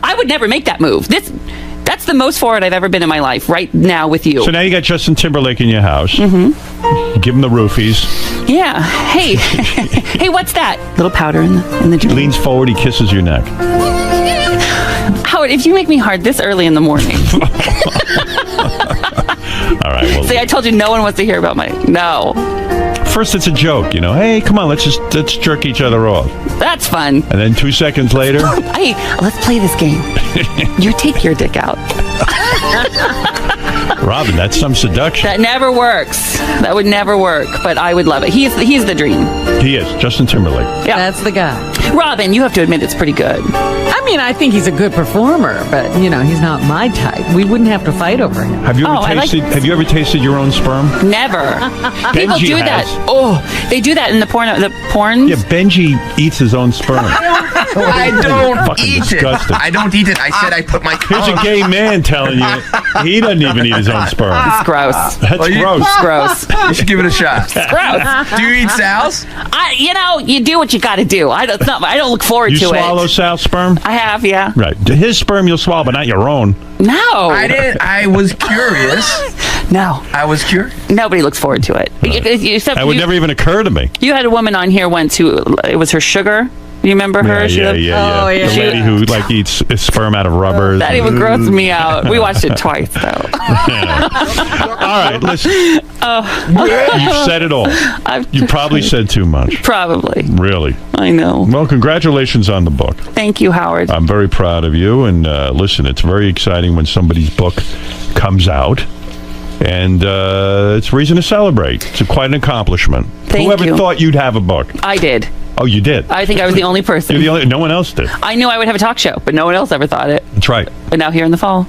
I would never make that move. That's the most forward I've ever been in my life. Right now with you. So now you got Justin Timberlake in your house. Mm-hmm. Give him the roofies. Yeah. Hey, hey, what's that? Little powder in the drink. He leans forward. He kisses your neck. Howard, if you make me hard this early in the morning. All right. Well, See, I told you no one wants to hear about No. First, it's a joke, Hey, come on, let's jerk each other off. That's fun. And then 2 seconds later, Hey, let's play this game. You take your dick out. Robin, that's some seduction. That never works. That would never work, but I would love it. He's the dream. He is Justin Timberlake. Yeah, that's the guy. Robin, you have to admit it's pretty good. I mean, I think he's a good performer, but he's not my type. We wouldn't have to fight over him. Have you ever tasted your own sperm? Never. People Benji do has. that. Oh, they do that in the porn. Yeah, Benji eats his own sperm. I don't Fucking eat disgusting. it. I don't eat it. I said I put my. Here's a gay man telling you he doesn't even eat his own sperm. It's gross. That's gross. It's gross. You should give it a shot. It's gross. Do you eat Sal's? You do what you got to do. I don't look forward You to it. swallow Sal's sperm? I have, yeah. Right. His sperm you'll swallow, but not your own. No. I didn't. I was curious. No. I was curious. Nobody looks forward to it. Right. That would never even occur to me. You had a woman on here once who, it was her sugar. You remember her? Yeah. Oh, yeah. The lady who eats sperm out of rubbers. That even grossed me out. We watched it twice, though. Yeah. All right, listen. You've said it all. You probably said too much. Probably. Really. I know. Well, congratulations on the book. Thank you, Howard. I'm very proud of you. And listen, it's very exciting when somebody's book comes out. And it's reason to celebrate. It's quite an accomplishment. Whoever thought you'd have a book? I did. Oh, you did? I think I was the only person. You're the only. No one else did. I knew I would have a talk show, but no one else ever thought it. That's right. But now here in the fall.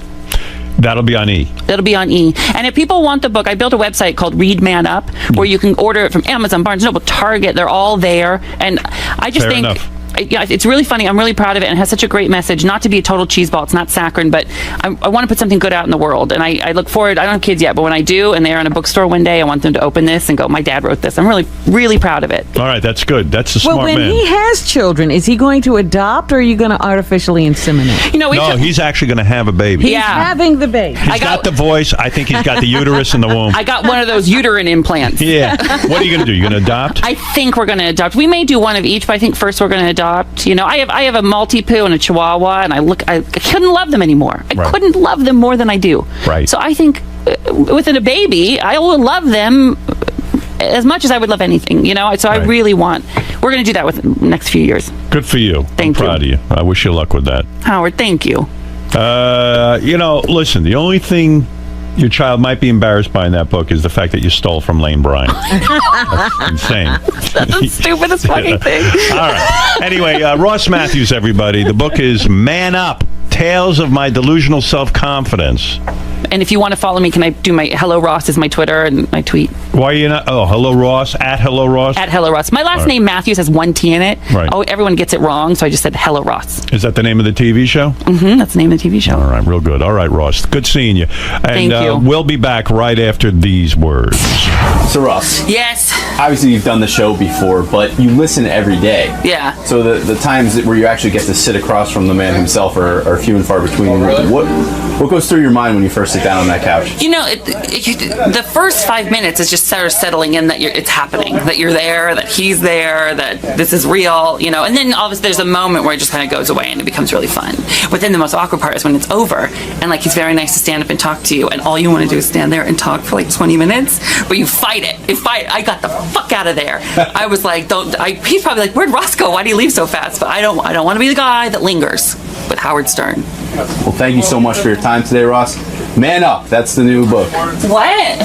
That'll be on E. It'll be on E. And if people want the book, I built a website called Read Man Up, where you can order it from Amazon, Barnes & Noble, Target. They're all there. And I just think... enough. Yeah, it's really funny. I'm really proud of it, and it has such a great message. Not to be a total cheeseball, it's not saccharine, but I want to put something good out in the world. And I look forward. I don't have kids yet, but when I do, and they're in a bookstore one day, I want them to open this and go, "My dad wrote this." I'm really, really proud of it. All right, that's good. That's a smart man. Well, when he has children, is he going to adopt, or are you going to artificially inseminate? No, he's actually going to have a baby. He's having the baby. He's got the voice. I think he's got the uterus in the womb. I got one of those uterine implants. Yeah. What are you going to do? You're going to adopt? I think we're going to adopt. We may do one of each, but I think first we're going to adopt. I have a Maltipoo and a Chihuahua, and I couldn't love them anymore. I couldn't love them more than I do. Right. So I think within a baby, I will love them as much as I would love anything. So I really want. we're going to do that with the next few years. Good for you. I'm proud of you. I wish you luck with that. Howard, thank you. Listen, the only thing your child might be embarrassed by in that book is the fact that you stole from Lane Bryant. That's insane. That's the stupidest fucking thing. All right. Anyway, Ross Matthews, everybody. The book is Man Up, Tales of My Delusional Self-Confidence. And if you want to follow me, can I do my Hello Ross is my Twitter and my tweet? Why are you not? Oh, Hello Ross, at Hello Ross? At Hello Ross. My last name, Matthews, has one T in it. Right. Oh, everyone gets it wrong, so I just said Hello Ross. Is that the name of the TV show? Mm-hmm, that's the name of the TV show. All right, real good. All right, Ross. Good seeing you. And, Thank you. We'll be back right after these words. So, Ross. Yes. Obviously, you've done the show before, but you listen every day. Yeah. So the times where you actually get to sit across from the man himself are few and far between. What goes through your mind when you first sit down on that couch? You know, the first 5 minutes is just sort of settling in that it's happening, that you're there, that he's there, that this is real, and then obviously there's a moment where it just kind of goes away and it becomes really fun. But then the most awkward part is when it's over and like he's very nice to stand up and talk to you and all you want to do is stand there and talk for like 20 minutes, but you fight it. I got the fuck out of there. I was like, he's probably like, where'd Ross go? Why did he leave so fast? But I don't want to be the guy that lingers with Howard Stern. Well, thank you so much for your time today, Ross. Man Up, that's the new book. What?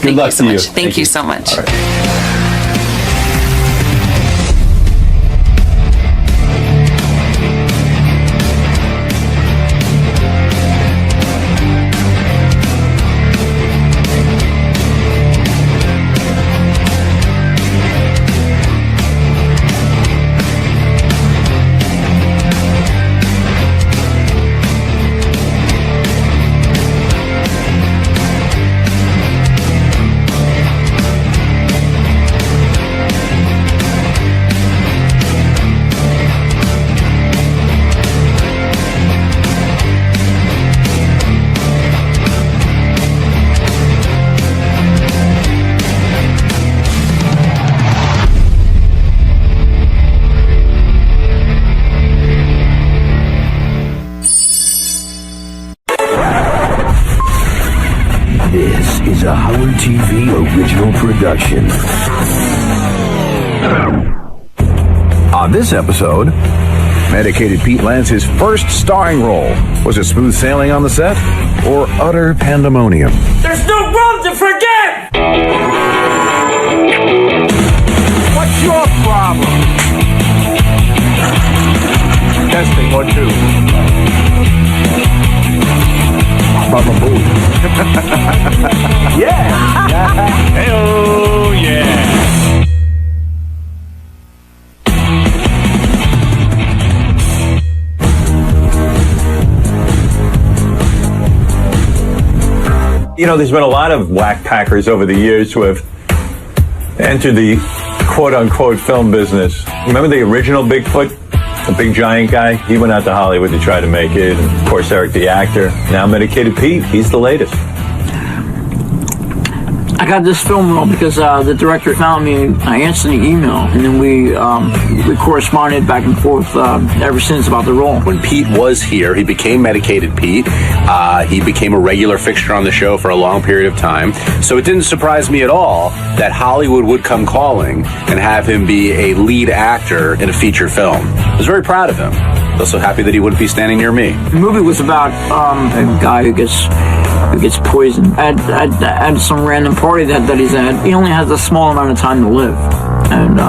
Good luck to you. Thank you so much. All right. This is a Howard TV original production. On this episode, Medicated Pete lands his first starring role. Was it smooth sailing on the set or utter pandemonium? There's no room to forget! What's your problem? Testing 1, 2. Baba Boo. Yeah! Oh, yeah! There's been a lot of whack packers over the years who have entered the quote-unquote film business. Remember the original Bigfoot? The big giant guy? He went out to Hollywood to try to make it. And of course, Eric the actor. Now Medicated Pete. He's the latest. I got this film role because the director found me. I answered the email, and then we corresponded back and forth ever since about the role. When Pete was here, he became Medicated Pete. He became a regular fixture on the show for a long period of time. So it didn't surprise me at all that Hollywood would come calling and have him be a lead actor in a feature film. I was very proud of him. Also happy that he wouldn't be standing near me. The movie was about a guy who gets poisoned at some random party that he's at. He only has a small amount of time to live, and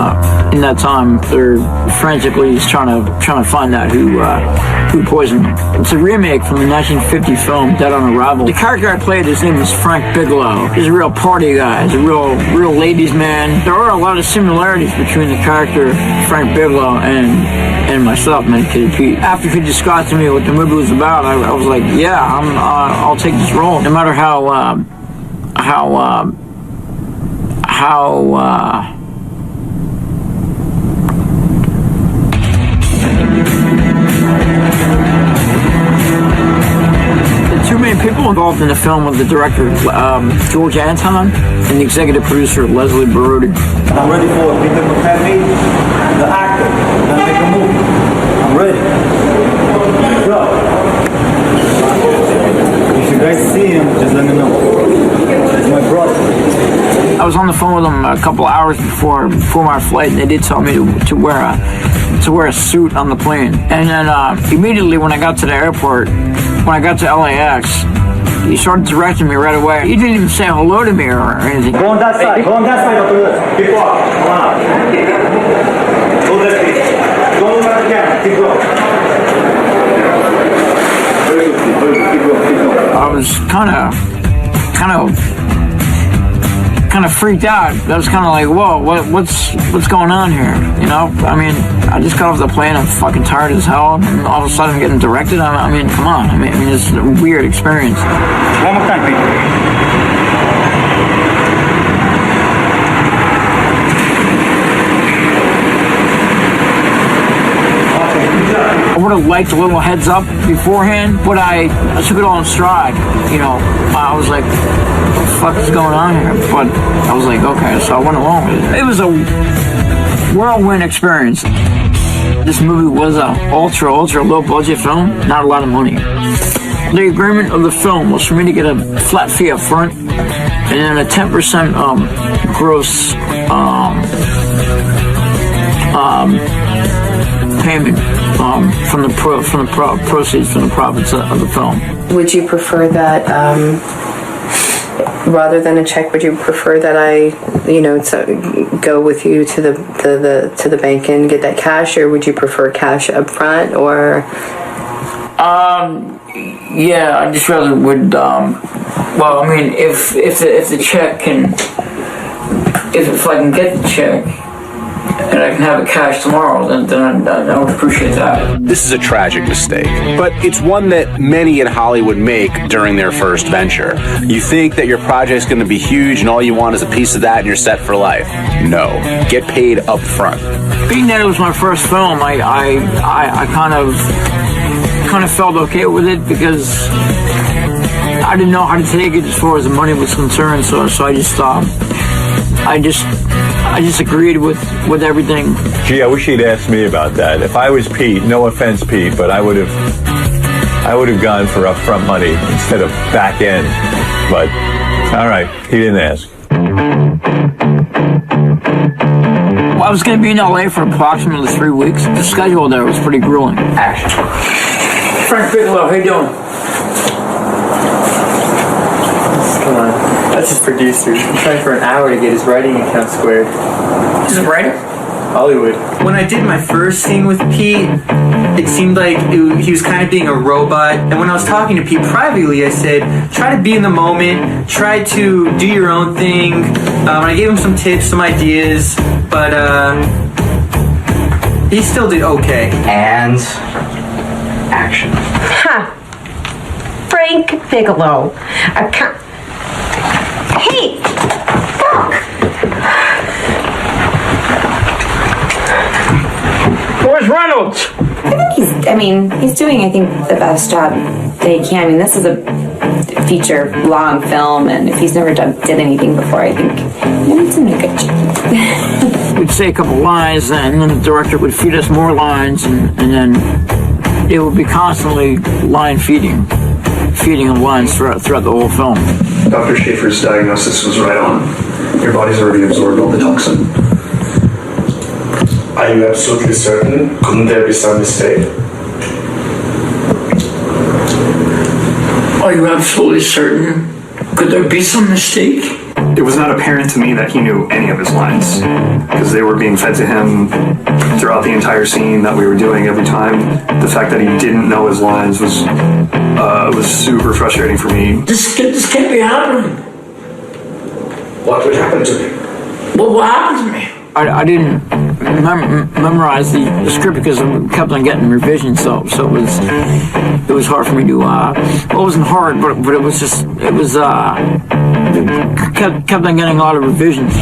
in that time, they're frantically trying to find out who poisoned him. It's a remake from the 1950 film Dead on Arrival. The character I played, his name is Frank Bigelow. He's a real party guy. He's a real ladies' man. There are a lot of similarities between the character Frank Bigelow and myself, Medicated Pete. After he described to me what the movie was about, I was like, yeah, I'll take this role, no matter how the two main people involved in the film were the director George Anton and the executive producer Leslie Barodi. I'm ready for Peter McCartney, the actor. We're gonna make a movie. I'm ready. Let's go. If you guys see him, just let me know. He's my brother. I was on the phone with him a couple hours before my flight, and they did tell me to wear a suit on the plane. And then immediately when I got to the airport, when I got to LAX, he started directing me right away. He didn't even say hello to me or anything. Go on that side. Go on that side. Keep walking. Come on out. Go this way. Don't look at the camera. Keep going. Keep going. I was kind of freaked out. That was kind of like, whoa, what's going on here? You know, I mean, I just got off the plane. I'm fucking tired as hell, and all of a sudden I'm getting directed. I mean, come on. I mean, it's a weird experience. One more time, please. I would have liked a little heads up beforehand, but I took it all in stride. You know, I was like, what the fuck is going on here? But I was like, okay, so I went along with it. It was a whirlwind experience. This movie was an ultra low budget film, not a lot of money. The agreement of the film was for me to get a flat fee up front and then a 10% gross payment from the proceeds from the profits of the film. Would you prefer that rather than a check? Would you prefer that I, go with you to the bank and get that cash, or would you prefer cash up front? Or yeah, I just rather would. Well, I mean, if the check can, if I can get the check, and I can have it cash tomorrow, then I would appreciate that. This is a tragic mistake, but it's one that many in Hollywood make during their first venture. You think that your project's going to be huge and all you want is a piece of that and you're set for life. No. Get paid up front. Being that it was my first film, I kind of felt okay with it because I didn't know how to take it as far as the money was concerned, so I just agreed with everything. Gee, I wish he'd asked me about that. If I was Pete, no offense, Pete, but I would have gone for upfront money instead of back end. But all right, he didn't ask. Well, I was going to be in LA for approximately 3 weeks. The schedule there was pretty grueling. Action. Frank Bigelow, how you doing? Come on. That's his producer. He tried for an hour to get his writing account squared. He's a writer? Hollywood. When I did my first scene with Pete, it seemed like he was kind of being a robot. And when I was talking to Pete privately, I said, try to be in the moment, try to do your own thing. I gave him some tips, some ideas, but he still did okay. And action. Ha! Frank Bigelow. Hey! Fuck! Where's Reynolds? He's doing, I think, the best job that he can. I mean, this is a feature-long film, and if he's never did anything before, I think he's doing a good job. We'd say a couple lines, and then the director would feed us more lines, and then it would be constantly line feeding of lines throughout the whole film. Dr. Schaefer's diagnosis was right on. Your body's already absorbed all the toxin. Are you absolutely certain? Couldn't there be some mistake? Are you absolutely certain? Could there be some mistake? It was not apparent to me that he knew any of his lines, because they were being fed to him throughout the entire scene that we were doing every time. The fact that he didn't know his lines was super frustrating for me. This can't be happening. What would happen to me? What happened to me? I didn't memorize the script because I kept on getting revisions, so it was hard for me to. It wasn't hard, but it was kept on getting a lot of revisions.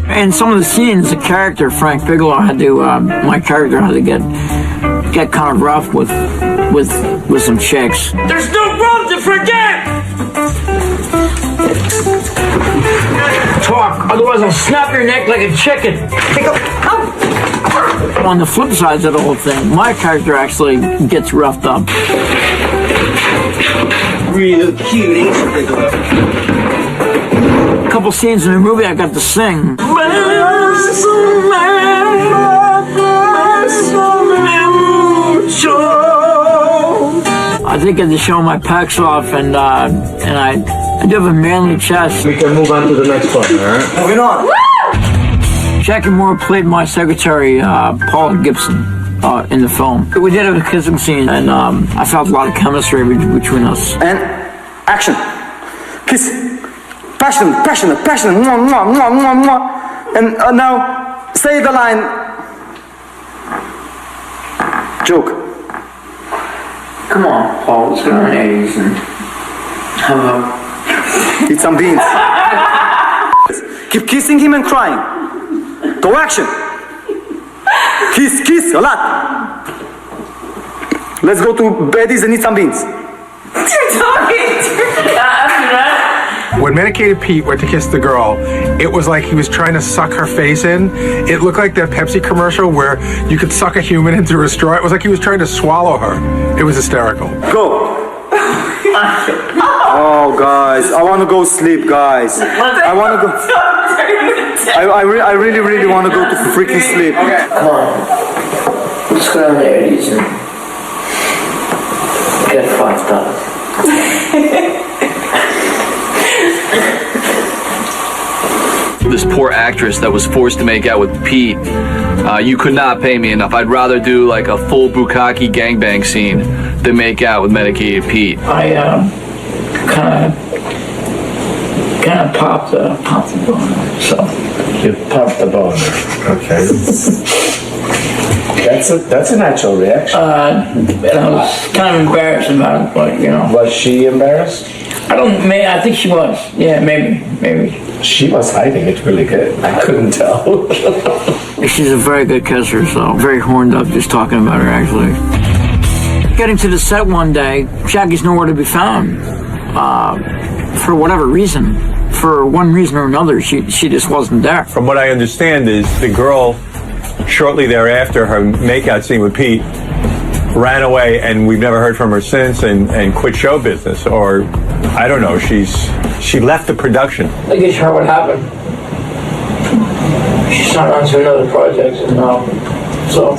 And some of the scenes, the character Frank Bigelow had to, my character had to get kind of rough with some chicks. There's no room to forget! Talk, otherwise I'll snap your neck like a chicken. On the flip side of the whole thing, my character actually gets roughed up. Real cute, ain't you, Bigelow? A couple scenes in the movie I got to sing. I think I had to show my pecs off, and I do have a manly chest. We can move on to the next one, alright? Moving on. Jackie Moore played my secretary, Paula Gibson, in the film. We did have a kissing scene, and I felt a lot of chemistry between us. And action. Kiss. Passionate. Mwah, mwah, mwah, mwah, mwah. And now, say the line. Joke. Come on, Paul, let's go on 80s and hello. Eat some beans. Keep kissing him and crying. Go action. Kiss, a lot. Let's go to Betty's and eat some beans. When Medicated Pete went to kiss the girl, it was like he was trying to suck her face in. It looked like that Pepsi commercial where you could suck a human into a straw. It was like he was trying to swallow her. It was hysterical. Go. Oh, guys, I want to go sleep, guys. I want to go. I really want to go to freaking sleep. Come on. Let's go down the 80s and get fucked up. This poor actress that was forced to make out with Pete. You could not pay me enough. I'd rather do like a full bukkake gangbang scene than make out with Medicated Pete. I kind of popped the boner. So you popped the boner. Okay. That's a natural reaction. And I was kind of embarrassed about it, but you know. Was she embarrassed? I think she was. Yeah, maybe. She was hiding it really good. I couldn't tell. She's a very good kisser, so very horned up just talking about her, actually. Getting to the set one day, Jackie's nowhere to be found. For whatever reason. For one reason or another, she just wasn't there. From what I understand is the girl, shortly thereafter, her makeout scene with Pete, ran away, and we've never heard from her since, and quit show business, or I don't know. She left the production. I guess her what happened. She signed on to another project, and so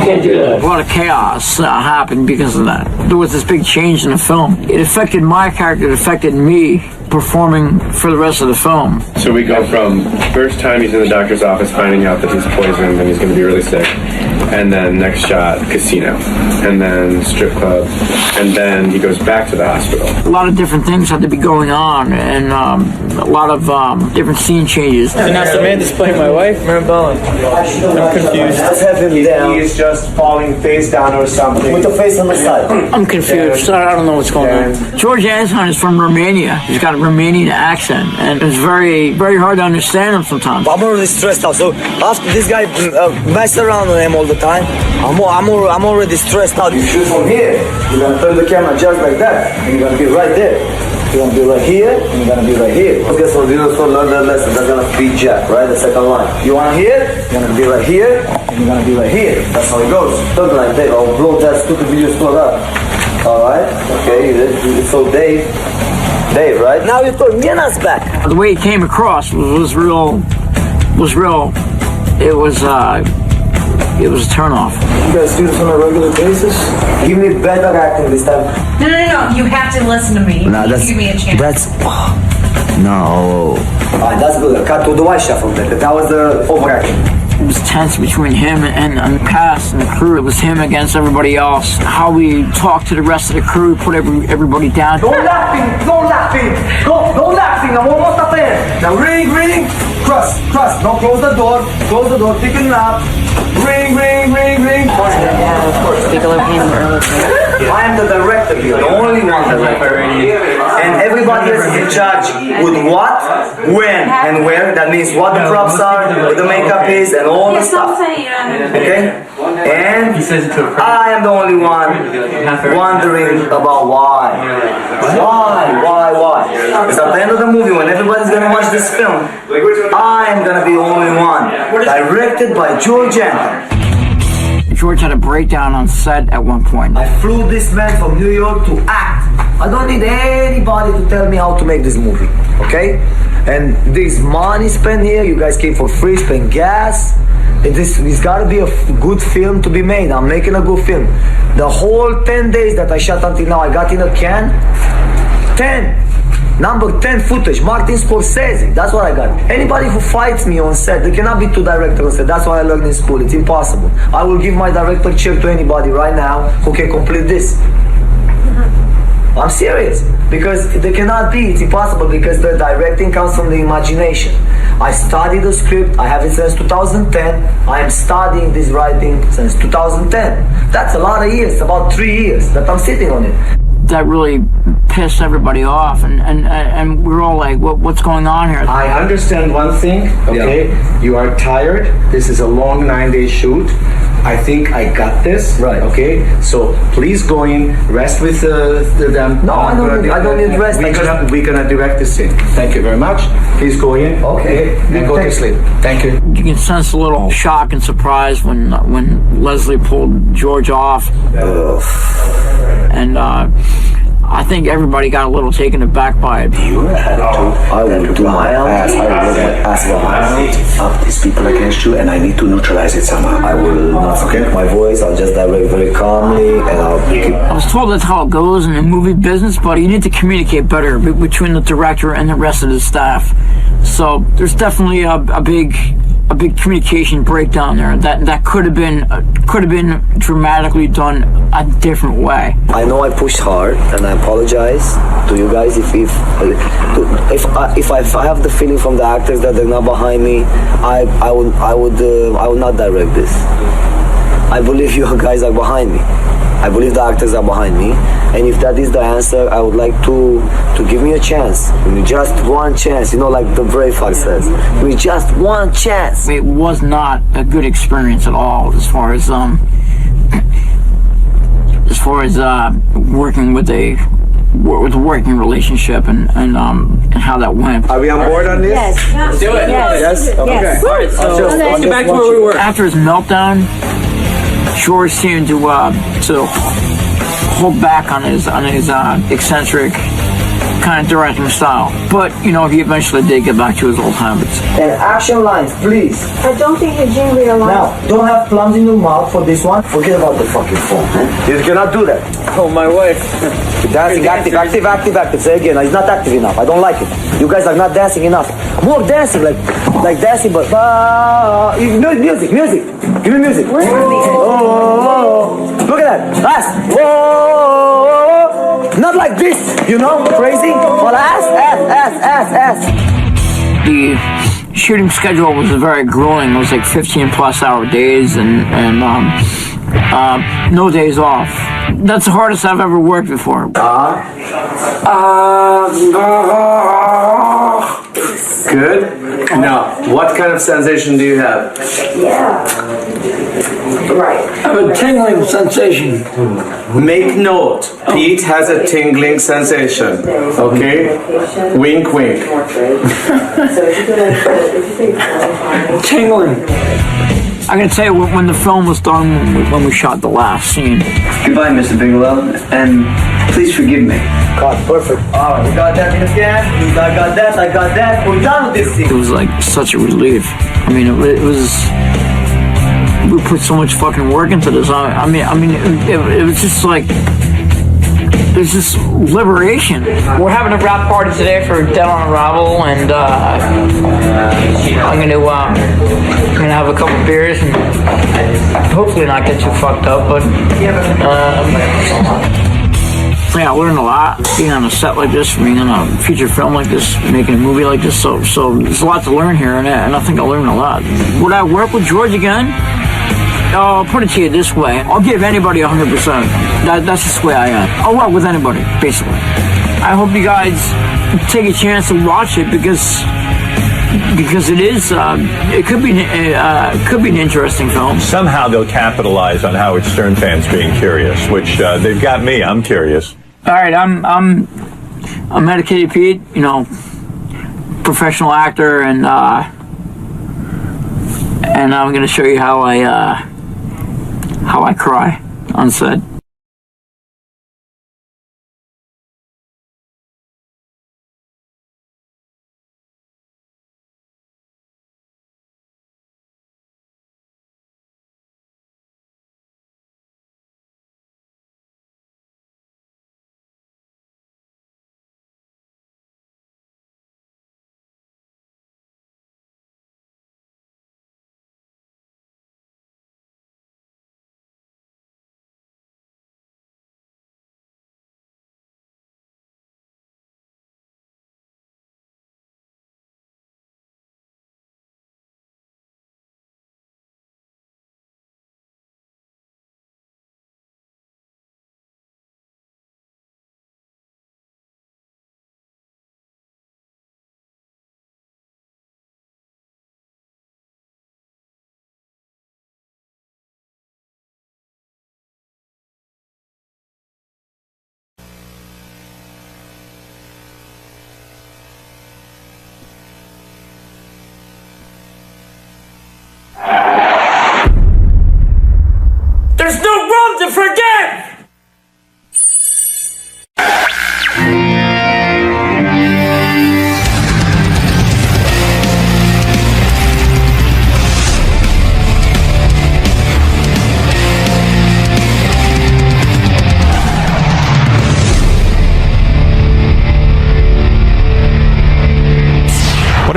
can't do that. A lot of chaos happened because of that. There was this big change in the film. It affected my character. It affected me performing for the rest of the film. So we go from first time he's in the doctor's office finding out that he's poisoned and he's going to be really sick, and then next shot, casino, and then strip club, and then he goes back to the hospital. A lot of different things had to be going on, and a lot of different scene changes. And now Samantha's playing my wife, Maribel. I'm confused. Let's have him down. He is just falling face down or something. With the face on the side. I'm confused. I don't know what's going on. George Anton is from Romania. He's got a Romanian accent, and it's very, very hard to understand him sometimes. I'm already stressed out. So after this guy mess around with him all the time, I'm already stressed out. You shoot from here. You're gonna turn the camera just like that, and you're gonna be right there. You're gonna be right here, and you're gonna be right here. Guess what? You also learn that lesson. That's gonna be Jack, right? The second line. You want here? You're gonna be right here, and you're gonna be right here. That's how it goes. Something like that. I'll blow that stupid video spot up. All right. Okay. So Dave, right? Now you put Miana's back. The way it came across was real. It was a turnoff. You guys do this on a regular basis? Give me better acting this time. No. You have to listen to me. No, Give me a chance. No. Alright, that's good. Cut to the white shot from that. That was the overacting. It was tense between him and the cast and the crew. It was him against everybody else. How we talked to the rest of the crew, put everybody down. Don't laughing. Go laughing. I'm almost up there. Now ring. Cross. Don't close the door. Pick it up. Ring. Of course, people are paying early. I am the director here, the only one director. And everybody is in charge with what, when, and where. That means what the props are, what the makeup is, and all the stuff. Okay? And I am the only one wondering about why. Why? Because at the end of the movie, when everybody's gonna watch this film, I am gonna be the only one. Directed by George Anton. George had a breakdown on set at one point. I flew this man from New York to act I don't need anybody to tell me how to make this movie, okay? And this money spent here, you guys came for free, spend gas. It's got to be a good film to be made. I'm making a good film. The whole 10 days that I shot until now, I got in a can. 10. Number 10 footage. Martin Scorsese. That's what I got. Anybody who fights me on set, there cannot be two directors on set. That's what I learned in school. It's impossible. I will give my director chair to anybody right now who can complete this. I'm serious, because they cannot be, it's impossible, because the directing comes from the imagination. I studied the script, I have it since 2010, I am studying this writing since 2010. That's a lot of years, about 3 years that I'm sitting on it. That really pissed everybody off, and we're all like, what's going on here? I understand one thing, okay? Yeah. You are tired, this is a long 9-day shoot. I think I got this, right? Okay, so please go in, rest with them. No, I don't need rest. We're gonna direct the scene. Thank you very much. Please go in, okay, and go to sleep. Thank you. You can sense a little shock and surprise when Leslie pulled George off, and I think everybody got a little taken aback by it. I will do my best. I will work my ass around up these people against you, and I need to neutralize it somehow. I will not forget my voice. I'll just direct very calmly, and I'll keep. I was told that's how it goes in the movie business, but you need to communicate better between the director and the rest of the staff. So there's definitely a big communication breakdown there that could have been dramatically done a different way. I know I pushed hard, and I apologize to you guys if I have the feeling from the actors that they're not behind me. I would not direct this. I believe you guys are behind me. I believe the actors are behind me, and if that is the answer, I would like to give me a chance. Give me just one chance, like the Braveheart says. Give me just one chance. It was not a good experience at all, as far as working with a working relationship and how that went. Are we on board on this? Yes. Let's do it. Yes. Okay. Yes. All right. So let's get back to where we were. After his meltdown, George seemed to hold back on his eccentric kind of directing style, but he eventually did get back to his old habits. And action lines, please. I don't think Eugene realized. Now, don't have plums in your mouth for this one. Forget about the fucking phone. You cannot do that. Oh, my wife. Dancing, active. Say again, it's not active enough. I don't like it. You guys are not dancing enough. More dancing, like dancing, but music. Give me music. Oh, look at that. Last. Whoa. Not like this, crazy. But ass. The shooting schedule was very grueling. It was like 15 plus hour days and no days off. That's the hardest I've ever worked before. Good. Now, what kind of sensation do you have? Right. I have a tingling sensation. Make note. Pete has a tingling sensation. Okay? Wink, wink. Tingling. I gotta tell you, when the film was done, when we shot the last scene. Goodbye, Mr. Bigelow, and please forgive me. God, perfect. All right, we got that in again. I got that. We're done with this scene. It was like such a relief. I mean, it was. We put so much fucking work into this. I mean, it was just like. There's this liberation. We're having a wrap party today for Dell'Abate, and I'm gonna have a couple beers and hopefully not get too fucked up. But I learned a lot being on a set like this, being on a feature film like this, making a movie like this. So there's a lot to learn here, and I think I learned a lot. Would I work with George again? I'll put it to you this way. I'll give anybody 100%. That's just the way I am. I'll work with anybody, basically. I hope you guys take a chance to watch it because it is. It could be an interesting film. Somehow they'll capitalize on Howard Stern fans being curious, which they've got me. I'm curious. All right, I'm Medicated Pete. Professional actor, and I'm going to show you how I cry on set.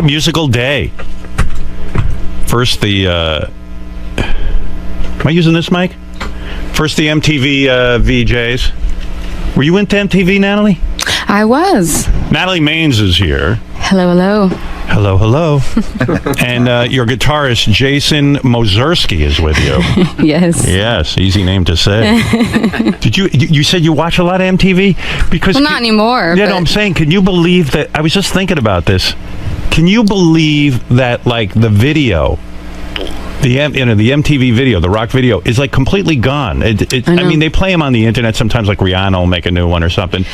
a musical day. First the, am I using this mic? First the MTV VJs. Were you into MTV, Natalie? I was. Natalie Maines is here. Hello, hello. Hello, hello. And your guitarist, Jason Mozerski, is with you. Yes. Yes, easy name to say. You said you watch a lot of MTV? Because well, not anymore. Yeah, no, I'm saying, can you believe that, I was just thinking about this. Can you believe that, like, the video, the MTV video, the rock video, is like completely gone? I mean, they play them on the internet sometimes, like Rihanna will make a new one or something,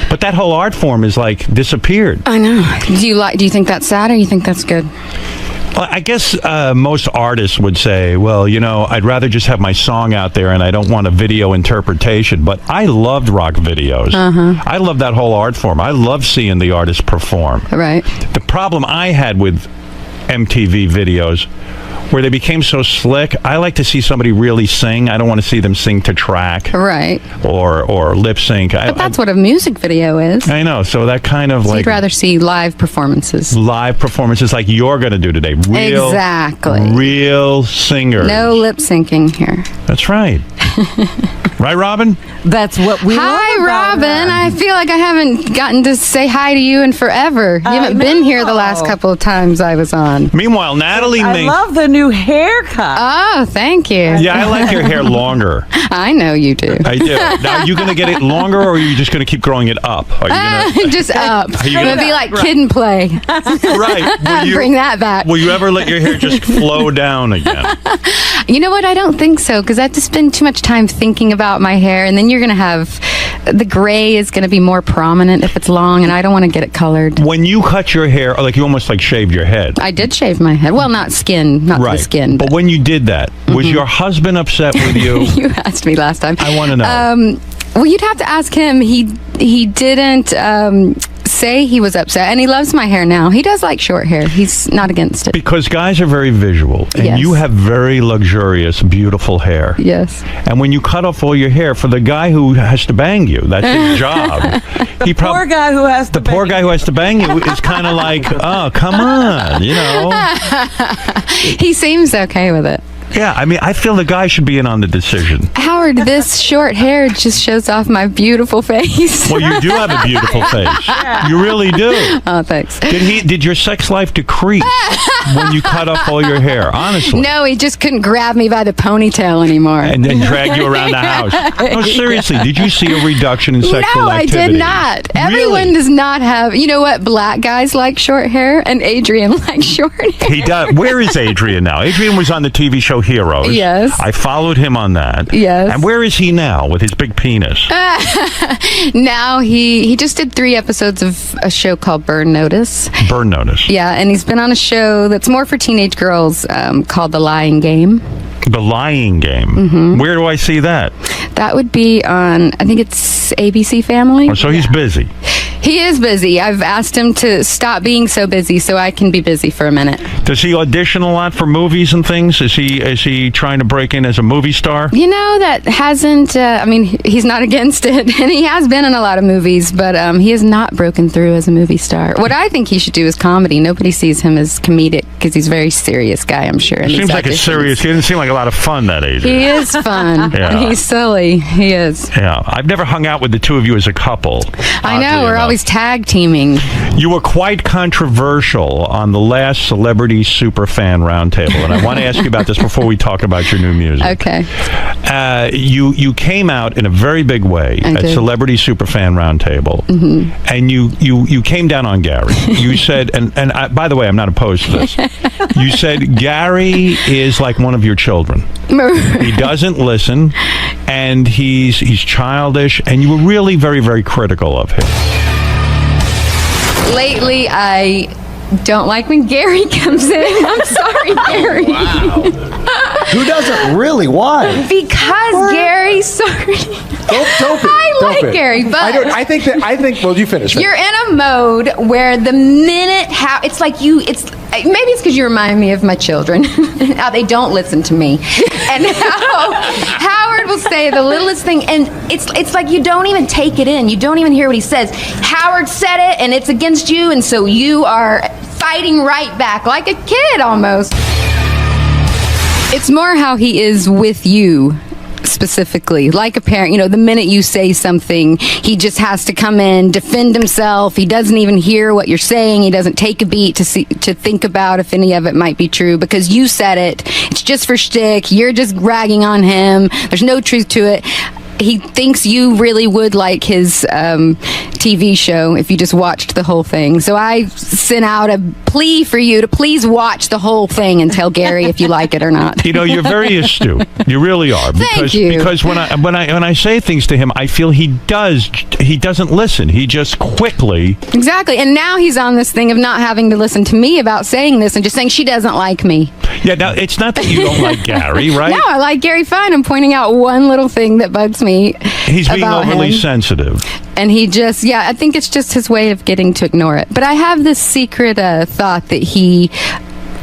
but that whole art form is like disappeared. I know. Do you think that's sad, or you think that's good? Well, I guess most artists would say, well, you know, I'd rather just have my song out there and I don't want a video interpretation. But I loved rock videos. I love that whole art form. I love seeing the artists perform. Right. The problem I had with MTV videos, where they became so slick, I like to see somebody really sing. I don't want to see them sing to track. Right. Or lip sync. But that's what a music video is. I know. So that kind of You'd rather see live performances. Live performances like you're going to do today. Exactly. Real singers. No lip syncing here. That's right. Right, Robin? That's what we Hi, love about Robin. her. I feel like I haven't gotten to say hi to you in forever. You haven't been here the last couple of times I was on. Meanwhile, Natalie I love the new haircut. Oh, thank you. Yeah, I like your hair longer. I know you do. I do. Now, are you going to get it longer, or are you just going to keep growing it up? Are you gonna, just up. Are you I'm going to be like Kid and Play. Right. Bring that back. Will you ever let your hair just flow down again? You know what? I don't think so, because I have to spend too much time thinking about my hair, and then you're going to have the gray is going to be more prominent if it's long, and I don't want to get it colored. When you cut your hair, like you almost like shaved your head. I did shave my head. Well, not skin, not the skin. But when you did that, was your husband upset with you? You asked me last time. I want to know. Well, you'd have to ask him. He didn't say he was upset, and he loves my hair now. He does like short hair. He's not against it. Because guys are very visual, and Yes. you have very luxurious, beautiful hair. Yes. And when you cut off all your hair, for the guy who has to bang you, that's his job. Poor guy who has to poor guy who has to bang you is kind of like, oh, come on, you know. He seems okay with it. Yeah, I mean, I feel the guy should be in on the decision. Howard, this short hair just shows off my beautiful face. Well, you do have a beautiful face. You really do. Oh, thanks. Did your sex life decrease when you cut off all your hair? Honestly. No, he just couldn't grab me by the ponytail anymore. And then drag you around the house. No, seriously, did you see a reduction in sexual No, activity? I did not. Everyone does not have. You know what? Black guys like short hair, and Adrian likes short hair. He does. Where is Adrian now? Adrian was on the TV show Heroes. Yes. I followed him on that. Yes. And where is he now with his big penis? Now he just did 3 episodes of a show called Burn Notice. Burn Notice. Yeah, and he's been on a show that's more for teenage girls called The Lying Game. The Lying Game. Mm-hmm. Where do I see that? That would be on, I think it's ABC Family. Oh, so he's busy. He is busy. I've asked him to stop being so busy so I can be busy for a minute. Does he audition a lot for movies and things? Is he trying to break in as a movie star? You know, that hasn't, I mean, he's not against it, and he has been in a lot of movies, but he has not broken through as a movie star. What I think he should do is comedy. Nobody sees him as comedic because he's a very serious guy, I'm sure. in Seems these like it's auditions. serious. He doesn't seem like a lot of fun, that age. He is fun. Yeah. He's silly. He is. Yeah. I've never hung out with the two of you as a couple. I know. We're always tag teaming. You were quite controversial on the last Celebrity Superfan Roundtable, and I want to ask you about this before we talk about your new music. Okay. You came out in a very big way I at did. Celebrity Superfan Roundtable, and you came down on Gary. You said, and by the way, I'm not opposed to this. You said Gary is like one of your children. He doesn't listen, and he's childish, and you were really very, very critical of him. Lately, I don't like when Gary comes in. I'm sorry, Gary. Who doesn't really? Why? Because Gary, sorry. Don't I like Gary, but I think. Well, you finish. you're in a mode where the minute it's like maybe it's because you remind me of my children, how they don't listen to me, and how Howard will say the littlest thing, and it's like you don't even take it in. You don't even hear what he says. Howard said it, and it's against you, and so you are fighting right back, like a kid almost. It's more how he is with you. Specifically, like a parent, you know, the minute you say something, he just has to come in, defend himself. He doesn't even hear what you're saying. He doesn't take a beat to think about if any of it might be true because you said it. It's just for shtick. You're just ragging on him. There's no truth to it. He thinks you really would like his TV show if you just watched the whole thing. So I sent out a plea for you to please watch the whole thing and tell Gary if you like it or not. You know, you're very astute. You really are. Thank you. Because when I say things to him, I feel he doesn't listen. He just quickly. Exactly. And now he's on this thing of not having to listen to me about saying this and just saying she doesn't like me. Yeah, now it's not that you don't like Gary, right? No, I like Gary fine. I'm pointing out one little thing that bugs me. He's being overly sensitive. And he just, I think it's just his way of getting to ignore it. But I have this secret thought that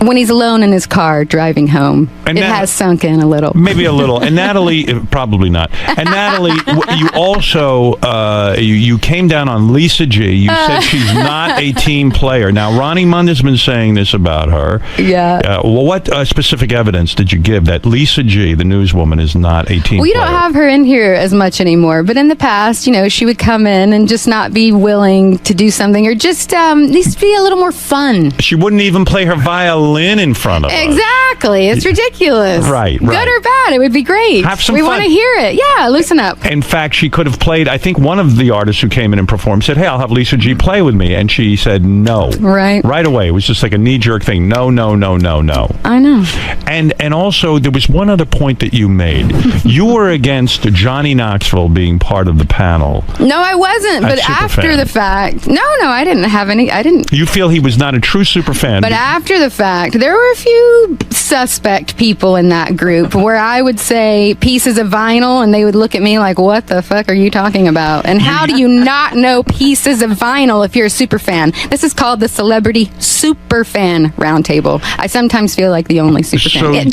when he's alone in his car driving home, it has sunk in a little. Maybe a little. And Natalie, probably not. And Natalie, you also, you came down on Lisa G. You said she's not a team player. Now, Ronnie Munda's been saying this about her. Yeah. Well, what specific evidence did you give that Lisa G., the newswoman, is not a team player? We don't have her in here as much anymore. But in the past, you know, she would come in and just not be willing to do something or just at least be a little more fun. She wouldn't even play her violin in front of us. Exactly. It's ridiculous. Right. Good or bad, it would be great. Have some we fun. want to hear it. Yeah, loosen up. In fact, she could have played, I think one of the artists who came in and performed said, hey, I'll have Lisa G play with me. And she said no. Right. Right away. It was just like a knee-jerk thing. No, no, no, no, no. I know. And also, there was one other point that you made. You were against Johnny Knoxville being part of the panel. No, I wasn't. But after Superfan. the fact, no, I didn't have any. I didn't. You feel he was not a true superfan. But after the fact, there were a few suspect people in that group where I would say pieces of vinyl and they would look at me like, what the fuck are you talking about? And how do you not know pieces of vinyl if you're a super fan? This is called the Celebrity Super Fan Roundtable. I sometimes feel like the only super fan.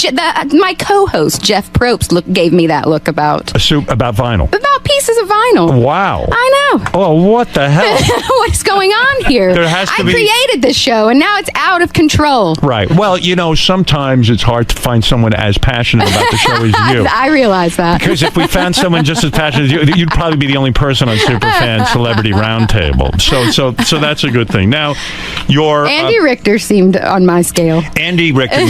My co-host, Jeff Probst, gave me that look about vinyl. About pieces of vinyl. Wow. I know. Oh, what the hell? What's going on here? There has to I be... created this show and now it's out of control. Right. Well, you know, sometimes it's hard to find someone as passionate about the show as you. I realize that. Because if we found someone just as passionate as you, you'd probably be the only person on Superfan Celebrity Roundtable. So that's a good thing. Now, Andy Richter seemed on my scale. Andy Richter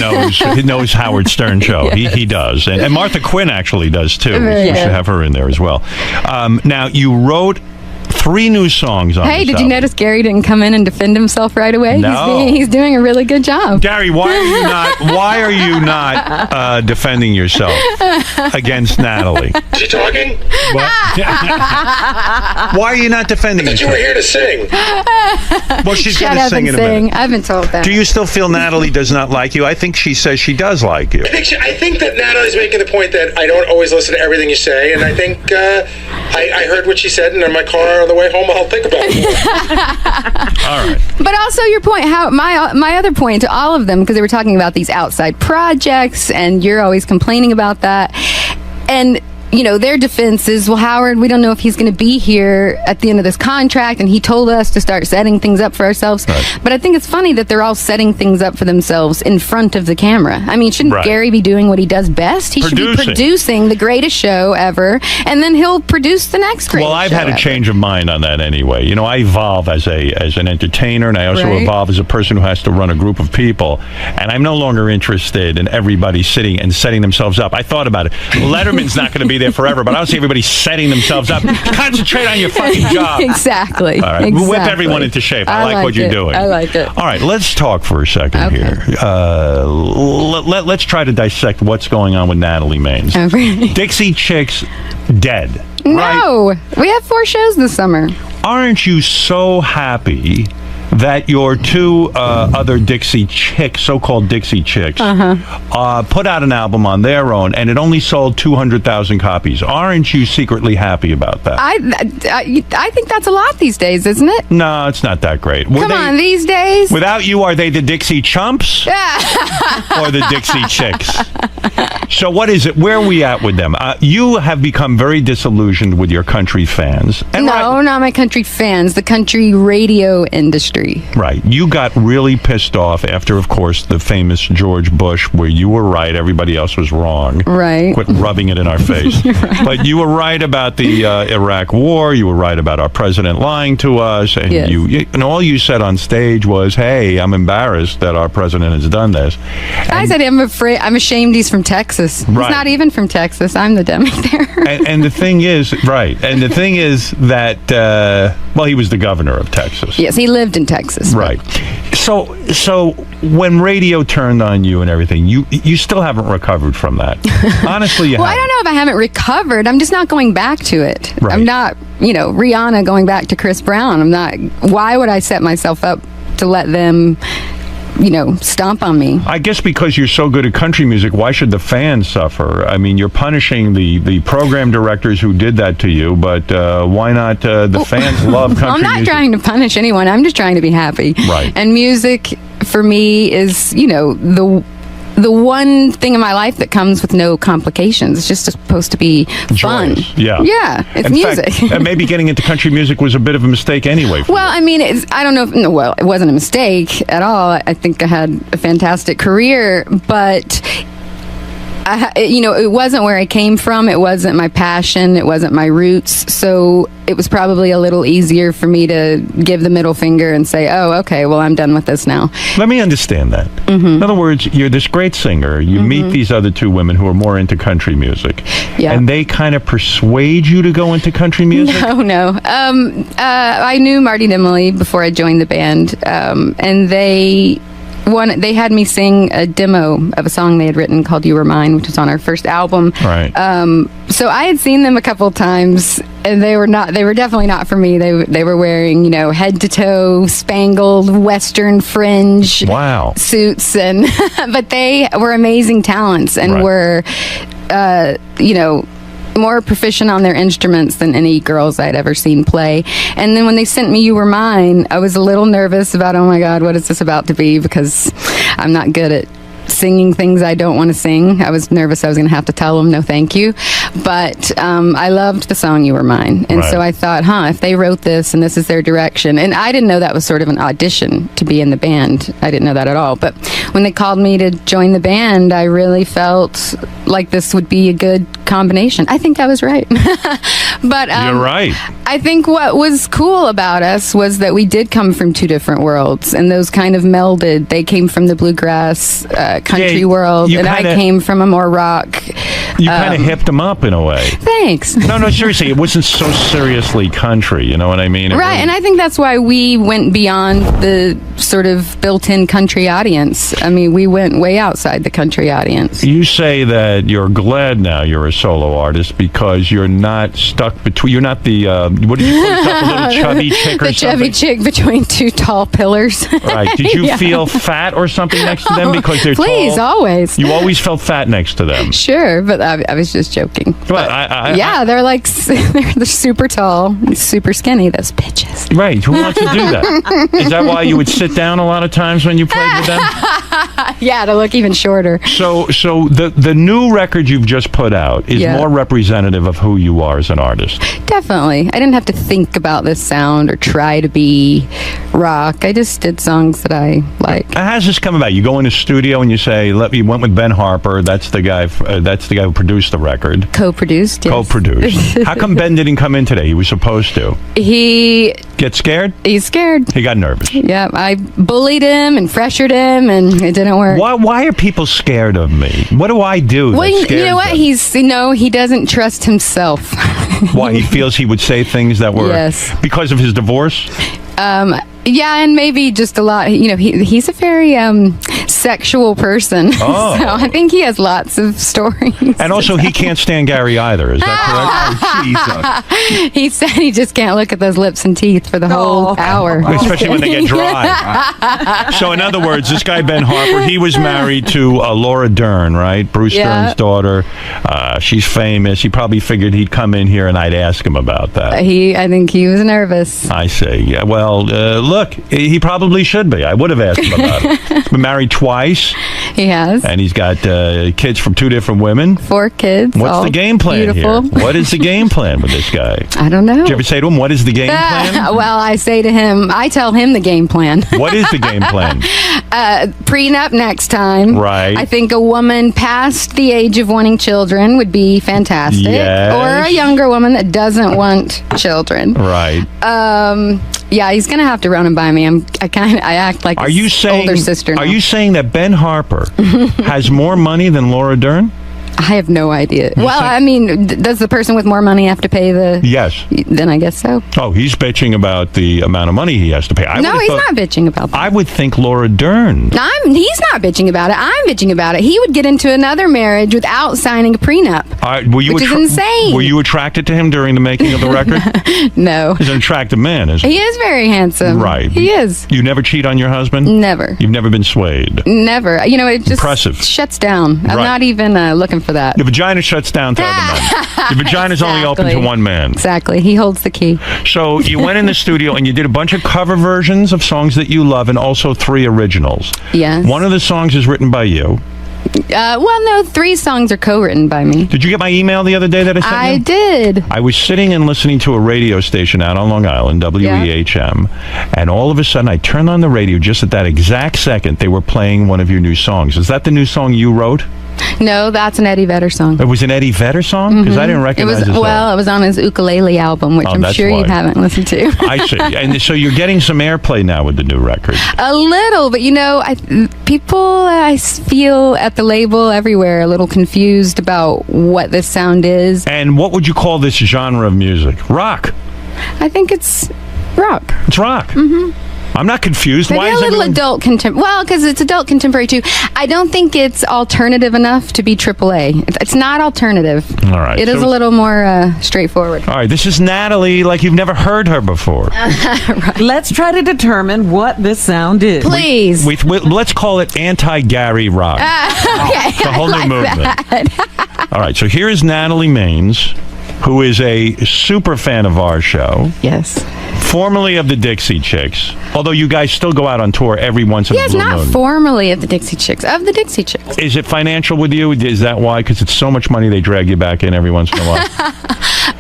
knows Howard Stern show. Yes. He does. And Martha Quinn actually does, too. Very We should good. have her in there as well. Now, you wrote 3 new songs on Hey, this did you album. notice Gary didn't come in and defend himself right away? No. He's doing a really good job. Gary, why are you not defending yourself against Natalie? Is he talking? Why are you not defending I thought you yourself? were here to sing. Well, she's Shut going to up sing and in a minute. sing. I've been told that. Do you still feel Natalie does not like you? I think she says she does like you. I think that Natalie's making the point that I don't always listen to everything you say, and I think I heard what she said, and in my car on the way home, I'll think about it. All right. But also your point, how my other point to all of them, because they were talking about these outside projects, and you're always complaining about that, and you know, their defense is, well, Howard, we don't know if he's going to be here at the end of this contract, and he told us to start setting things up for ourselves. Right. But I think it's funny that they're all setting things up for themselves in front of the camera. I mean, shouldn't Right. Gary be doing what he does best? He should be producing the greatest show ever, and then he'll produce the next greatest Well, I've show had a ever. change of mind on that anyway. You know, I evolve as an entertainer, and I also Right. evolve as a person who has to run a group of people. And I'm no longer interested in everybody sitting and setting themselves up. I thought about it. Letterman's not going to be there forever, but I don't see everybody setting themselves up. Concentrate on your fucking job. Exactly. All right. Exactly. Whip everyone into shape. I like what you're it. doing. I like it. All right, let's talk for a second here. Let's try to dissect what's going on with Natalie Maines. Okay. Dixie Chicks dead. No, we have 4 shows this summer. Aren't you so happy that your 2 other Dixie Chicks, so-called Dixie Chicks, put out an album on their own, and it only sold 200,000 copies? Aren't you secretly happy about that? I think that's a lot these days, isn't it? No, it's not that great. Come on, these days. Without you, are they the Dixie Chumps or the Dixie Chicks? So what is it? Where are we at with them? You have become very disillusioned with your country fans. And No, not my country fans. The country radio industry. Right. You got really pissed off after, of course, the famous George Bush, where you were right, everybody else was wrong. Right. Quit rubbing it in our face. Right. But you were right about the Iraq War. You were right about our president lying to us. And Yes. and all you said on stage was, hey, I'm embarrassed that our president has done this. I said I'm ashamed he's from Texas. Right. He's not even from Texas. I'm the dummy there. And the thing is, right, and the thing is that, well, he was the governor of Texas. Yes, he lived in Texas. Right. So when radio turned on you and everything, you still haven't recovered from that. Honestly, Well, I don't know if I haven't recovered. I'm just not going back to it. Right. I'm not, Rihanna going back to Chris Brown. I'm not. Why would I set myself up to let them, stomp on me? I guess because you're so good at country music, why should the fans suffer? I mean, you're punishing the program directors who did that to you, but why not the fans love country I'm not music? trying to punish anyone. I'm just trying to be happy. Right. And music, for me, is, the one thing in my life that comes with no complications. It's just supposed to be fun. Joyous. Yeah. Yeah, it's In music. fact, maybe getting into country music was a bit of a mistake anyway. Well, I mean, I don't know if, it wasn't a mistake at all. I think I had a fantastic career, but it wasn't where I came from. It wasn't my passion. It wasn't my roots. So it was probably a little easier for me to give the middle finger and say, oh, okay, well, I'm done with this now. Let me understand that. Mm-hmm. In other words, you're this great singer. You meet these other two women who are more into country music. Yeah. And they kind of persuade you to go into country music? No. I knew Marty and Emily before I joined the band, and they had me sing a demo of a song they had written called "You Were Mine," which was on our first album. Right. So I had seen them a couple of times, and they were definitely not for me. They were wearing, head to toe spangled Western fringe suits, and but they were amazing talents and were, more proficient on their instruments than any girls I'd ever seen play. And then when they sent me "You Were Mine," I was a little nervous about, oh my God, what is this about to be? Because I'm not good at singing things I don't want to sing. I was nervous I was going to have to tell them no thank you. But I loved the song "You Were Mine." And so I thought, if they wrote this and this is their direction. And I didn't know that was sort of an audition to be in the band. I didn't know that at all. But when they called me to join the band, I really felt like this would be a good combination. I think I was right. But you're right. I think what was cool about us was that we did come from two different worlds, and those kind of melded. They came from the bluegrass country world, and I came from a more rock. You kind of hipped them up in a way. Thanks. No, seriously, it wasn't so seriously country, you know what I mean? Right, and I think that's why we went beyond the sort of built-in country audience. I mean, we went way outside the country audience. You say that you're glad now you're a solo artist because you're not stuck between, you're not the, what did you call yourself, a little chubby chick or the something? chubby chick between two tall pillars. Right. Did you Yeah. feel fat or something next to them because they're Please, tall? always. You always felt fat next to them. Sure, but I was just joking. Well, Yeah, they're like, they're super tall, super skinny, those bitches. Right. Who wants to do that? Is that why you would sit down a lot of times when you played with them? Yeah, to look even shorter. So the new record you've just put out is more representative of who you are as an artist. Definitely. I didn't have to think about this sound or try to be rock. I just did songs that I like. How's this come about? You go in the studio and you say, you went with Ben Harper. That's the guy who produced the record. Co-produced, yes. Co-produced. How come Ben didn't come in today? He was supposed to. He... Get scared? He's scared. He got nervous. Yeah, I bullied him and pressured him, and it didn't work. Why are people scared of me? What do I do? Well, you know what? Them? He doesn't trust himself. Why? He feels he would say things that were because of his divorce? Yeah, and maybe just a lot. He's a very sexual person. Oh. So I think he has lots of stories. And also, he can't stand Gary either. Is that correct? He said he just can't look at those lips and teeth for the whole hour. Especially when they get dry. So, in other words, this guy, Ben Harper, he was married to Laura Dern, right? Bruce Dern's daughter. She's famous. He probably figured he'd come in here and I'd ask him about that. I think he was nervous. I see. Well, look, he probably should be. I would have asked him about it. He's been married twice. He has. And he's got kids from 2 different women. 4 kids. What's all the game plan beautiful. here? What is the game plan with this guy? I don't know. Did you ever say to him, what is the game plan? Well, I tell him the game plan. What is the game plan? Prenup next time. Right. I think a woman past the age of wanting children would be fantastic. Yes. Or a younger woman that doesn't want children. Right. Yeah, he's gonna have to run them by me. I act like his older sister now. Are you saying that Ben Harper has more money than Laura Dern? I have no idea. Well, I mean, does the person with more money have to pay the... Yes. Then I guess so. Oh, he's bitching about the amount of money he has to pay. No, he's not bitching about that. I would think Laura Dern. He's not bitching about it. I'm bitching about it. He would get into another marriage without signing a prenup, which is insane. Were you attracted to him during the making of the record? No. He's an attractive man, isn't he? He is very handsome. Right. He is. You never cheat on your husband? Never. You've never been swayed? Never. You know, it just Impressive. shuts down. I'm Right. not even looking for that. The vagina shuts down to other men. The vagina's only open to one man. Exactly. He holds the key. So you went in the studio and you did a bunch of cover versions of songs that you love and also 3 originals. Yes. One of the songs is written by you. Well, no, 3 songs are co-written by me. Did you get my email the other day that I sent you? I did. I was sitting and listening to a radio station out on Long Island, WEHM, and all of a sudden I turned on the radio just at that exact second. They were playing one of your new songs. Is that the new song you wrote? No, that's an Eddie Vedder song. It was an Eddie Vedder song? Because I didn't recognize it. Well, it was on his ukulele album, which I'm sure you haven't listened to. I see. And so you're getting some airplay now with the new record. A little, but you know, I feel at the label everywhere a little confused about what this sound is. And what would you call this genre of music? Rock. I think it's rock. It's rock. Mm-hmm. I'm not confused. Maybe Why a is little everyone... adult contemporary. Well, because it's adult contemporary too. I don't think it's alternative enough to be AAA. It's not alternative. All right. It is a little more straightforward. All right. This is Natalie, like you've never heard her before. Right. Let's try to determine what this sound is. Please. Let's call it anti-Gary rock. Okay. It's a whole new movement. All right. So here is Natalie Maines, who is a super fan of our show. Yes. Formerly of the Dixie Chicks, although you guys still go out on tour every once in a blue moon. Yes, not formerly of the Dixie Chicks, of the Dixie Chicks. Is it financial with you? Is that why? Because it's so much money they drag you back in every once in a while.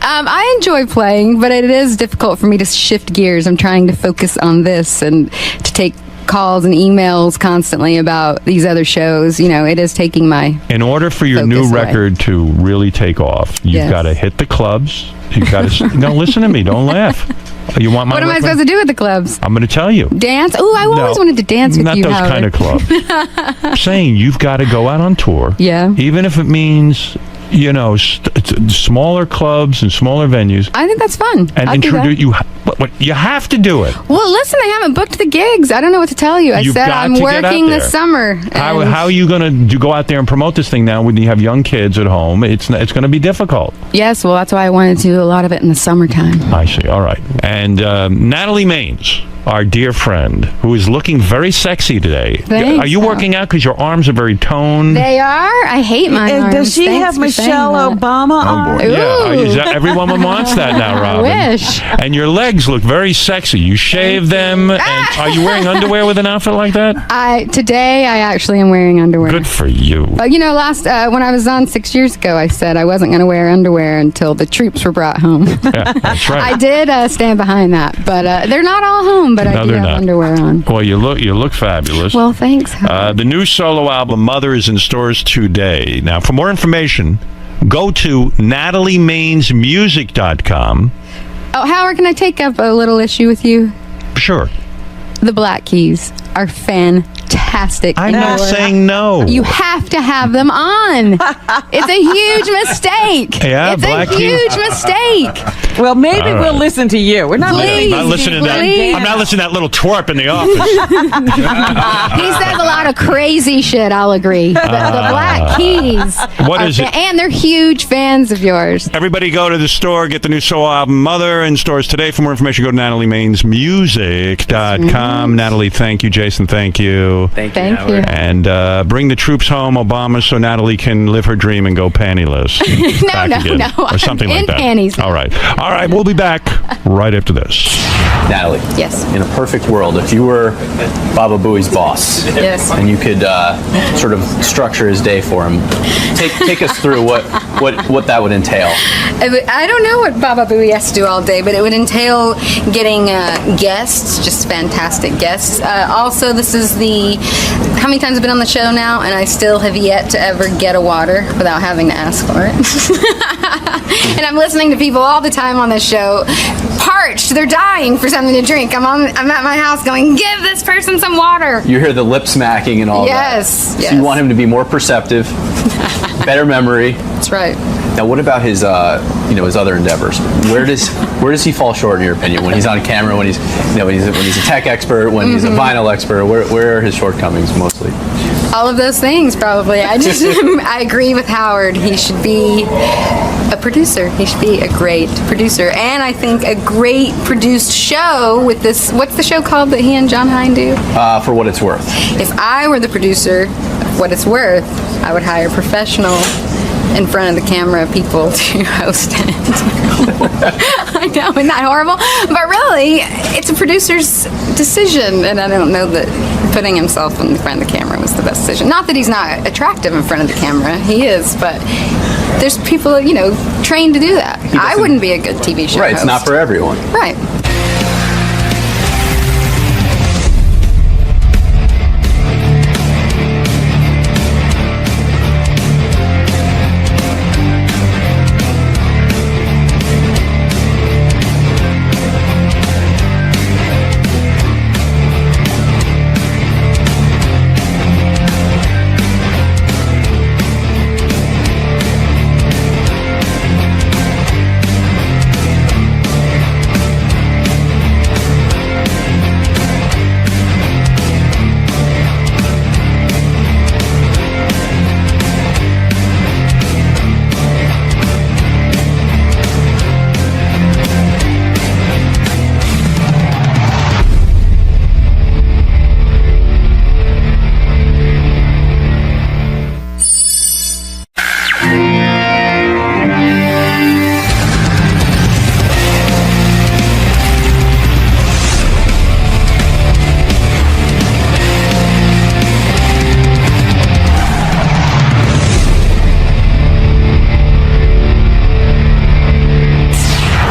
I enjoy playing, but it is difficult for me to shift gears. I'm trying to focus on this and to take calls and emails constantly about these other shows. You know, it is taking my In order for your new focus away. record to really take off, you've Yes. got to hit the clubs. You've got to no. Listen to me. Don't laugh. You want my? What am I record? supposed to do with the clubs? I'm going to tell you. Dance? Oh, I always wanted to dance with Not you, those Howard. kind of clubs. I'm saying you've got to go out on tour. Yeah. Even if it means, you know, smaller clubs and smaller venues. I think that's fun. And I'll do that. introduce you have to do it. Well, listen, I haven't booked the gigs. I don't know what to tell you. I You've said got I'm to get out working there. this summer. How and- are you going to go out there and promote this thing now when you have young kids at home? It's going to be difficult. Yes, well, that's why I wanted to do a lot of it in the summertime. I see. All right. And Natalie Maines, our dear friend, who is looking very sexy today. Thanks. Are you working out because your arms are very toned? They are? I hate my And arms. does she Thanks have for saying Michelle that. Obama arms? Yeah, every woman wants that now, Robin. I wish. And your legs look very sexy. You shave them. And are you wearing underwear with an outfit like that? Today I actually am wearing underwear. Good for you. But you know, last when I was on 6 years ago, I said I wasn't going to wear underwear until the troops were brought home. Yeah, that's right. I did stand behind that, but they're not all home. But No, I do they're have not. underwear on. Well, you look fabulous. Well, thanks. The new solo album, Mother, is in stores today. Now, for more information, go to nataliemainesmusic.com. Oh, Howard, can I take up a little issue with you? Sure. The Black Keys are fantastic. I'm not saying no. You have to have them on. It's a huge mistake. Yeah, it's Black a huge mistake. Well, maybe All we'll right. listen to you. We're not Please, I'm not listening to that. please. I'm not listening to that little twerp in the office. He says a lot of crazy shit, I'll agree. The Black Keys. What is it? And they're huge fans of yours. Everybody go to the store, get the new solo album, Mother, in stores today. For more information, go to nataliemainesmusic.com. Natalie, thank you. Jason, thank you. you. Thank you. And bring the troops home, Obama, so Natalie can live her dream and go pantyless. No. Or something I'm like in that. panties now. All right, we'll be back right after this. Natalie. Yes. In a perfect world, if you were Baba Booey's boss, Yes. and you could sort of structure his day for him, take us through what that would entail. I don't know what Baba Booey has to do all day, but it would entail getting guests, just fantastic guests. Also, this is how many times I've been on the show now, and I still have yet to ever get a water without having to ask for it. And I'm listening to people all the time on this show, parched, they're dying for something to drink. I'm at my house going, give this person some water. You hear the lip smacking and all Yes, that. yes. So you want him to be more perceptive, better memory. That's right. Now, what about his other endeavors? Where does he fall short in your opinion? When he's on camera, when he's a tech expert, when he's a vinyl expert, where are his shortcomings mostly? All of those things, probably. I agree with Howard. He should be a producer. He should be a great producer. And I think a great produced show with this, what's the show called that he and John Hine do? For What It's Worth. If I were the producer of What It's Worth, I would hire professional in front of the camera people to host it. I know, isn't that horrible? But really, it's a producer's decision, and I don't know that putting himself in front of the camera was the best decision. Not that he's not attractive in front of the camera, he is, but there's people, trained to do that. I wouldn't be a good TV show Right, host. it's not for everyone. Right.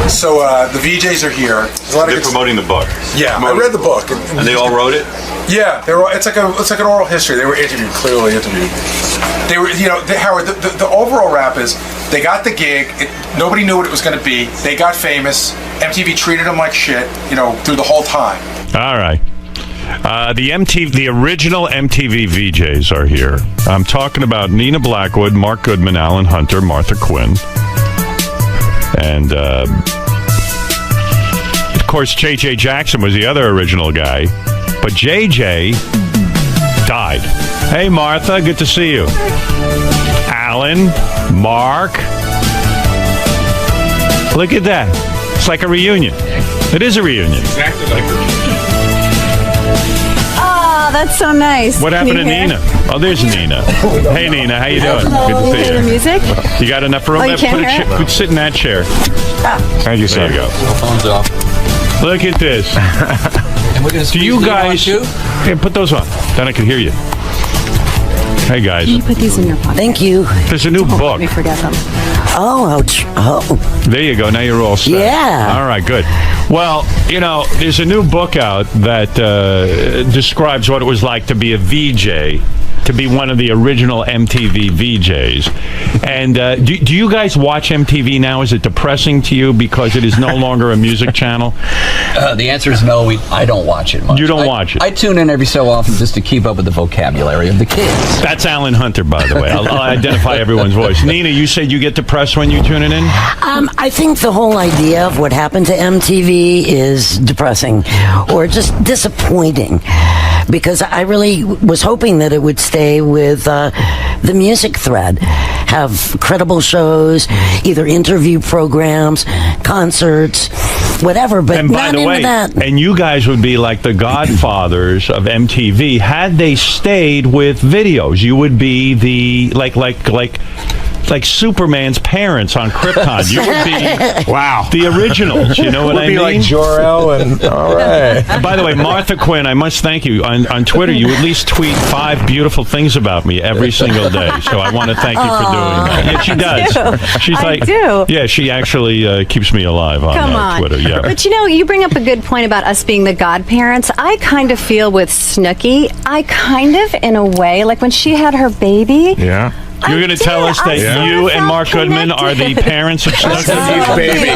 So the VJs are here. There's a lot of They're promoting the book. Yeah, I read the book. And they all wrote it? Yeah, it's like an oral history. They were interviewed, clearly interviewed. They were, Howard. The overall wrap is they got the gig. Nobody knew what it was going to be. They got famous. MTV treated them like shit. Through the whole time. All right. The original MTV VJs are here. I'm talking about Nina Blackwood, Mark Goodman, Alan Hunter, Martha Quinn, and of course J.J. Jackson was the other original guy, but J.J. died. Hey Martha, good to see you. Alan, Mark, look at that. It's like a reunion. It is a reunion. Exactly like a reunion. Oh, that's so nice. What happened to Can you hear? Nina? Oh, there's Nina. Hey, Nina, how you doing? Hello. Good to see Can you you. hear music? You got enough room? Oh, you can't hear it? Could sit in that chair. Thank you, sir. There you go. Phone's off. Look at this. And we're gonna Do you guys? Hey, put those on. Then I can hear you. Hey, guys. Can you put these in your pocket? Thank you. There's a new book. Let me forget them. Oh. There you go. Now you're all set. Yeah. All right, good. Well, there's a new book out that describes what it was like to be a VJ, to be one of the original MTV VJs. And do you guys watch MTV now? Is it depressing to you because it is no longer a music channel? The answer is no. I don't watch it much. You don't watch it? I tune in every so often just to keep up with the vocabulary of the kids. That's Alan Hunter, by the way. I'll identify everyone's voice. Nina, you said you get depressed when you tune it in? I think the whole idea of what happened to MTV is depressing or just disappointing, because I really was hoping that it would stay with the music thread, have credible shows, either interview programs, concerts, whatever, but And by not the into way, that. and you guys would be like the godfathers of MTV had they stayed with videos. You would be the like Superman's parents on Krypton. You would be the originals. You know what I mean? Be like Jor-El and all right. And by the way, Martha Quinn, I must thank you. On Twitter, you at least tweet 5 beautiful things about me every single day. So I want to thank you for doing that. Yeah, she does. She's like, yeah, she actually keeps me alive on Come on. Twitter. Yeah. But you know, you bring up a good point about us being the godparents. I kind of feel with Snooki, I kind of, in a way, like when she had her baby. Yeah. You're going to tell us that you and Mark Goodman are the parents of Snooki? Baby.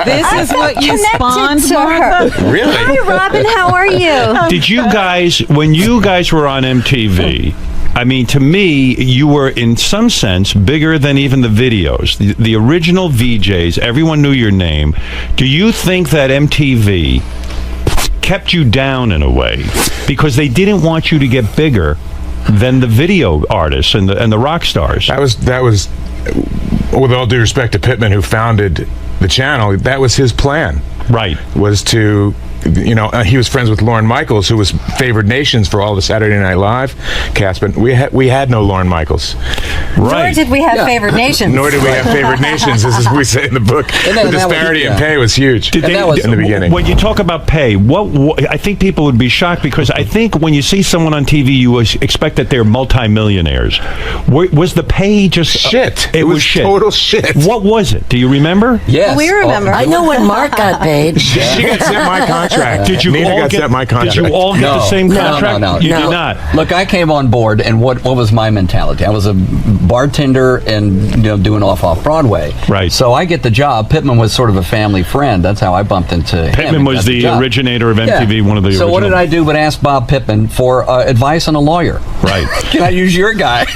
This is what you spawned, Martha? Really? Hi, Robin. How are you? Did you guys, when you guys were on MTV, I mean, to me, you were in some sense bigger than even the videos. The original VJs, everyone knew your name. Do you think that MTV kept you down in a way because they didn't want you to get bigger than the video artists and the rock stars? That was, with all due respect to Pittman, who founded the channel, that was his plan. Right. Was to, he was friends with Lorne Michaels, who was favored nations for all the Saturday Night Live cast, but we had no Lorne Michaels. Nor did we have favored nations. Nor did we have favored nations, as we say in the book. The disparity in pay was huge in the beginning. When you talk about pay, what I think people would be shocked because I think when you see someone on TV, you expect that they're multimillionaires. Was the pay just shit? It was shit. Total shit. What was it? Do you remember? Yes. We remember. I know when Mark got paid. She got sent my contract. Did you Nina all got get sent my contract? Did you all get the same contract? No. You did not. Look, I came on board, and what was my mentality? I was a bartender and doing off Broadway. Right. So I get the job. Pittman was sort of a family friend. That's how I bumped into him. Pittman was the originator of MTV, one of the So original. what did I do but ask Bob Pittman for advice on a lawyer? Right. Can I use your guy?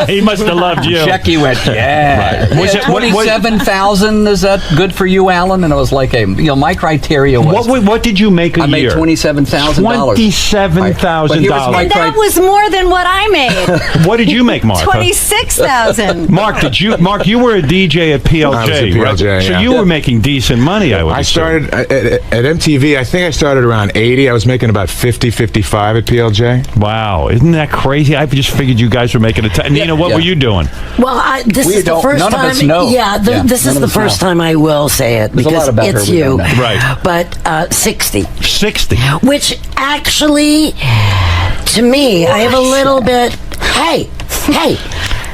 He must have loved you. Checky went, yeah. Right. Was it 27,000? Is that good for you, Alan? And I was like, my criteria was. What did you make a year? I made $27,000. $27,000. And that was more than what I made. What did you make, Martha? $26,000. Mark, you were a DJ at PLJ, I was at PLJ, right? So yeah. you were making decent money, I would I assume. started at MTV, I think I started around 80. I was making about 50, 55 at PLJ. Wow, isn't that crazy? I just figured you guys were making a ton. Nina, what were you doing? Well, this We is the don't- first none of time. us know. Yeah, Yeah, this none is of the us first know. time I will say it There's a because lot about her it's we you. don't know. Right. But 60. 60. Which actually, to me, I have a little bit. Hey.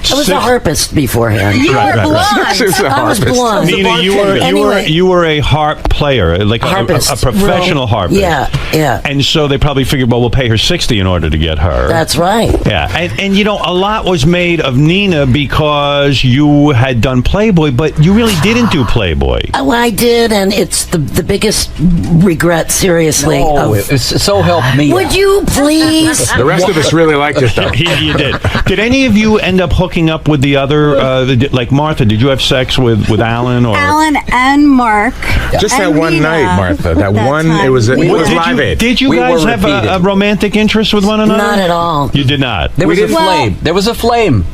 I was a harpist beforehand. You were blonde. She was a I was harpist. blonde. Nina, you were a harp player, like a professional harpist. Yeah. And so they probably figured, well, we'll pay her 60 in order to get her. That's right. Yeah, and a lot was made of Nina because you had done Playboy, but you really didn't do Playboy. Oh, I did, and it's the biggest regret, seriously. It's so helped me. Would you please? The rest of us really liked it, though. You did. Did any of you end up hooking up with the other, like Martha? Did you have sex with Alan or Alan and Mark. Just that and one Nina. night, Martha. That one. time. It was Live Aid. Did you guys have a romantic interest with one another? Not at all. You did not. There was a flame. There was a flame.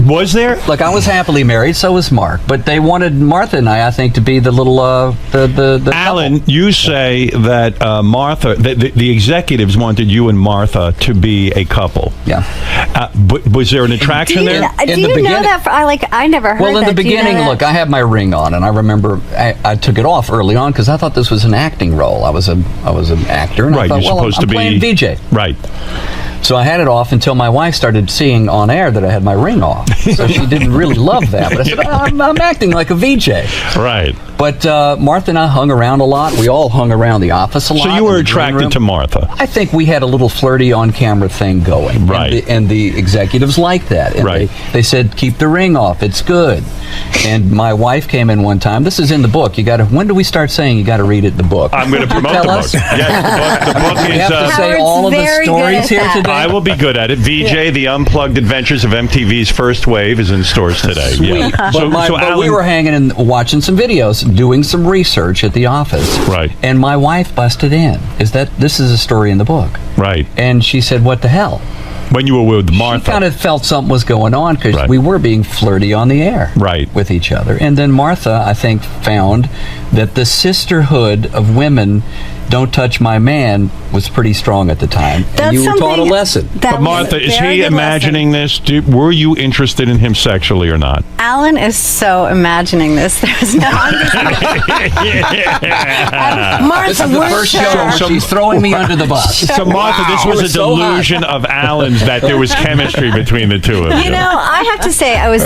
Was there? Look, I was happily married, so was Mark. But they wanted Martha and I think, to be the little, the Alan, you say that Martha, the executives wanted you and Martha to be a couple. Yeah. But was there an attraction there? Do you know that? I never heard that. Well, in the Do you know beginning, that? look, I had my ring on, and I remember I took it off early on because I thought this was an acting role. I was an actor, and Right, I thought, you're supposed to be playing VJ. Right. So I had it off until my wife started seeing on air that I had my ring off. So she didn't really love that. But I said, I'm acting like a VJ. Right. But Martha and I hung around a lot. We all hung around the office a lot. So you were in the green attracted room. to Martha. I think we had a little flirty on-camera thing going. Right. And the executives liked that. And Right. they said, keep the ring off. It's good. And my wife came in one time. This is in the book. When do we start saying you got to read it in the book? I'm going to promote the book. Yes, the book We is... have to say all of the stories here today. I will be good at it. VJ, The Unplugged Adventures of MTV's First Wave is in stores today. Sweet. Yeah. But we were hanging and watching some videos, doing some research at the office. Right. And my wife busted in. This is a story in the book. Right. And she said, what the hell? When you were with Martha. She kind of felt something was going on because Right. we were being flirty on the air Right. with each other. And then Martha, I think, found that the sisterhood of women don't touch my man was pretty strong at the time. That's and you were taught a something lesson. But Martha, is he imagining this? Were you interested in him sexually or not? Alan is so imagining this. There's no Martha, This is the first show where she's throwing me under the bus. So Martha, this was a delusion of Alan's that there was chemistry between the two of you. You know, I have to say, I was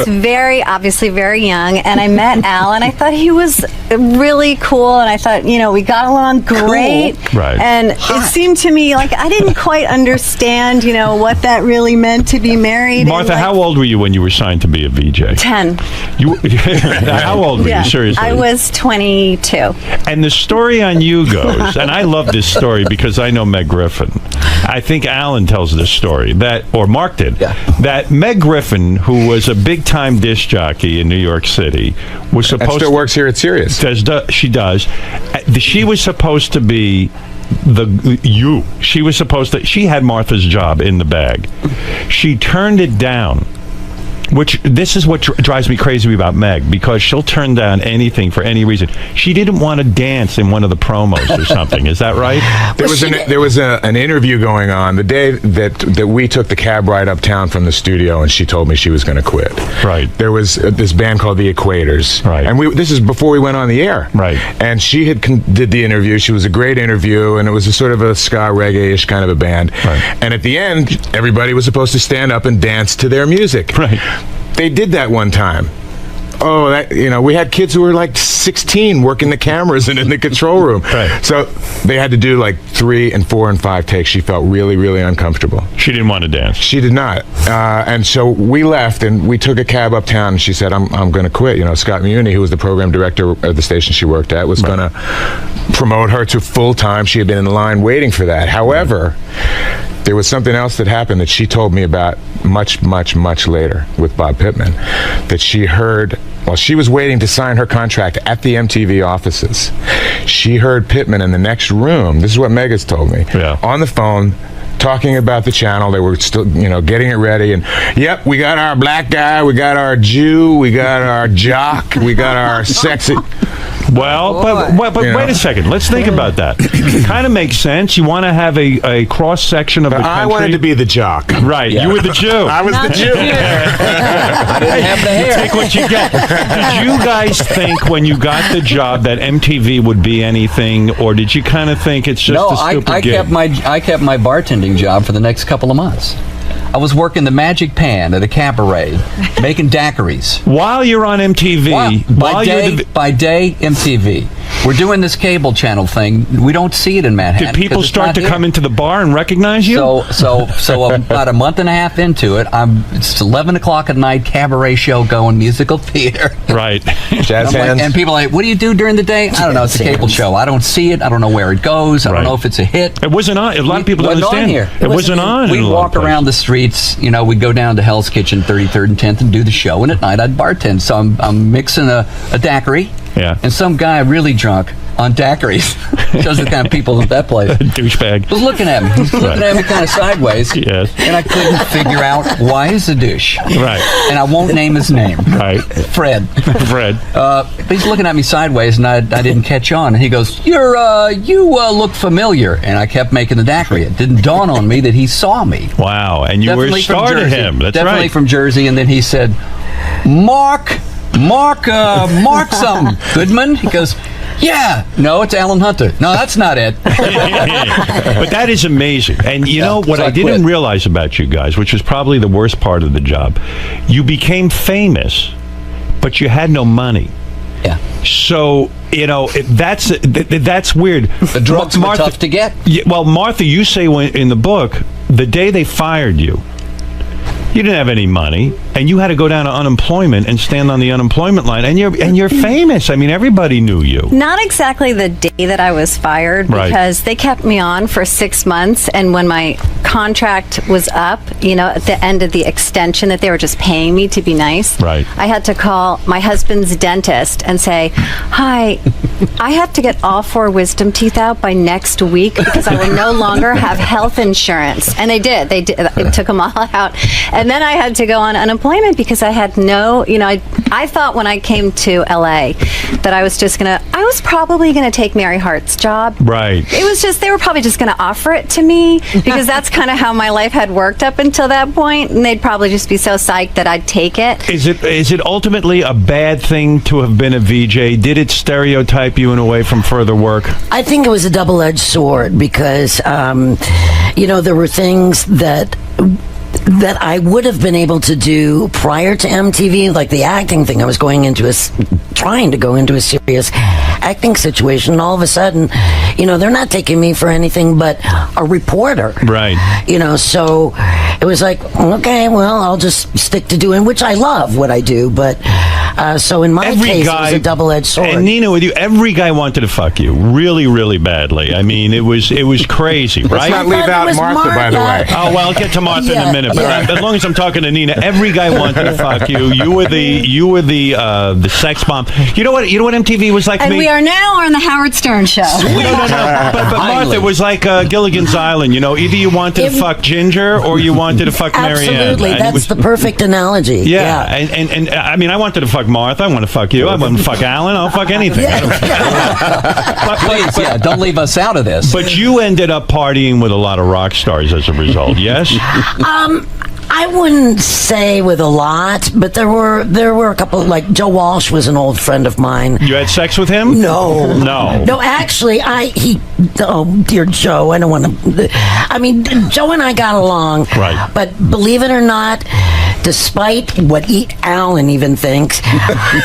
obviously very young, and I met Al, and I thought he was really cool, and I thought, we got along great. Right. And it seemed to me like I didn't quite understand, what that really meant to be married. Martha, how old were you when you were signed to be a VJ? 10. How old were you, seriously? I was 22. And the story on you goes, and I love this story because I know Meg Griffin. I think Alan tells this story, or Mark did, that Meg Griffin, who was a big-time disc jockey in New York City, was supposed and still works here at Sirius. She does. She was supposed to be she was supposed to, she had Martha's job in the bag. She turned it down, which this is what drives me crazy about Meg, because she'll turn down anything for any reason. She didn't want to dance in one of the promos or something. Is that right? There was an interview going on the day that we took the cab ride uptown from the studio, and she told me she was going to quit. Right. There was this band called the Equators. Right. And this is before we went on the air. Right. And she did the interview. She was a great interview, and it was a sort of a ska reggae-ish kind of a band. Right. And at the end, everybody was supposed to stand up and dance to their music. Right. They did that one time. We had kids who were like 16 working the cameras and in the control room. Right. So they had to do like 3 and 4 and 5 takes. She felt really, really uncomfortable. She didn't want to dance. She did not. And so we left and we took a cab uptown, and she said, I'm going to quit. Scott Muni, who was the program director at the station she worked at, was going to promote her to full-time. She had been in line waiting for that. However, there was something else that happened that she told me about much, much, much later with Bob Pittman, that she heard while she was waiting to sign her contract at the MTV offices. She heard Pittman in the next room, this is what Meg has told me, on the phone, talking about the channel. They were still, getting it ready. And, yep, we got our black guy, we got our Jew, we got our jock, we got our sexy... Well, but wait a second. Let's think about that. It kind of makes sense. You want to have a cross-section of the country. I wanted to be the jock. Right. Yeah. You were the Jew. I was the Jew. I didn't have the hair. Take what you get. Did you guys think when you got the job that MTV would be anything, or did you kind of think it's just a stupid gig? I kept my bartending job for the next couple of months. I was working the Magic Pan at a cabaret, making daiquiris. While you're on MTV, by day, MTV. We're doing this cable channel thing. We don't see it in Manhattan. Did people start to come into the bar and recognize you? So about a month and a half into it, it's 11 o'clock at night, cabaret show going, musical theater. Right. Jazz hands. And people are like, what do you do during the day? I don't know. It's a cable show. I don't see it. I don't know where it goes. I don't know if it's a hit. It wasn't on. A lot of people don't understand. It wasn't on. We'd walk around the streets. We'd go down to Hell's Kitchen, 33rd and 10th, and do the show. And at night, I'd bartend. So I'm mixing a daiquiri. Yeah. And some guy really drunk on daiquiris, shows the kind of people at that place. Douchebag. Was looking at me. He was looking at me kind of sideways. Yes. And I couldn't figure out why he's a douche. Right. And I won't name his name. Right. Fred. Fred. He's looking at me sideways, and I didn't catch on. And he goes, you look familiar. And I kept making the daiquiri. It didn't dawn on me that he saw me. Wow. And you were star to him. That's Definitely right. from Jersey. And then he said, Mark some Goodman. He goes, yeah. No, it's Alan Hunter. No, that's not it. But that is amazing. And you know what I didn't realize about you guys, which was probably the worst part of the job, you became famous, but you had no money. Yeah. So, that's weird. The drugs were tough to get. Well, Martha, you say in the book, the day they fired you, you didn't have any money, and you had to go down to unemployment and stand on the unemployment line, and you're famous. I mean, everybody knew you. Not exactly the day that I was fired, because they kept me on for 6 months, and when my contract was up, at the end of the extension that they were just paying me to be nice, right. I had to call my husband's dentist and say, hi, I have to get all 4 wisdom teeth out by next week because I will no longer have health insurance. And they did. They took them all out. And then I had to go on unemployment because I had no, I thought when I came to LA that I was probably gonna take Mary Hart's job. Right. It was just, they were probably just gonna offer it to me because that's kind of how my life had worked up until that point, and they'd probably just be so psyched that I'd take it. Is it ultimately a bad thing to have been a VJ? Did it stereotype you in a way from further work? I think it was a double-edged sword because, there were things that I would have been able to do prior to MTV, like the acting thing. I was trying to go into a serious acting situation, and all of a sudden, they're not taking me for anything but a reporter. Right. So it was like, okay, well, I'll just stick to doing, which I love what I do, but so in my case, it was a double-edged sword. And Nina, with you, every guy wanted to fuck you really, really badly. I mean, it was crazy, right? Let's not leave out Martha, by the way. Oh, well, I'll get to Martha in a minute. But as long as I'm talking to Nina, every guy wanted to fuck you. You were the sex bomb. You know what MTV was like to And me? we are now on the Howard Stern Show. No. But Martha, it was like Gilligan's Island. Either you wanted to fuck Ginger or you wanted to fuck Marianne. Absolutely, that's the perfect analogy. Yeah. And I mean, I wanted to fuck Martha. I want to fuck you. I want to fuck Alan. I'll fuck anything. Please, don't leave us out of this. But you ended up partying with a lot of rock stars as a result. Yes. I wouldn't say with a lot, but there were a couple. Like Joe Walsh was an old friend of mine. You had sex with him? No. Actually, oh dear Joe, I don't want to. I mean, Joe and I got along, right? But believe it or not, despite what Alan even thinks,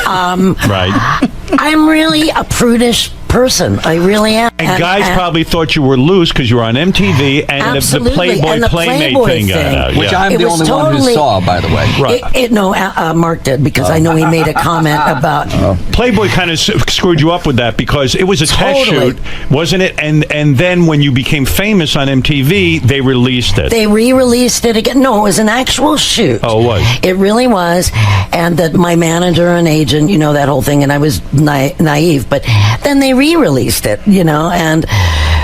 right? I'm really a prudish person. I really am. And guys probably thought you were loose because you were on MTV and the Playboy Playmate thing got out. Which I'm the only one who saw, by the way. Right. Mark did, because I know he made a comment about... Playboy kind of screwed you up with that because it was a test shoot, wasn't it? And then when you became famous on MTV, they released it. They re-released it again. No, it was an actual shoot. Oh, it was? It really was. And that my manager and agent, that whole thing, and I was naive, but then they re-released it, and...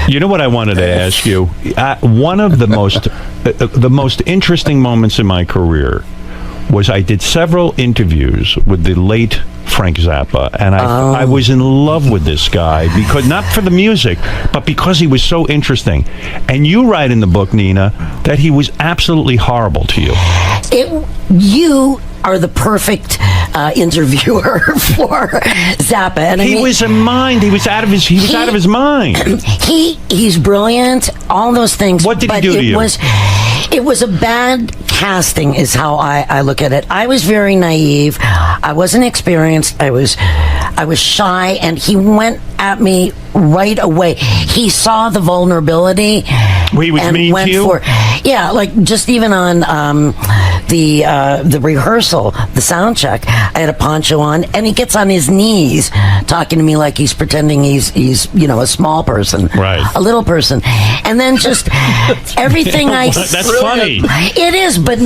You know what I wanted to ask you? One of the most interesting moments in my career was I did several interviews with the late Frank Zappa, and I was in love with this guy because not for the music, but because he was so interesting. And you write in the book, Nina, that he was absolutely horrible to you. You are the perfect interviewer for Zappa, and he was a mind. He was out of his mind. He's brilliant. All those things. What did he do to you? It was a bad casting, is how I look at it. I was very naive. I wasn't experienced. I was shy, and he went at me right away. He saw the vulnerability. He was mean to you? Yeah, like just even on the rehearsal, the sound check, I had a poncho on, and he gets on his knees talking to me like he's pretending he's a small person, right? A little person, and then just everything That's funny. It is, but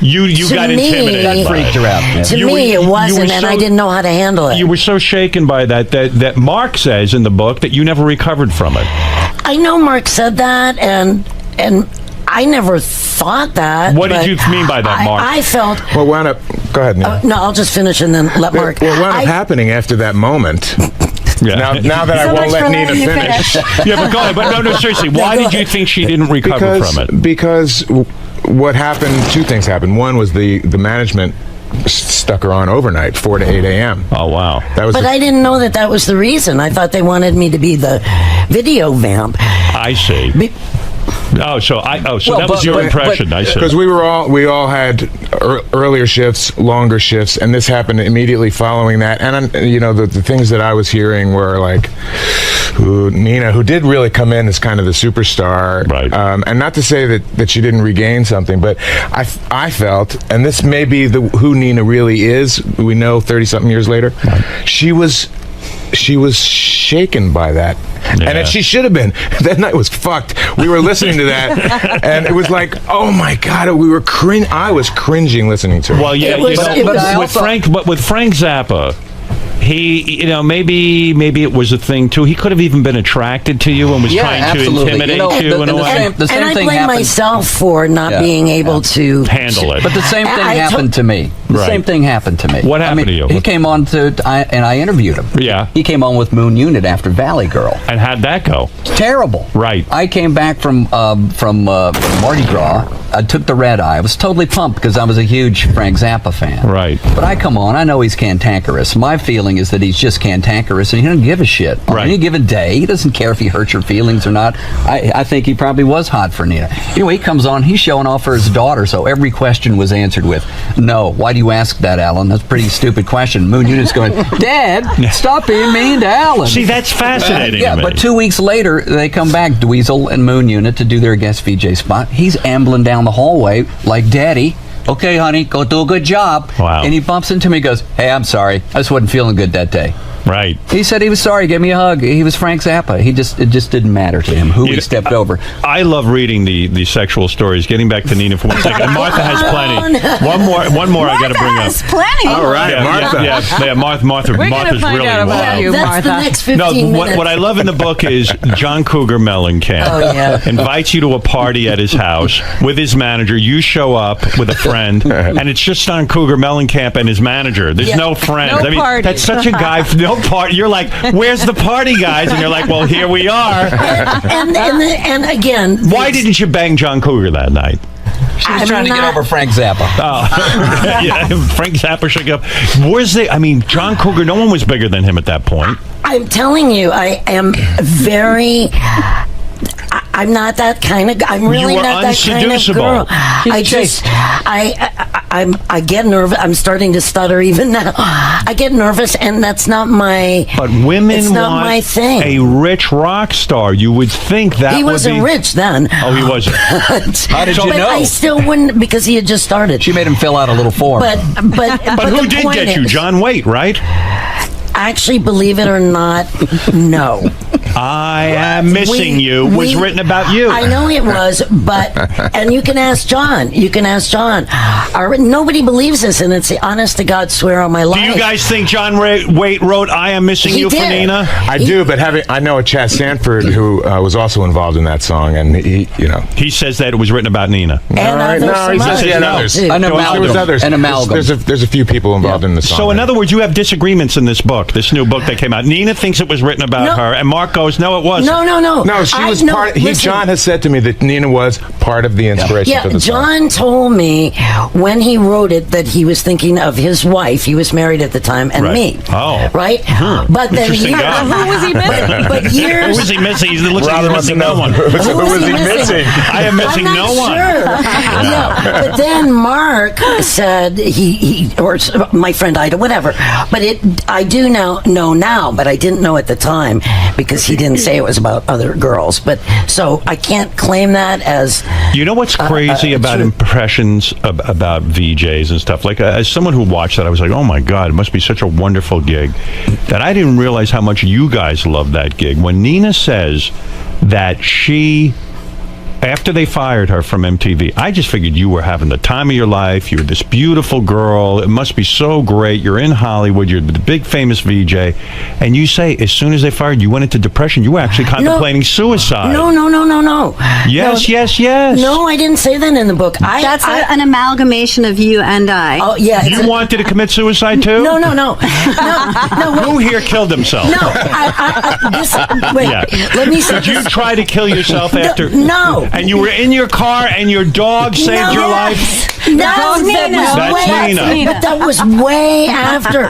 you got intimidated. That freaked her out. To me, it wasn't, and I didn't know how to handle it. You were so shaken by that Mark says in the book that you never recovered from it. I know Mark said that, and I never thought that. What did you mean by that, Mark? I felt... Well, wound up... Go ahead, Neil. No, I'll just finish and then let Mark... What wound up happening after that moment... Yeah. Now that I won't let Nina finish. Yeah, but go ahead. But no, seriously. Why did you think she didn't recover from it? Because what happened, two things happened. One was the management stuck her on overnight, 4 to 8 a.m. Oh, wow. But I didn't know that was the reason. I thought they wanted me to be the video vamp. I see. So that was your impression. I see. Because we all had earlier shifts, longer shifts, and this happened immediately following that. And the things that I was hearing were like, Nina, who did really come in as kind of the superstar, right? And not to say that she didn't regain something, but I felt, and this may be who Nina really is. We know 30-something years later, right. She was shaken by that. Yeah. And she should have been. That night was fucked. We were listening to that, and it was like, oh my God, I was cringing listening to it. Well, yeah, with Frank Zappa, he, maybe it was a thing too. He could have even been attracted to you and was trying absolutely. to intimidate you in a way. The same and I thing blame happened. myself for not being able to handle it. But the same thing happened to me. The same thing happened to me. What happened to you? He came on and I interviewed him. Yeah. He came on with Moon Unit after Valley Girl. And how'd that go? Terrible. Right. I came back from Mardi Gras. I took the red eye. I was totally pumped because I was a huge Frank Zappa fan. Right. But I come on. I know he's cantankerous. My feeling is that he's just cantankerous and he doesn't give a shit. On any given day, he doesn't care if he hurts your feelings or not. I think he probably was hot for Nina. Anyway, he comes on. He's showing off for his daughter, so every question was answered with, "No. Why do you ask that, Alan? That's a pretty stupid question." Moon Unit's going, "Dad, stop being mean to Alan." See, that's fascinating. Yeah, to me. but 2 weeks later, they come back, Dweezil and Moon Unit, to do their guest VJ spot. He's ambling down the hallway like, "Daddy, okay, honey, go do a good job." Wow. And he bumps into me and goes, "Hey, I'm sorry. I just wasn't feeling good that day." Right. He said he was sorry, gave me a hug. He was Frank Zappa. It just didn't matter to him who he stepped over. I love reading the sexual stories. Getting back to Nina for 1 second. And Martha has plenty. One more I got to bring up. Plenty. All right, Martha. Yeah, Martha's We're going to really find out about wild. you, That's Martha. the next 15 minutes. What I love in the book is John Cougar Mellencamp invites you to a party at his house with his manager. You show up with a friend, and it's just John Cougar Mellencamp and his manager. There's no friends. No party. That's such a guy. No party. You're like, "Where's the party, guys?" And you're like, "Well, here we are." And again, why didn't you bang John Cougar that night? She was trying to get over Frank Zappa. Yeah, Frank Zappa should go. Where's the? I mean, John Cougar. No one was bigger than him at that point. I'm telling you, I am very. I'm not that kind of. I'm really not that kind of girl. I get nervous. I'm starting to stutter even now. I get nervous, and that's not my. But women it's not want my thing. a rich rock star. You would think that he would wasn't be rich then. Oh, he wasn't. How did you but know? I still wouldn't because he had just started. She made him fill out a little form. But who the did point get you? is- John Waite, right? Actually, believe it or not, no. I Am Missing You was written about you. I know it was, but and you can ask John. You can ask John. Nobody believes this, and it's the honest to God swear on my life. Do you guys think John Waite wrote "I Am Missing You" for Nina? I do, but I know a Chad Sanford who was also involved in that song, and he says that it was written about Nina. And no, he says he had others. An amalgam. There was others. An amalgam. There's a few people involved in the song. So, in other words, you have disagreements in this book, this new book that came out. Nina thinks it was written about her, and Mark goes, "No, it wasn't." No, she was part. John has said to me that Nina was part of the inspiration for the song. John told me when he wrote it that he was thinking of his wife. He was married at the time, and me. Oh, right. But then Interesting guy. Who was he missing? But years. Who was he missing? He looks like he's missing no one. Who was he missing? I am missing I'm no not one. sure. No, but then Mark said he or my friend Ida, whatever. But I do know now, but I didn't know at the time because he didn't say it was about other girls. But so I can't claim that as. You know what's crazy about impressions about VJs and stuff? Like, as someone who watched that, I was like, oh my God, it must be such a wonderful gig. That I didn't realize how much you guys loved that gig. When Nina says that she, after they fired her from MTV, I just figured you were having the time of your life. You're this beautiful girl. It must be so great. You're in Hollywood. You're the big famous VJ. And you say, as soon as they fired you, went into depression. You were actually contemplating suicide. No. Yes, yes. No, I didn't say that in the book. That's an amalgamation of you and I. Oh, yeah. You wanted to commit suicide too? No. Who here killed himself? No, wait. Yeah. Let me say Did you try to kill yourself after? No. And you were in your car and your dog saved your life? That's Nina. That's Nina. But that was way after.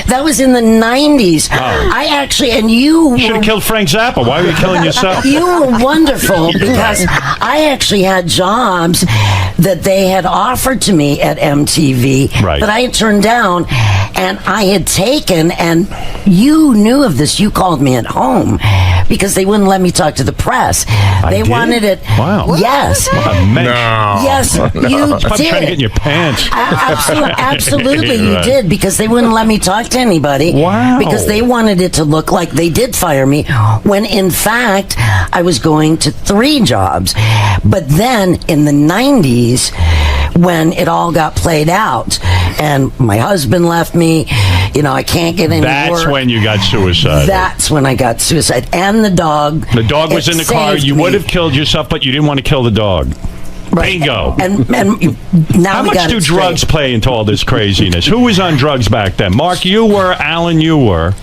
That was in the 90s. I actually, and you should have killed Frank Zappa. Why were you killing yourself? You were wonderful because I actually had jobs that they had offered to me at MTV that I had turned down and I had taken, and you knew of this. You called me at home because they wouldn't let me talk to the press. They wanted it. Wow. Yes. No. Yes, you I'm did. trying to get in your pants. Absolutely, you did, because they wouldn't let me talk to anybody. Wow. Because they wanted it to look like they did fire me, when in fact I was going to 3 jobs. But then in the 90s, when it all got played out and my husband left me, I can't get any That's work. when you got suicide. That's when I got suicide. And the dog. The dog was it in the car. saved You me. would have killed yourself, but you didn't want to kill the dog. Right. Bingo. And now How we much got do it drugs straight. play into all this craziness? Who was on drugs back then? Mark, you were. Alan, you were.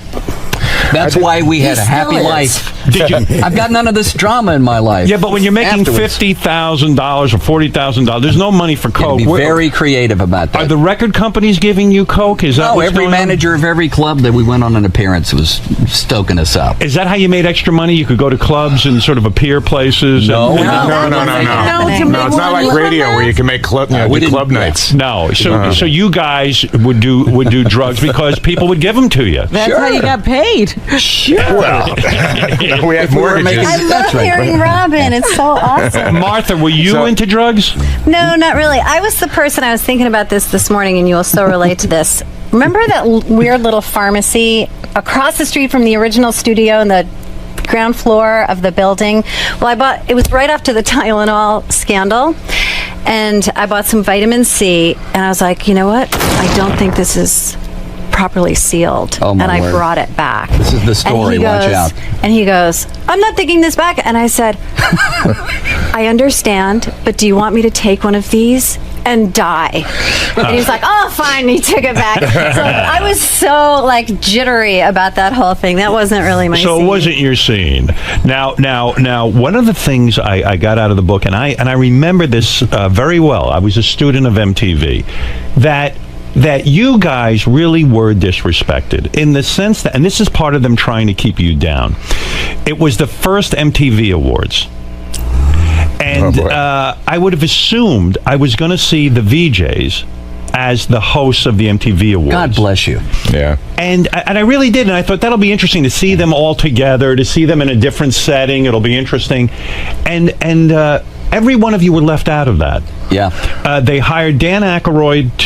That's why we had a He happy still is. life. Did you? I've got none of this drama in my life. Yeah, but when you're making Afterwards. $50,000 or $40,000, there's no money for You gotta coke. be very creative about that. Are the record companies giving you coke? Is that No, what's every going on? manager of every club that we went on an appearance was stoking us up. Is that how you made extra money? You could go to clubs and sort of appear places? No. and- No, No, it's not like radio where you can make club nights. No. So you guys would do drugs because people would give them to you. That's how you got paid. Well, we have mortgages. I love hearing Robin. It's so awesome. Martha, were you into drugs? No, not really. I was the person, I was thinking about this morning, and you will so relate to this. Remember that weird little pharmacy across the street from the original studio in the ground floor of the building? Well, it was right after the Tylenol scandal, and I bought some vitamin C, and I was like, you know what? I don't think this is properly sealed. Oh, my and I word. brought it back. This is the story. Watch out. And he goes, I'm not taking this back. And I said, I understand, but do you want me to take one of these and die? And he was like, oh, fine. And he took it back. So I was so jittery about that whole thing. That wasn't really my So scene. it wasn't your scene. Now, one of the things I got out of the book, and I remember this very well. I was a student of MTV. That you guys really were disrespected in the sense that, and this is part of them trying to keep you down. It was the first MTV Awards. And I would have assumed I was going to see the VJs as the hosts of the MTV Awards. God bless you. Yeah. And I really did, and I thought that'll be interesting to see them all together, to see them in a different setting. It'll be interesting. And every one of you were left out of that. Yeah. They hired Dan Aykroyd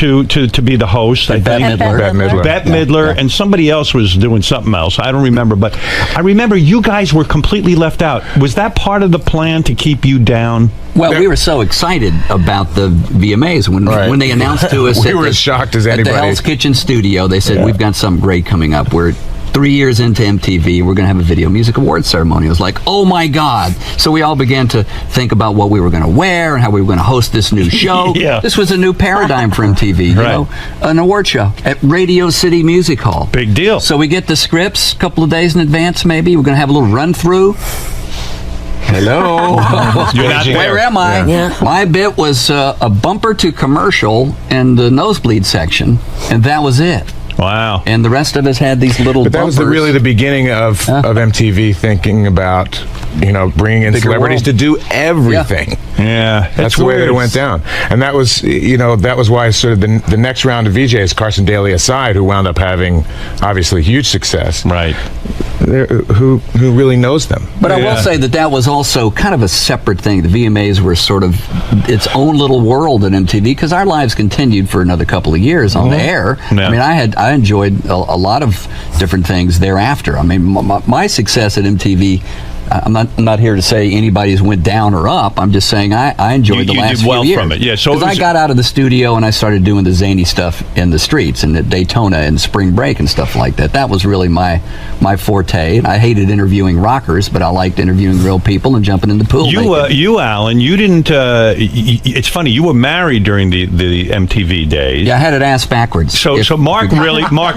to be the host. I Bette think. Midler. Bette Midler, and somebody else was doing something else. I don't remember, but I remember you guys were completely left out. Was that part of the plan to keep you down? Well, we were so excited about the VMAs when they announced to us We were as shocked as at the anybody. Hell's Kitchen studio. They said, we've got something great coming up. We're 3 years into MTV. We're going to have a Video Music Awards ceremony. It was like, oh my God. So we all began to think about what we were going to wear and how we were going to host this new show. Yeah. This was a new paradigm for MTV, you know, an award show at Radio City Music Hall. Big deal. So we get the scripts a couple of days in advance, maybe. We're going to have a little run through. Hello. You're not there. Where am I? Yeah. My bit was a bumper to commercial in the nosebleed section, and that was it. Wow. And the rest of us had these little But that was bumpers. really the beginning of MTV thinking about, bringing in Bigger celebrities world. to do everything. Yeah. That's the way that it went down. And that was, that was why sort of the next round of VJs, Carson Daly aside, who wound up having obviously huge success. Right. Who really knows them. But I will say that was also kind of a separate thing. The VMAs were sort of its own little world at MTV because our lives continued for another couple of years on the air. Yeah. I mean, I enjoyed a lot of different things thereafter. I mean, my success at MTV, I'm not here to say anybody's went down or up. I'm just saying I enjoyed the You last did well few years. from it. Yeah, so it because I was- got out of the studio and I started doing the zany stuff in the streets and at Daytona and Spring Break and stuff like that. That was really my forte. And I hated interviewing rockers, but I liked interviewing real people and jumping in the pool. You, Alan, you didn't. It's funny. You were married during the MTV days. Yeah, I had it ass backwards. So Mark,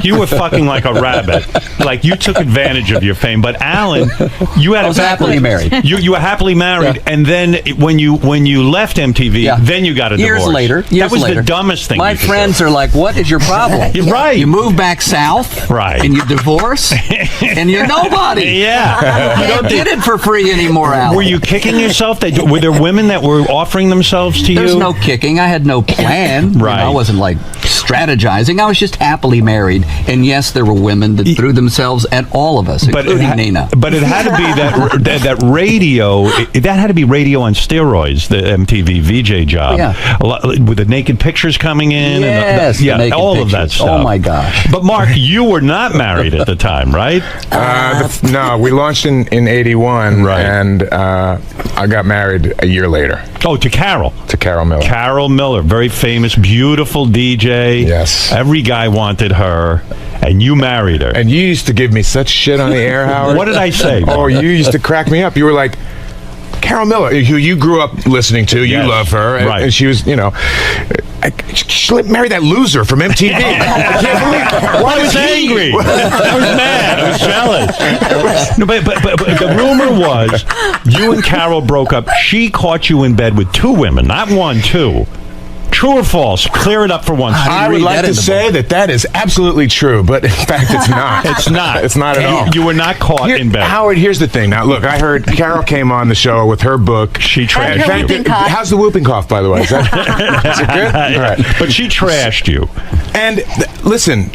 you were fucking like a rabbit. Like you took advantage of your fame. But Alan, you had I was happily married. You were happily married, and then when you left MTV, then you got a Years divorce. later. That was the dumbest thing. My you could friends do. are like, "What is your problem?" You're right. You move back south, right, and you divorce, and you're nobody. Yeah, you don't get it for free anymore, Alan. Were you kicking yourself? Were there women that were offering themselves to you? There's no kicking. I had no plan. Right. I wasn't like strategizing. I was just happily married. And yes, there were women that threw themselves at all of us, including Nina. But it had to be that radio. That had to be radio on steroids. The MTV VJ job. Yeah. A lot, with the naked pictures coming in. Yes, and the naked all pictures. of that stuff. Oh my gosh. But Mark, you were not married at the time, right? No, we launched in 81, and I got married a year later. Oh, to Carol. To Carol Miller. Carol Miller, very famous, beautiful DJ. Yes. Every guy wanted her. And you married her. And you used to give me such shit on the air, Howard. What did I say? Oh, you used to crack me up. You were like, Carol Miller, who you grew up listening to, you love her, and, right. and she was, she married that loser from MTV. I can't believe. I was angry. I was mad. I was jealous. No, but the rumor was you and Carol broke up. She caught you in bed with 2 women, not 1, 2. True or false? Clear it up for once. I would like to say that is absolutely true, but in fact, it's not. It's not. It's not at all. You were not caught in bed. Howard, here's the thing. Now, look, I heard Carol came on the show with her book. She trashed you. How's the whooping cough, by the way? Is it good? All right. But she trashed you. And listen,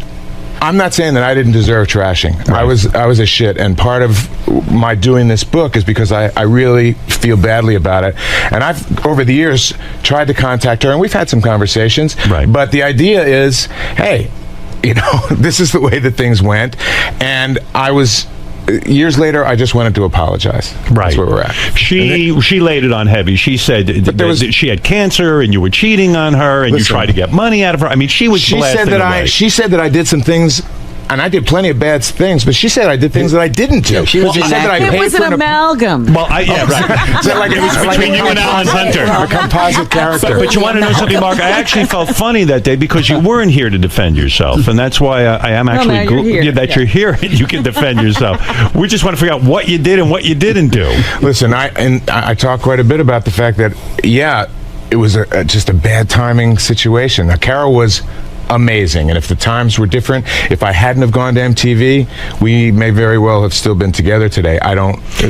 I'm not saying that I didn't deserve trashing. Right. I was a shit, and part of my doing this book is because I really feel badly about it. And I've, over the years, tried to contact her, and we've had some conversations. Right. But the idea is, hey, this is the way that things went. And I was... Years later, I just wanted to apologize. Right. That's where we're at. She laid it on heavy. She said that she had cancer and you were cheating on her and you tried to get money out of her. I mean, she was blasting away. She said that I did some things, and I did plenty of bad things, but she said I did things that I didn't do. She said that I paid paid it was an amalgam. Well, right. So it was between you and Alan Hunter. A composite character. But you want to know something, Mark? I actually felt funny that day because you weren't here to defend yourself, and that's why I am actually you're here. You can defend yourself. We just want to figure out what you did and what you didn't do. Listen, I talk quite a bit about the fact that it was just a bad timing situation. Now, Carol was amazing, and if the times were different, if I hadn't have gone to MTV, we may very well have still been together today.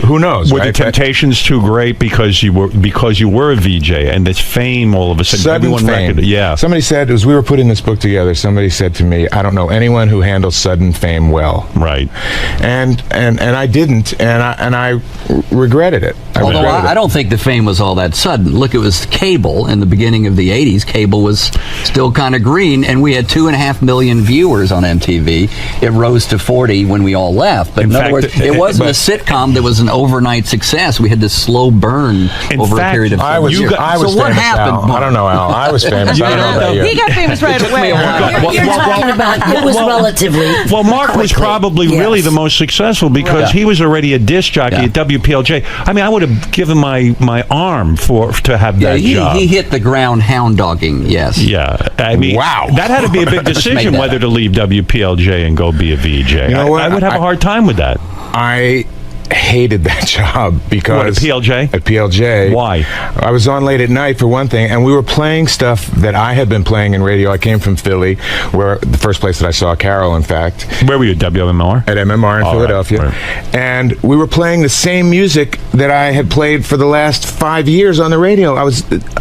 Who knows? Were the temptations too great because you were a VJ and this fame all of a sudden? Sudden fame. Somebody said, as we were putting this book together, somebody said to me, I don't know anyone who handles sudden fame well. Right. And I didn't, and I regretted it. Although I don't think the fame was all that sudden. Look, it was cable in the beginning of the 80s. Cable was still kind of green, and we had 2.5 million viewers on MTV. It rose to 40 when we all left. But in other words, it wasn't a sitcom that was an overnight success. We had this slow burn over a period of time. I was so famous, what happened? Al. I don't know, Al. I was famous. I don't know about you. He got famous right away. You're talking about it was relatively. Well, Mark was probably really the most successful because he was already a disc jockey at WPLJ. I mean, I would have given my arm to have that job. He hit the ground hound dogging, yes. Yeah. I mean, wow. That had to be a big decision whether to leave WPLJ and go be a VJ. You know what? I would have a hard time with that. I hated that job because... What, at PLJ? At PLJ. Why? I was on late at night for one thing, and we were playing stuff that I had been playing in radio. I came from Philly, where the first place that I saw Carol, in fact. Where were you, WMMR? At MMR in Philadelphia. Right. And we were playing the same music that I had played for the last 5 years on the radio.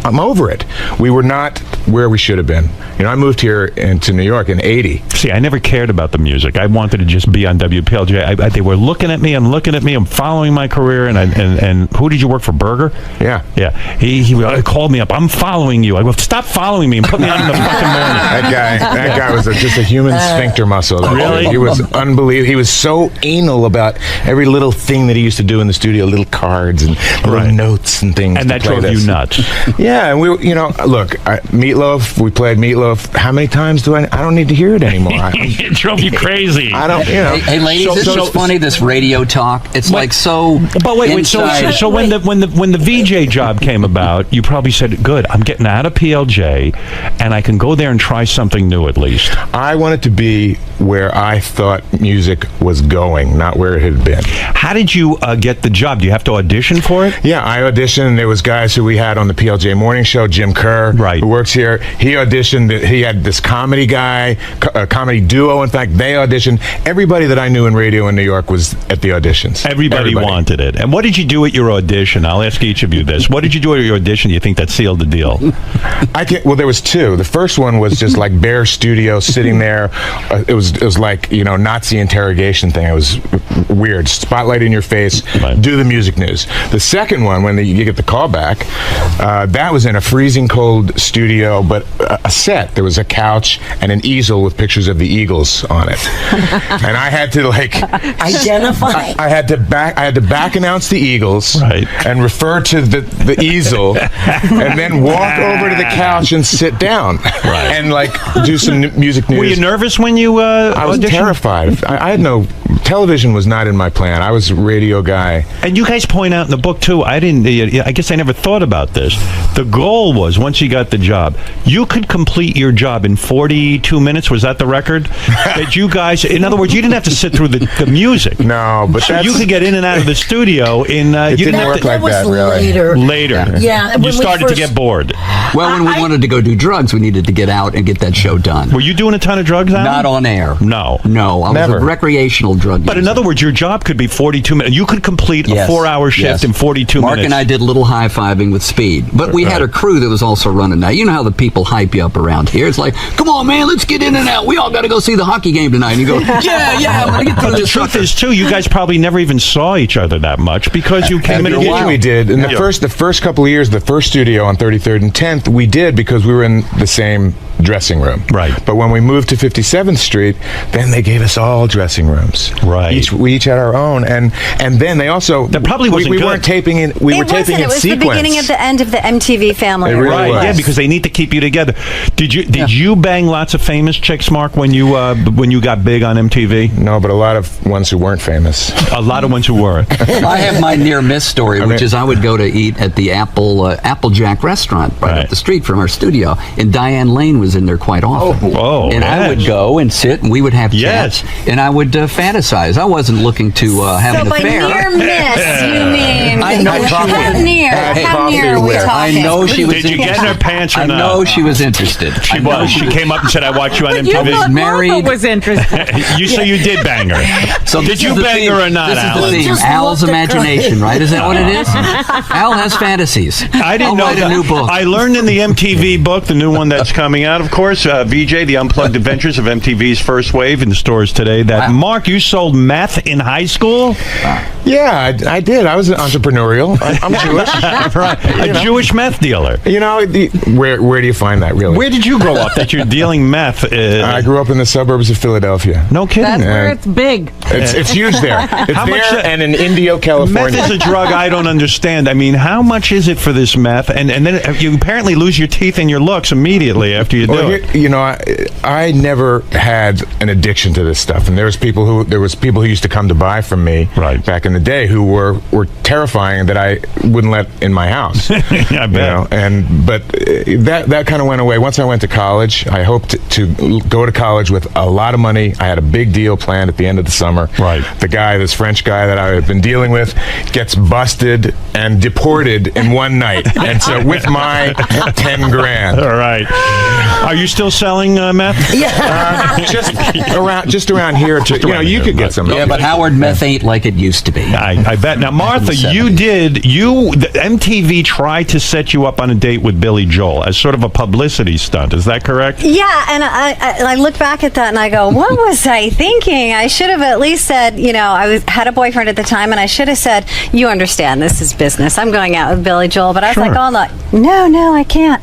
I'm over it. We were not where we should have been. I moved here into New York in 80. See, I never cared about the music. I wanted to just be on WPLJ. They were looking at me and looking at me. I'm following my career, and who did you work for? Burger? Yeah. He called me up. I'm following you. I go, stop following me and put me on in the fucking morning. That guy was just a human sphincter muscle. Really? He was unbelievable. He was so anal about every little thing that he used to do in the studio, little cards and little notes and things. And that drove you nuts. Yeah, and we, look, Meatloaf. We played Meatloaf. How many times do I don't need to hear it anymore. It drove you crazy. I don't. Hey, ladies, this is funny. This radio talk. It's like so. But wait. So when the VJ job came about, you probably said, "Good, I'm getting out of PLJ, and I can go there and try something new at least." I wanted to be where I thought music was going, not where it had been. How did you get the job? Do you have to audition for it? Yeah, I auditioned. There was guys who we had on the PLJ morning show, Jim Kerr, who works here. He auditioned. He had this comedy guy, a comedy duo. In fact, they auditioned. Everybody that I knew in radio in New York was at the auditions. Everybody wanted it. And what did you do at your audition? I'll ask each of you this. What did you do at your audition? You think that sealed the deal? Well, there was two. The first one was just like bare studio, sitting there. It was like Nazi interrogation thing. It was weird. Spotlight in your face. Do the music news. The second one, when you get the call back, that was in a freezing cold studio, but a set. There was a couch and an easel with pictures of the Eagles on it, and I had to identify. I had to had to back announce the Eagles, and refer to the easel, and then walk over to the couch and sit down, and like do some music news. Were you nervous when you? I was terrified. I had no. Television was not in my plan. I was a radio guy. And you guys point out in the book too. I guess I never thought about this. The goal was, once you got the job, you could complete your job in 42 minutes. Was that the record? That you guys, in other words, you didn't have to sit through the music. No, but so you could get in and out of the studio in. It didn't work like that, really. Later. Yeah, you started to get bored. Well, when we wanted to go do drugs, we needed to get out and get that show done. Were you doing a ton of drugs, Alan? Not on air. No. I was a recreational drug user. But in other words, your job could be 42 minutes. You could complete a 4-hour shift in 42 minutes. Mark and I did a little high-fiving with speed. But we had a crew that was also running that. You know how the people hype you up around here. It's like, come on, man, let's get in and out. We all got to go see the hockey game tonight. And you go, yeah, I'm going to get through this. The truth is, too, you guys probably never even saw each other that much because you came in a while. We did. In the first couple of years, the first studio on 33rd and 10th, we did because we were in the same dressing room. Right. But when we moved to 57th Street, then they gave us all dressing rooms. Right. We each had our own, and then they also that probably wasn't we good. weren't taping it. We were taping it was sequence. The beginning of the end of the MTV family. It really was. Yeah, because they need to keep you together. Did you bang lots of famous chicks, Mark, when you got big on MTV? No, but a lot of ones who weren't famous. A lot of ones who weren't. I have my near miss story, which is I would go to eat at the Applejack restaurant right up the street from our studio, and Diane Lane was in there quite often. And I would go and sit, and we would have chats, and I would fantasize. I wasn't looking to have an affair. So by near miss, you mean I know how near are we talking? I know she was. Did you get in her pants or not? I know she was interested. She was. She came up and said, "I watched you on MTV." You thought Martha was interested. So you did bang her. So did you bang her or not, This Alan? is the theme. Al's imagination, right? Is that what it is? Al has fantasies. I didn't know write that. a new book. I learned in the MTV book, the new one that's coming out, of course, VJ, The Unplugged Adventures of MTV's First Wave in the stores today, that Mark, you sold meth in high school? Yeah, I did. I was entrepreneurial. I'm Jewish. Right. A Jewish meth dealer. You know, where do you find that, really? Where did you grow up that you're dealing meth? I grew up in the suburbs of Philadelphia. No kidding. That's where it's big. It's huge there. It's and in Indio, California. Meth is a drug I don't understand. I mean, how much is it for this meth? And then you apparently lose your teeth and your looks immediately after you do it. You know, I never had an addiction to this stuff, and there was people who used to come to buy from me back in the day who were terrifying that I wouldn't let in my house. I bet. But that kind of went away once I went to college. I hoped to go to college with a lot of money. I had a big deal planned at the end of the summer. Right. This French guy that I had been dealing with, gets busted and deported in one night, and so with my 10 grand. All right. Are you still selling meth? Yeah. Just around here. You could get some. Yeah, but Howard, meth ain't like it used to be. I bet. Now, Martha, MTV tried to set you up on a date with Billy Joel as sort of a publicity stunt. Is that correct? Yeah, and I look back at that and I go, what was I thinking? I should have at least said, I had a boyfriend at the time, and I should have said, you understand, this is business. I'm going out with Billy Joel. But I was like, no, I can't.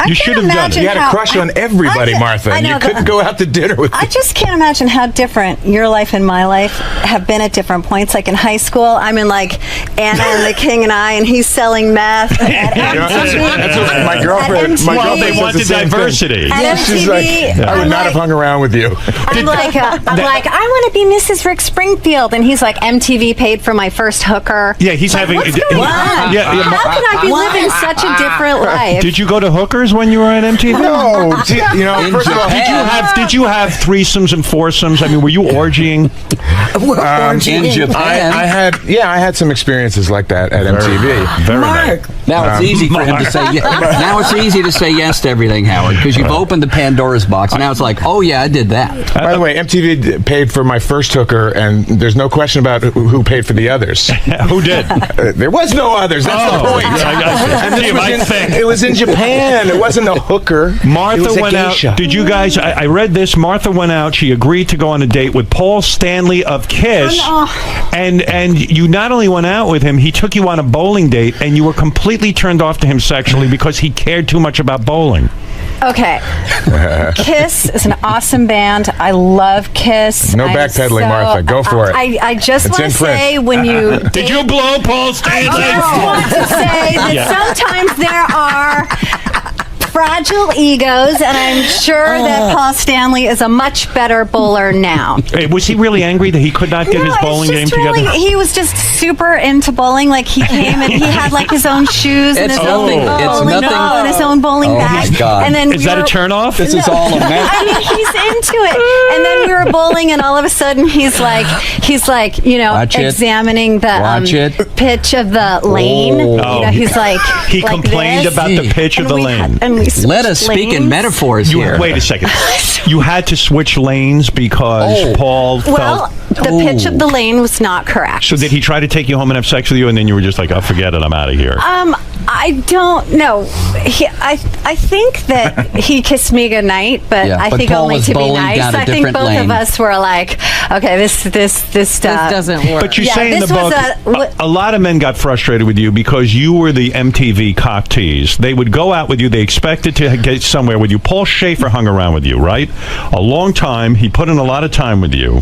You should have done it. You had a crush on everybody, Martha, and you couldn't go out to dinner with I just can't imagine how different your life and my life have been at different points. Like in high school, I'm in like Anna and the King and I, and he's selling meth at MTV. That's what my girlfriend. They wanted diversity. She's like, I would not have hung around with you. I'm like, I want to be Mrs. Rick Springfield, and he's like, MTV paid for my first hooker. Yeah, he's having. What's going on? How can I be living such a different life? Did you go to hookers when you were at MTV? No. First of all, did you have threesomes and foursomes? I mean, were you orgying? In Japan. I had some experiences like that at MTV. Very nice. Now it's easy for him to say yes. Now it's easy to say yes to everything, Howard, because you've opened the Pandora's box. Now it's like, oh yeah, I did that. By the way, MTV paid for my first hooker, and there's no question about who paid for the others. Who did? There was no others. That's the point. It was in Japan. It wasn't a hooker. Martha went out. Did you guys? I read this. Martha went out. She agreed to go on a date with Paul Stanley of Kiss, and you not only went out with him, he took you on a bowling date, and you were completely turned off to him sexually because he cared too much about bowling. Okay. Kiss is an awesome band. I love Kiss. No backpedaling, Martha. Go for it. I just It's want in to print. say when you... Did you blow Paul Stanley? I just want to say that sometimes there are fragile egos, and I'm sure that Paul Stanley is a much better bowler now. Hey, was he really angry that he could not get his bowling game together? He was just super into bowling. Like, he came and he had like his own shoes and his own bowling ball and his own bowling bag. my God. And then Is that a turn-off? This is all a mess. I mean, he's into it. And then we were bowling, and all of a sudden he's like, Watch it. examining Watch the pitch of the lane. Oh. He's like, he like complained this. about the pitch of the lane. Let us speak in metaphors here. Wait a second. You had to switch lanes because Paul Well, felt... the pitch of the lane was not correct. So did he try to take you home and have sex with you, and then you were just like, oh, forget it, I'm out of here? I don't know. I think that he kissed me goodnight, but Yeah, I but think Paul only was to be bowling nice. down a I think different both lane. of us were like, okay, this stuff doesn't work. But you Yeah, say in the this was book, a lot of men got frustrated with you because you were the MTV cock tease. They would go out with you. They expected to get somewhere with you. Paul Schaefer hung around with you, right? A long time. He put in a lot of time with you.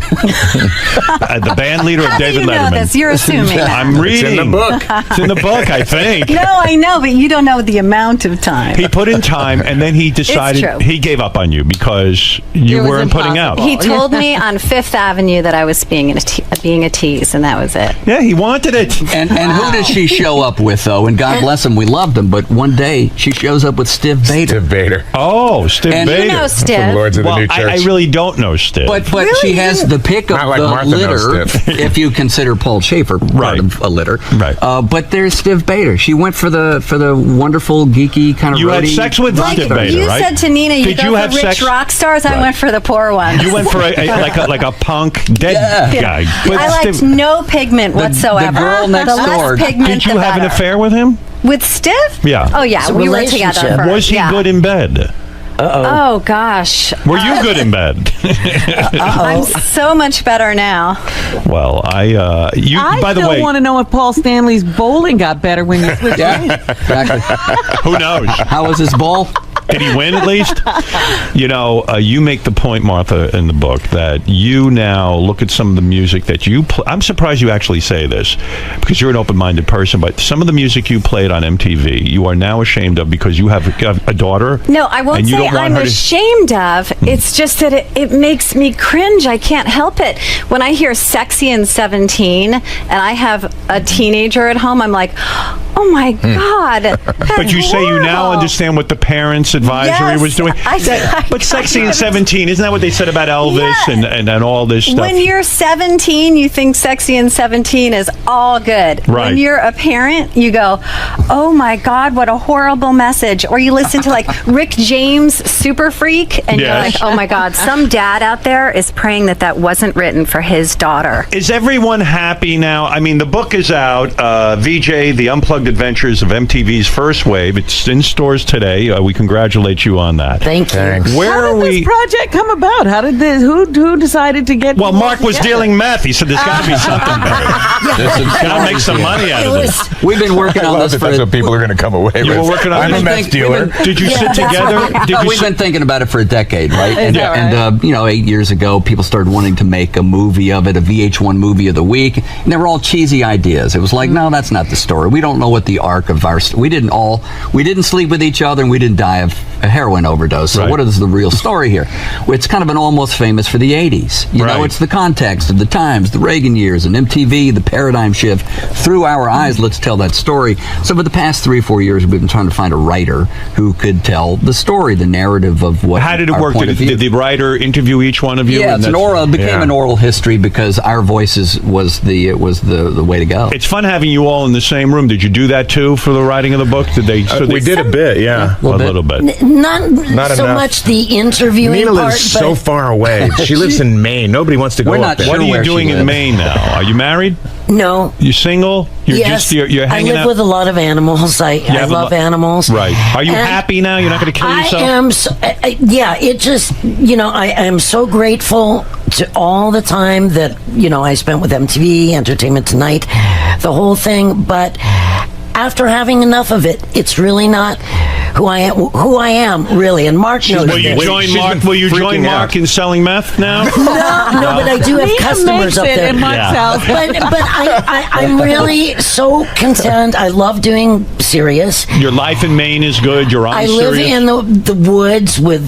The band leader of How do David you know Letterman. this? You're assuming that. I'm reading. It's in the book. It's in the book, I think. No, I know, but you don't know the amount of time. He put in time, and then he decided true. he gave up on you because you weren't putting out. He told me on Fifth Avenue that I was being a tease, and that was it. Yeah, he wanted it. And who does she show up with, though? And God bless him, we loved him. But one day, she shows up with Stiv Bader. Stiv Bader. Oh, Stiv And- Bader. You know Stiv. From Lords of the Well, New Church. I really don't know Stiv. But she has the pick of Not like the Martha knows litter, Stiv. if you consider Paul Schaefer part of a litter. Right. But there's Stiv Bader. She went for the wonderful, geeky kind of You had roadie sex with rock Stiv star. Bader, You right? said to Nina, you Did go you for have rich sex? rock stars. I went for the poor ones. You went for like a punk dead guy. But I liked Stiv- no pigment whatsoever. the girl next the less door. pigment, Did you the have an better. affair with him? With Stiv? Yeah. Oh yeah, It's a we were relationship. together. Was he good in bed? Oh gosh. Were you good in bed? I'm so much better now. Well, you. I By the still way, want to know if Paul Stanley's bowling got better when you switched lanes. Exactly. who knows? How was his bowl? Did he win at least? You make the point, Martha, in the book that you now look at some of the music that you play. I'm surprised you actually say this because you're an open-minded person, but some of the music you played on MTV, you are now ashamed of because you have a daughter. No, I won't and you say don't want I'm her to- ashamed of. It's just that it makes me cringe. I can't help it. When I hear Sexy and 17 and I have a teenager at home, I'm like, oh my God. But you say you now understand what the parents' advisory was doing. But Sexy and 17, isn't that what they said about Elvis and all this stuff? When you're 17, you think Sexy and 17 is all good. Right. When you're a parent, you go, oh my God, what a horrible message. Or you listen to like Rick James, Super Freak, and Yes. you're like, oh my God, some dad out there is praying that wasn't written for his daughter. Is everyone happy now? I mean, the book is out, VJ, The Unplugged Adventures of MTV's First Wave. It's in stores today. We congratulate you on that. Thank you. Thanks. Where How are did we? this project come about? How did this? Who decided to get? Well, you all Mark was together? dealing meth. He said there's got to be something better. Gotta make some money out of this. We've been working I on love this that for that's what people are going to come away with. You were working on I'm a this? meth dealer. Did you sit together? We've been thinking about it for a decade, right? And, that and 8 years ago, people started wanting to make a movie of it, a VH1 movie of the week, and they were all cheesy ideas. It was like, no, that's not the story. We don't know what the arc of our. We didn't sleep with each other, and we didn't die of a heroin overdose. So Right. what is the real story here? Well, it's kind of an almost famous for the 80s. You know, Right. it's the context of the times, the Reagan years, and MTV, the paradigm shift. Through our eyes, let's tell that story. So for the past 3 or 4 years, we've been trying to find a writer who could tell the story, the narrative of what. How did it our work? point of view. Did the writer interview each one of you? Yeah, And it's an that's- oral. It became an oral history because our voices was the way to go. It's fun having you all in the same room. Did you do that too for the writing of the book? Did they? We did a bit, yeah. A little bit. Not so enough. much the interviewing Nina part, lives but so far away. She lives in Maine. Nobody wants to go We're up not there. What are you where she doing in lives. Maine now? Are you married? no. You single? You're Yes, just you're I hanging live out. with a lot of animals. I have a love lo- animals. Right. Are you And happy now? You're not going to kill yourself? I am. Yeah. It just, I am so grateful to all the time that I spent with MTV, Entertainment Tonight, the whole thing. But after having enough of it, it's really not who I am really. And Mark knows Will you this. join Mark? Will you join Mark in selling meth now? No, but I do have Mia customers makes up it there. in Mark's house. But I'm really so content. I love doing Sirius. Your life in Maine is good. You're on I Sirius. live in the woods with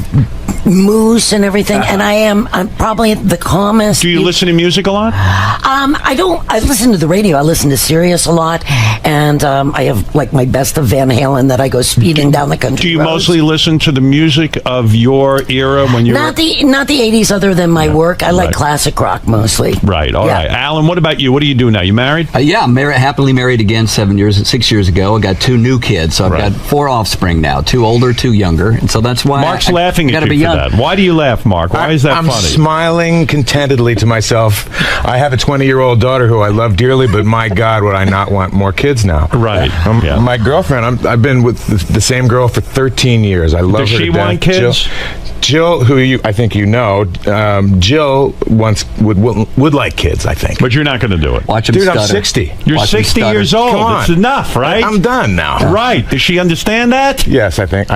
moose and everything, and I'm probably the calmest. Do you listen to music a lot? I don't. I listen to the radio. I listen to Sirius a lot, and I have like my best of Van Halen that I go speeding down the country. Do you roads. mostly listen to the music of your era when you Not the 80s, other than my work. I like classic rock mostly. Right. All right. Alan, what about you? What do you do now? You married? Yeah, I'm happily married again 6 years ago. I got 2 new kids, so I've got 4 offspring now, 2 older, 2 younger, and so that's why Mark's laughing gotta at be you for young. that. Why do you laugh, Mark? Why is that I'm funny? smiling contentedly to myself. I have a 20-year-old daughter who I love dearly, but my God, would I not want more kids now? Right. My girlfriend, I've been with the same girl for 13 years. I love Does her she to death. want kids? Jill, who I think you know, Jill would like kids, I think. But you're not going to do it. Watch him Dude, stutter. I'm 60. You're 60 years old. Come on. It's enough, right? I'm done now. Right. Does she understand that? Yes, I think.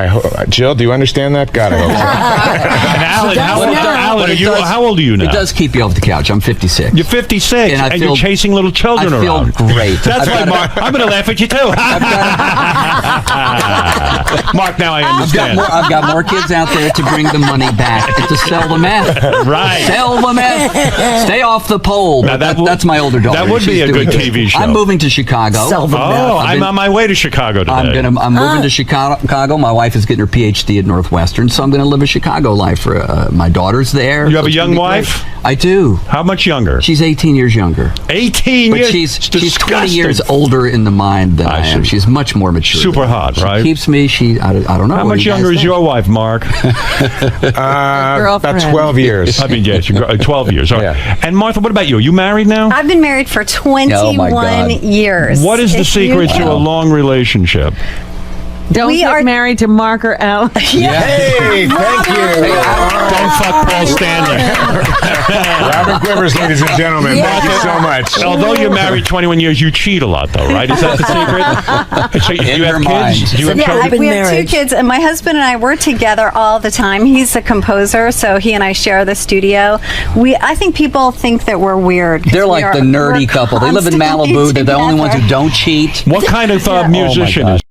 Jill, do you understand that? God, I hope so. And Alan, how old are you now? It does keep you off the couch. I'm 56. You're 56, And I you're feel- chasing little children I feel around. great. That's I've right, got- Mark. I'm going to laugh at you, too. Mark, now I understand. I've got more kids out there to bring the money back to sell the meth. Right. Sell the meth. Stay off the pole. Now, That's my older daughter. that would be She's a good doing TV show. I'm moving to Chicago. I'm on my way to Chicago today. I'm moving to Chicago. My wife is getting her PhD at Northwestern, so I'm going to live a Chicago life. For my daughter's there. You have so a it's young gonna be wife? great. I do. How much younger? She's 18 years younger. 18 But years? she's It's 20 disgusting. years older in the mind than I am. She's much more mature. Super hot, She right? keeps me. I don't know. How What much do you guys younger is think? your wife, Mark? About 12 years. I mean, yes, 12 years. All right. And Martha, what about you? Are you married now? I've been married for 21 years. What is the If you- secret to a long relationship? Don't get married to Mark or Alan. Hey, thank you. Don't fuck Paul Stanley. Robert Quivers, ladies and gentlemen. Thank you so much. Although you're married 21 years, you cheat a lot, though, right? Is that the secret? So you have kids? Do you have children? we have 2 kids, and my husband and I work together all the time. He's a composer, so he and I share the studio. I think people think that we're weird. 'cause They're we like are- the nerdy we're couple. They live in constantly Malibu. They're the only ones together. who don't cheat. What kind of musician is